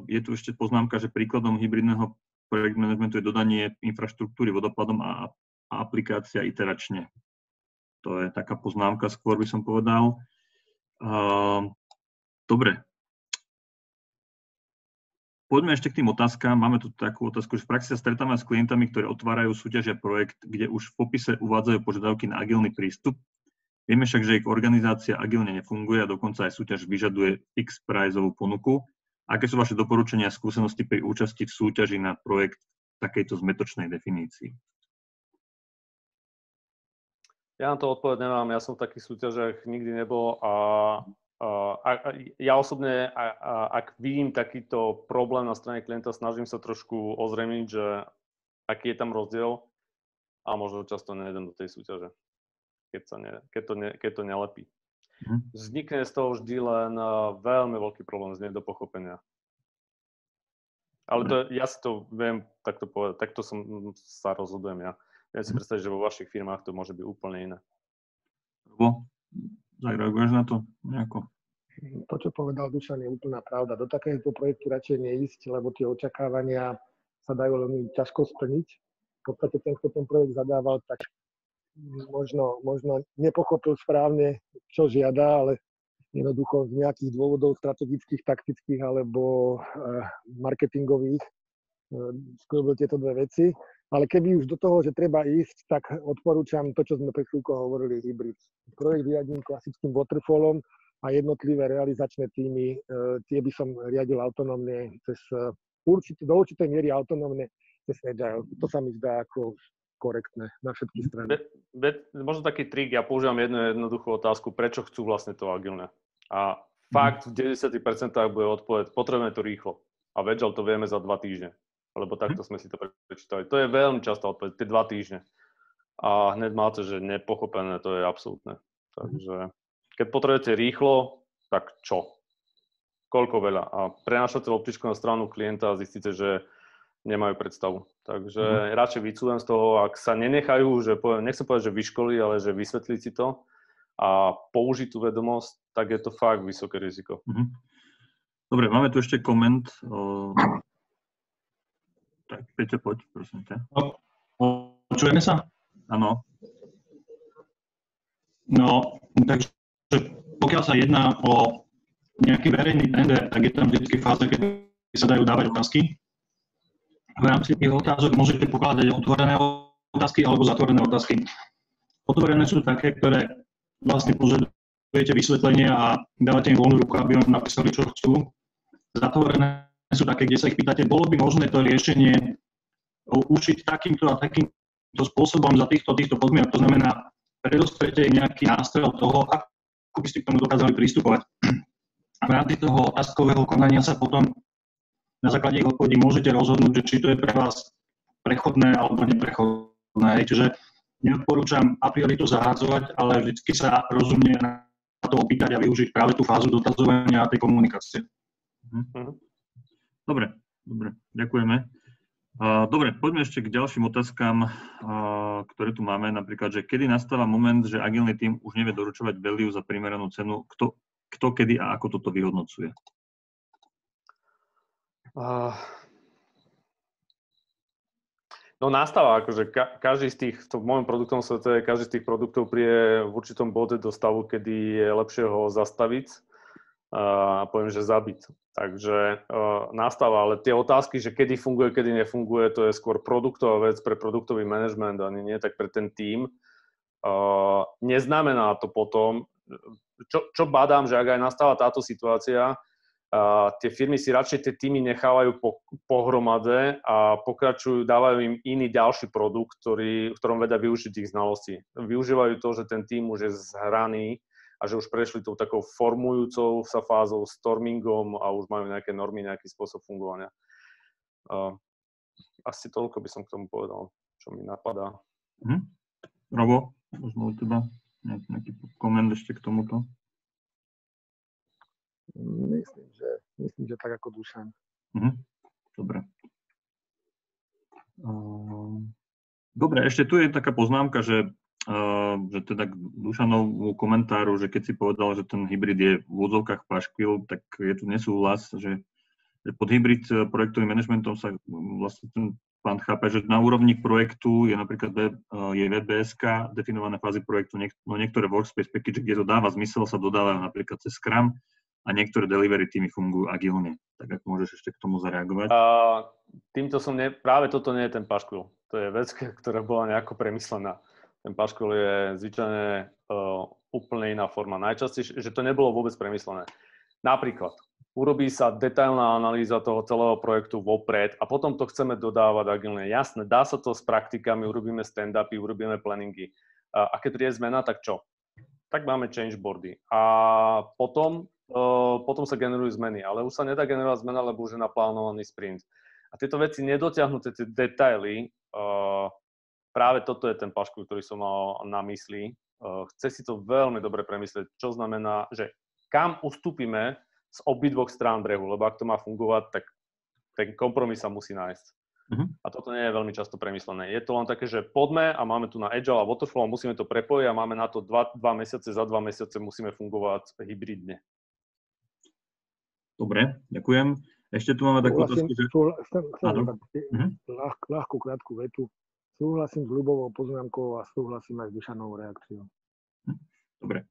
A: Je tu ešte poznámka, že príkladom hybridného projekt managementu je dodanie infraštruktúry vodopádom a aplikácia iteračne. To je taká poznámka, skôr by som povedal. Dobre. Poďme ešte k tým otázkam. Máme tu takú otázku, že v praxi sa stretávame s klientami, ktorí otvárajú súťažia projekt, kde už v popise uvádzajú požiadavky na agilný prístup. Vieme však, že ich organizácia agilne nefunguje a dokonca aj súťaž vyžaduje fix priceovú ponuku. Aké sú vaše doporučenia a skúsenosti pri účasti v súťaži na projekt takejto zmätočnej definícii?
C: Ja na to odpoveď nemám. Ja som v takých súťažiach nikdy nebol a ja osobne, ak vidím takýto problém na strane klienta, snažím sa trošku ozrejmiť, že aký je tam rozdiel a možno často nejdem do tej súťaže, keď to nelepí. Vznikne z toho vždy len veľmi veľký problém z nedopochopenia. Ale ja si to viem takto povedať, takto sa rozhodujem ja. Viem si predstaviť, že vo vašich firmách to môže byť úplne iné.
A: Zareaguješ na to nejako?
B: To, čo povedal Dušan, je úplná pravda. Do takéhoto projektu radšej neísť, lebo tie očakávania sa dajú veľmi ťažko splniť. V podstate ten, kto ten projekt zadával, tak možno nepochopil správne, čo žiada, ale jednoducho z nejakých dôvodov strategických, taktických alebo marketingových skúbil tieto dve veci. Ale keby už do toho, že treba ísť, tak odporúčam to, čo sme pred chvíľkou hovorili, hybrid. Projekt riadím klasickým waterfallom a jednotlivé realizačné týmy, tie by som riadil autonómne do určitej miery autonómne cez Agile. To sa mi zdá ako korektné na všetky strany.
C: Možno taký trik, ja používam jednu jednoduchú otázku, prečo chcú vlastne to agilné. A fakt v 90% bude odpoveď, potrebujeme to rýchlo. A v Agile to vieme za 2 týždne. Lebo takto sme si to prečítali. To je veľmi častá odpoveď, tie 2 týždne. A hneď máte, že nepochopené, to je absolútne. Takže keď potrebujete rýchlo, tak čo? Koľko veľa? A prenášate loptičku na stranu klienta a zistíte, že nemajú predstavu. Takže radšej vycúvam z toho, ak sa nenechajú, nechcem povedať, že vyškolí, ale že vysvetliť si to a použiť tú vedomosť, tak je to fakt vysoké riziko.
A: Dobre, máme tu ešte koment. Tak, Peťo, poď, prosím ťa.
G: Počujeme sa?
A: Áno.
G: No, takže pokiaľ sa jedná o nejaký verejný tender, tak je tam vždy fáza, keď sa dajú dávať otázky. V rámci tých otázok môžete pokladať otvorené otázky alebo zatvorené otázky. Otvorené sú také, ktoré vlastne požadujete vysvetlenie a dávate im voľnú ruku, aby vám napísali, čo chcú. Zatvorené sú také, kde sa ich pýtate, bolo by možné to riešenie učiť takýmto a takýmto spôsobom za týchto podmienok. To znamená, predostrete nejaký nástroj toho, ako by ste k tomu dokázali pristupovať. A v rámci toho otázkového konania sa potom na základe ich odpovedí môžete rozhodnúť, že či to je pre vás prechodné alebo neprechodné. Čiže neodporúčam a priori to zahádzovať, ale vždy sa rozumne na to opýtať a využiť práve tú fázu dotazovania a tej komunikácie.
A: Dobre, ďakujeme. Dobre, poďme ešte k ďalším otázkam, ktoré tu máme. Napríklad, že kedy nastáva moment, že agilný tím už nevie doručovať value za primeranú cenu, kto kedy a ako toto vyhodnocuje?
C: No nastáva, akože každý z tých, v mojom produktovom svete, každý z tých produktov príde v určitom bode do stavu, kedy je lepšie ho zastaviť a poviem, že zabiť. Takže nastáva, ale tie otázky, že kedy funguje, kedy nefunguje, to je skôr produktová vec pre produktový manažment, ani nie tak pre ten tím. Neznamená to potom, čo badám, že ak aj nastáva táto situácia, tie firmy si radšej tie týmy nechávajú pohromade a pokračujú, dávajú im iný ďalší produkt, v ktorom vedia využiť ich znalosti. Využívajú to, že ten tím už je zhraný a že už prešli tou takou formujúcou sa fázou, stormingom a už majú nejaké normy, nejaký spôsob fungovania. Asi toľko by som k tomu povedal, čo mi napadá.
A: Robo, možno u teba nejaký koment ešte k tomuto?
B: Myslím, že tak ako Dušan.
A: Dobre. Dobre, ešte tu je taká poznámka, že že teda k Dušanovmu komentáru, že keď si povedal, že ten hybrid je v úvodzovkách paškvil, tak je tu nesúhlas, že pod hybrid projektovým manažmentom sa vlastne ten pán chápe, že na úrovni projektu je napríklad je WebSK, definované fázy projektu, no niektoré workspace package, kde to dáva zmysel, sa dodávajú napríklad cez Scrum a niektoré delivery týmy fungujú agilne. Tak ako môžeš ešte k tomu zareagovať?
C: Týmto práve toto nie je ten paškvil. To je vec, ktorá bola nejako premyslená. Ten paškvil je zvyčajne úplne iná forma. Najčastejšie, že to nebolo vôbec premyslené. Napríklad, urobí sa detailná analýza toho celého projektu vopred a potom to chceme dodávať agilne. Jasné, dá sa to s praktikami, urobíme stand-upy, urobíme planningy. A keď príde zmena, tak čo? Tak máme change boardy. A potom sa generujú zmeny, ale už sa nedá generovať zmena, lebo už je naplánovaný sprint. A tieto veci nedotiahnuté, tie detaily, práve toto je ten paškvil, ktorý som mal na mysli. Chce si to veľmi dobre premyslieť, čo znamená, že kam ustúpime z obidvoch strán brehu, lebo ak to má fungovať, tak ten kompromis sa musí nájsť. A toto nie je veľmi často premyslené. Je to len také, že poďme a máme tu na Agile a Waterfall, musíme to prepojiť a máme na to 2 mesiace, za 2 mesiace musíme fungovať hybridne.
A: Dobre, ďakujem. Ešte tu máme takú otázku, že...
B: Ľahkú, krátku vetu. Súhlasím s ľubovou poznámkou a súhlasím aj s Dušanovou reakciou.
A: Dobre.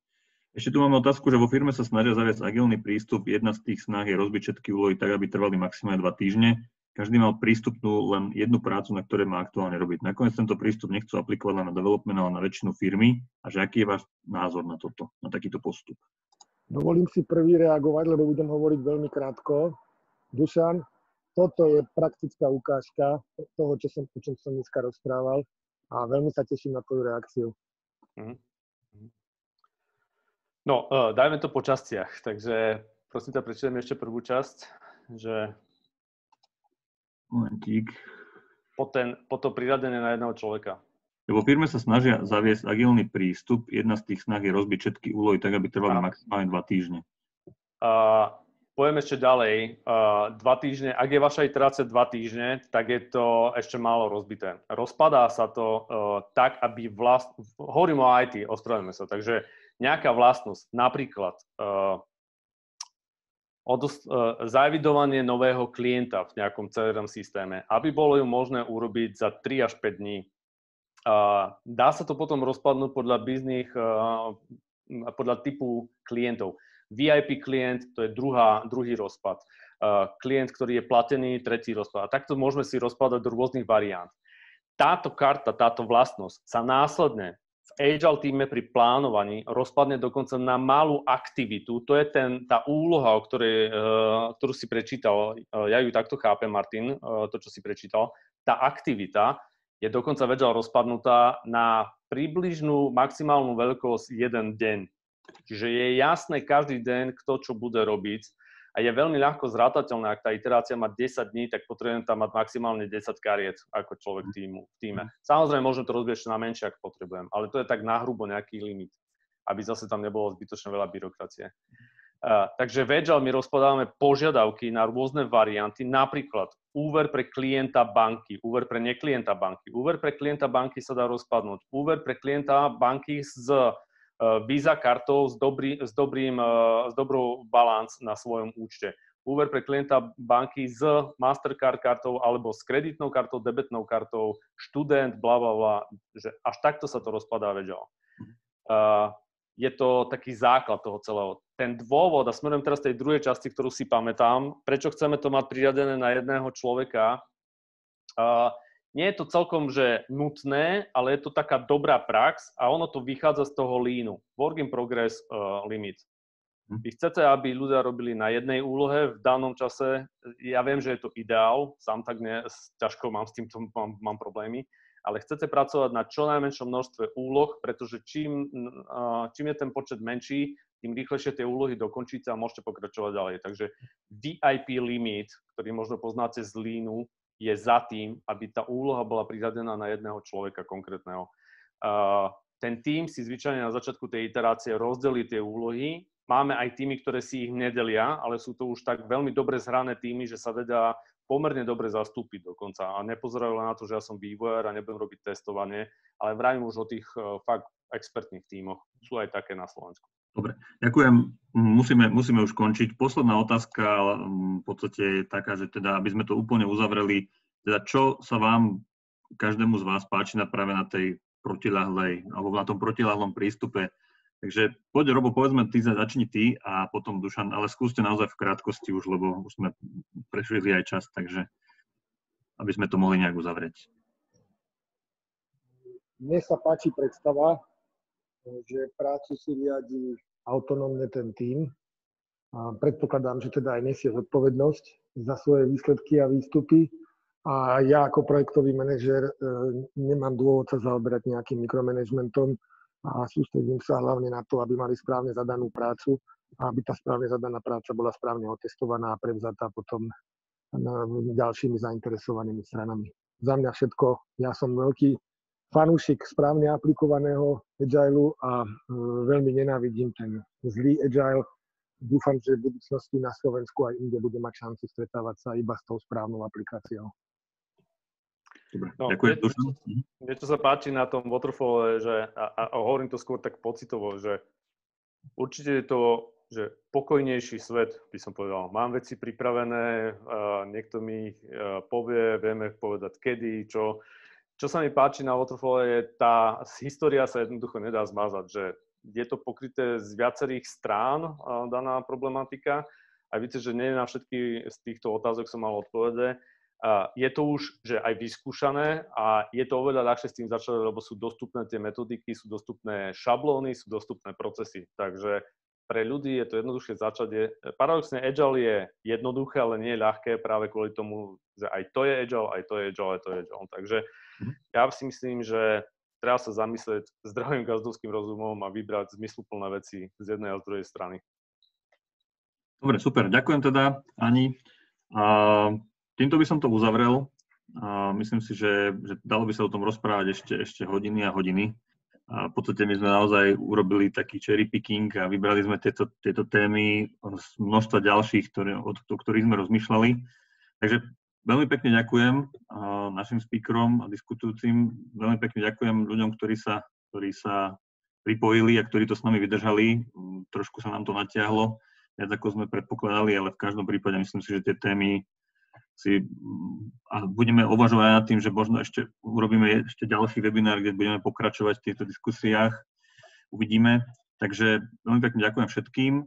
A: Ešte tu máme otázku, že vo firme sa snažia zaviesť agilný prístup. Jedna z tých snah je rozbiť všetky úlohy tak, aby trvali maximálne 2 týždne. Každý mal prístupnú len jednu prácu, na ktorej má aktuálne robiť. Nakoniec tento prístup nechcú aplikovať len na development, ale na väčšinu firmy. A že aký je váš názor na toto, na takýto postup?
B: Dovolím si prvý reagovať, lebo budem hovoriť veľmi krátko. Dušan, toto je praktická ukážka toho, o čom som dneska rozprával a veľmi sa teším na tvoju reakciu.
C: No, dajme to po častiach, takže prosím ťa, prečítam ešte prvú časť, že
A: momentík.
C: Po to priradenie na jedného človeka.
A: Vo firme sa snažia zaviesť agilný prístup. Jedna z tých snah je rozbiť všetky úlohy tak, aby trvali maximálne 2 týždne.
C: Poviem ešte ďalej. 2 týždne, ak je vaša iterácia 2 týždne, tak je to ešte málo rozbité. Rozpadá sa to tak, aby hovorím o IT, ospravedlňujeme sa, takže nejaká vlastnosť, napríklad zaevidovanie nového klienta v nejakom CRM systéme, aby bolo ju možné urobiť za 3 až 5 dní. Dá sa to potom rozpadnúť podľa typu klientov. VIP klient, to je druhý rozpad. Klient, ktorý je platený, tretí rozpad. A takto môžeme si rozpadať do rôznych variant. Táto karta, táto vlastnosť sa následne v Agile týme pri plánovaní rozpadne dokonca na malú aktivitu. To je tá úloha, ktorú si prečítal. Ja ju takto chápem, Martin, to, čo si prečítal. Tá aktivita je dokonca Agile rozpadnutá na približnú maximálnu veľkosť 1 deň. Čiže je jasné každý deň, kto čo bude robiť a je veľmi ľahko zrátateľné, ak tá iterácia má 10 dní, tak potrebujem tam mať maximálne 10 kariet ako človek v týme. Samozrejme, môžem to rozbieť na menšie, ak potrebujem, ale to je tak nahrubo nejaký limit, aby zase tam nebolo zbytočne veľa byrokracie. Takže v Agile my rozpadáme požiadavky na rôzne varianty, napríklad úver pre klienta banky, úver pre neklienta banky. Úver pre klienta banky sa dá rozpadnúť. Úver pre klienta banky s Visa kartou s dobrou balans na svojom účte. Úver pre klienta banky s Mastercard kartou alebo s kreditnou kartou, debetnou kartou, študent, blablabla, že až takto sa to rozpadá v Agile. Je to taký základ toho celého. Ten dôvod, a smerujem teraz tej druhej časti, ktorú si pamätám, prečo chceme to mať priradené na jedného človeka, nie je to celkom, že nutné, ale je to taká dobrá prax a ono to vychádza z toho leanu. Work in progress limit. Vy chcete, aby ľudia robili na jednej úlohe v danom čase. Ja viem, že je to ideál, sám tak ťažko mám s týmto mám problémy, ale chcete pracovať na čo najmenšom množstve úloh, pretože čím je ten počet menší, tým rýchlejšie tie úlohy dokončíte a môžete pokračovať ďalej. Takže VIP limit, ktorý možno poznáte z leanu, je za tým, aby tá úloha bola priradená na jedného človeka konkrétneho. Ten tím si zvyčajne na začiatku tej iterácie rozdelí tie úlohy. Máme aj týmy, ktoré si ich nedelia, ale sú to už tak veľmi dobre zhrané týmy, že sa vedia pomerne dobre zastúpiť dokonca a nepozerajú len na to, že ja som vývojár a nebudem robiť testovanie, ale vravím už o tých fakt expertných tímoch. Sú aj také na Slovensku.
A: Dobre, ďakujem. Musíme už končiť. Posledná otázka v podstate je taká, že teda, aby sme to úplne uzavreli, teda čo sa vám, každému z vás páči práve na tej protiľahlej, alebo na tom protiľahlom prístupe. Takže poď, Robo, povedzme, začni ty a potom Dušan, ale skúste naozaj v krátkosti už, lebo už sme prešli aj čas, takže aby sme to mohli nejak uzavrieť.
B: Mne sa páči predstava, že prácu si riadi autonómne ten tím. A predpokladám, že teda aj nesie zodpovednosť za svoje výsledky a výstupy. A ja ako projektový manažér nemám dôvod sa zaoberať nejakým mikromanagementom a sústredím sa hlavne na to, aby mali správne zadanú prácu a aby tá správne zadaná práca bola správne otestovaná a prevzatá potom ďalšími zainteresovanými stranami. Za mňa všetko. Ja som veľký fanúšik správne aplikovaného agilu a veľmi nenávidím ten zlý agile. Dúfam, že v budúcnosti na Slovensku aj inde bude mať šancu stretávať sa iba s tou správnou aplikáciou.
A: Dobre,
C: no,
A: ďakujem.
C: Niečo sa páči na tom waterfalle, že, a hovorím to skôr tak pocitovo, že určite je to, že pokojnejší svet, by som povedal. Mám veci pripravené, niekto mi povie, vieme povedať kedy, čo. Čo sa mi páči na waterfalle je tá história sa jednoducho nedá zmazať, že je to pokryté z viacerých strán daná problematika. A víte, že nie na všetky z týchto otázok som mal odpovede. Je to už že aj vyskúšané a je to oveľa ľahšie s tým začať, lebo sú dostupné tie metodiky, sú dostupné šablóny, sú dostupné procesy. Takže pre ľudí je to jednoduchšie začať. Paradoxne Agile je jednoduché, ale nie je ľahké práve kvôli tomu, že aj to je Agile, aj to je Agile, aj to je Agile. Takže ja si myslím, že treba sa zamyslieť zdravým gazdovským rozumom a vybrať zmysluplné veci z jednej a z druhej strany.
A: Dobre, super. Ďakujem teda, Ani. Týmto by som to uzavrel. Myslím si, že dalo by sa o tom rozprávať ešte hodiny a hodiny. A v podstate my sme naozaj urobili taký cherry picking a vybrali sme tieto témy z množstva ďalších, o ktorých sme rozmýšľali. Takže veľmi pekne ďakujem našim speakerom a diskutujúcim. Veľmi pekne ďakujem ľuďom, ktorí sa pripojili a ktorí to s nami vydržali. Trošku sa nám to natiahlo, viac ako sme predpokladali, ale v každom prípade myslím si, že tie témy a budeme uvažovať nad tým, že možno urobíme ešte ďalší webinár, kde budeme pokračovať v týchto diskusiách. Uvidíme. Takže veľmi pekne ďakujem všetkým.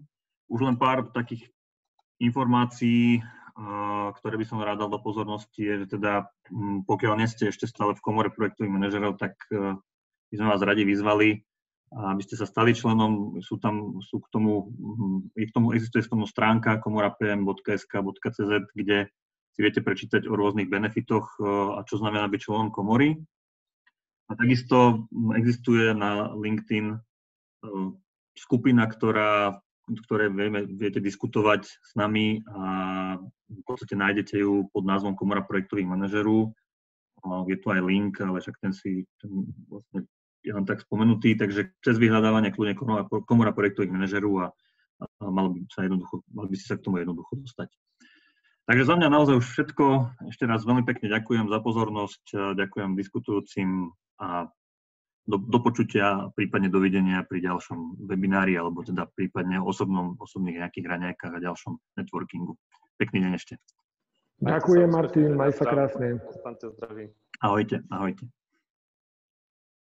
A: Už len pár takých informácií, ktoré by som rád dal do pozornosti, je, že teda pokiaľ nie ste ešte stále v komore projektových manažerov, tak by sme vás radi vyzvali, aby ste sa stali členom. Existuje k tomu stránka komorapm.sk.cz, kde si viete prečítať o rôznych benefitoch a čo znamená byť členom komory. A takisto existuje na LinkedIn skupina, ktoré viete diskutovať s nami a v podstate nájdete ju pod názvom Komora projektových manažerov. Je tu aj link, ale však ten vlastne je len tak spomenutý, takže cez vyhľadávanie kľudne Komora projektových manažerov a mali by ste sa k tomu jednoducho dostať. Takže za mňa naozaj už všetko. Ešte raz veľmi pekne ďakujem za pozornosť, ďakujem diskutujúcim a do počutia, prípadne dovidenia pri ďalšom webinári alebo teda prípadne osobných nejakých raňajkách a ďalšom networkingu. Pekný deň ešte.
B: Ďakujem, Martin, maj sa krásne.
C: Ahojte.
A: Ahojte.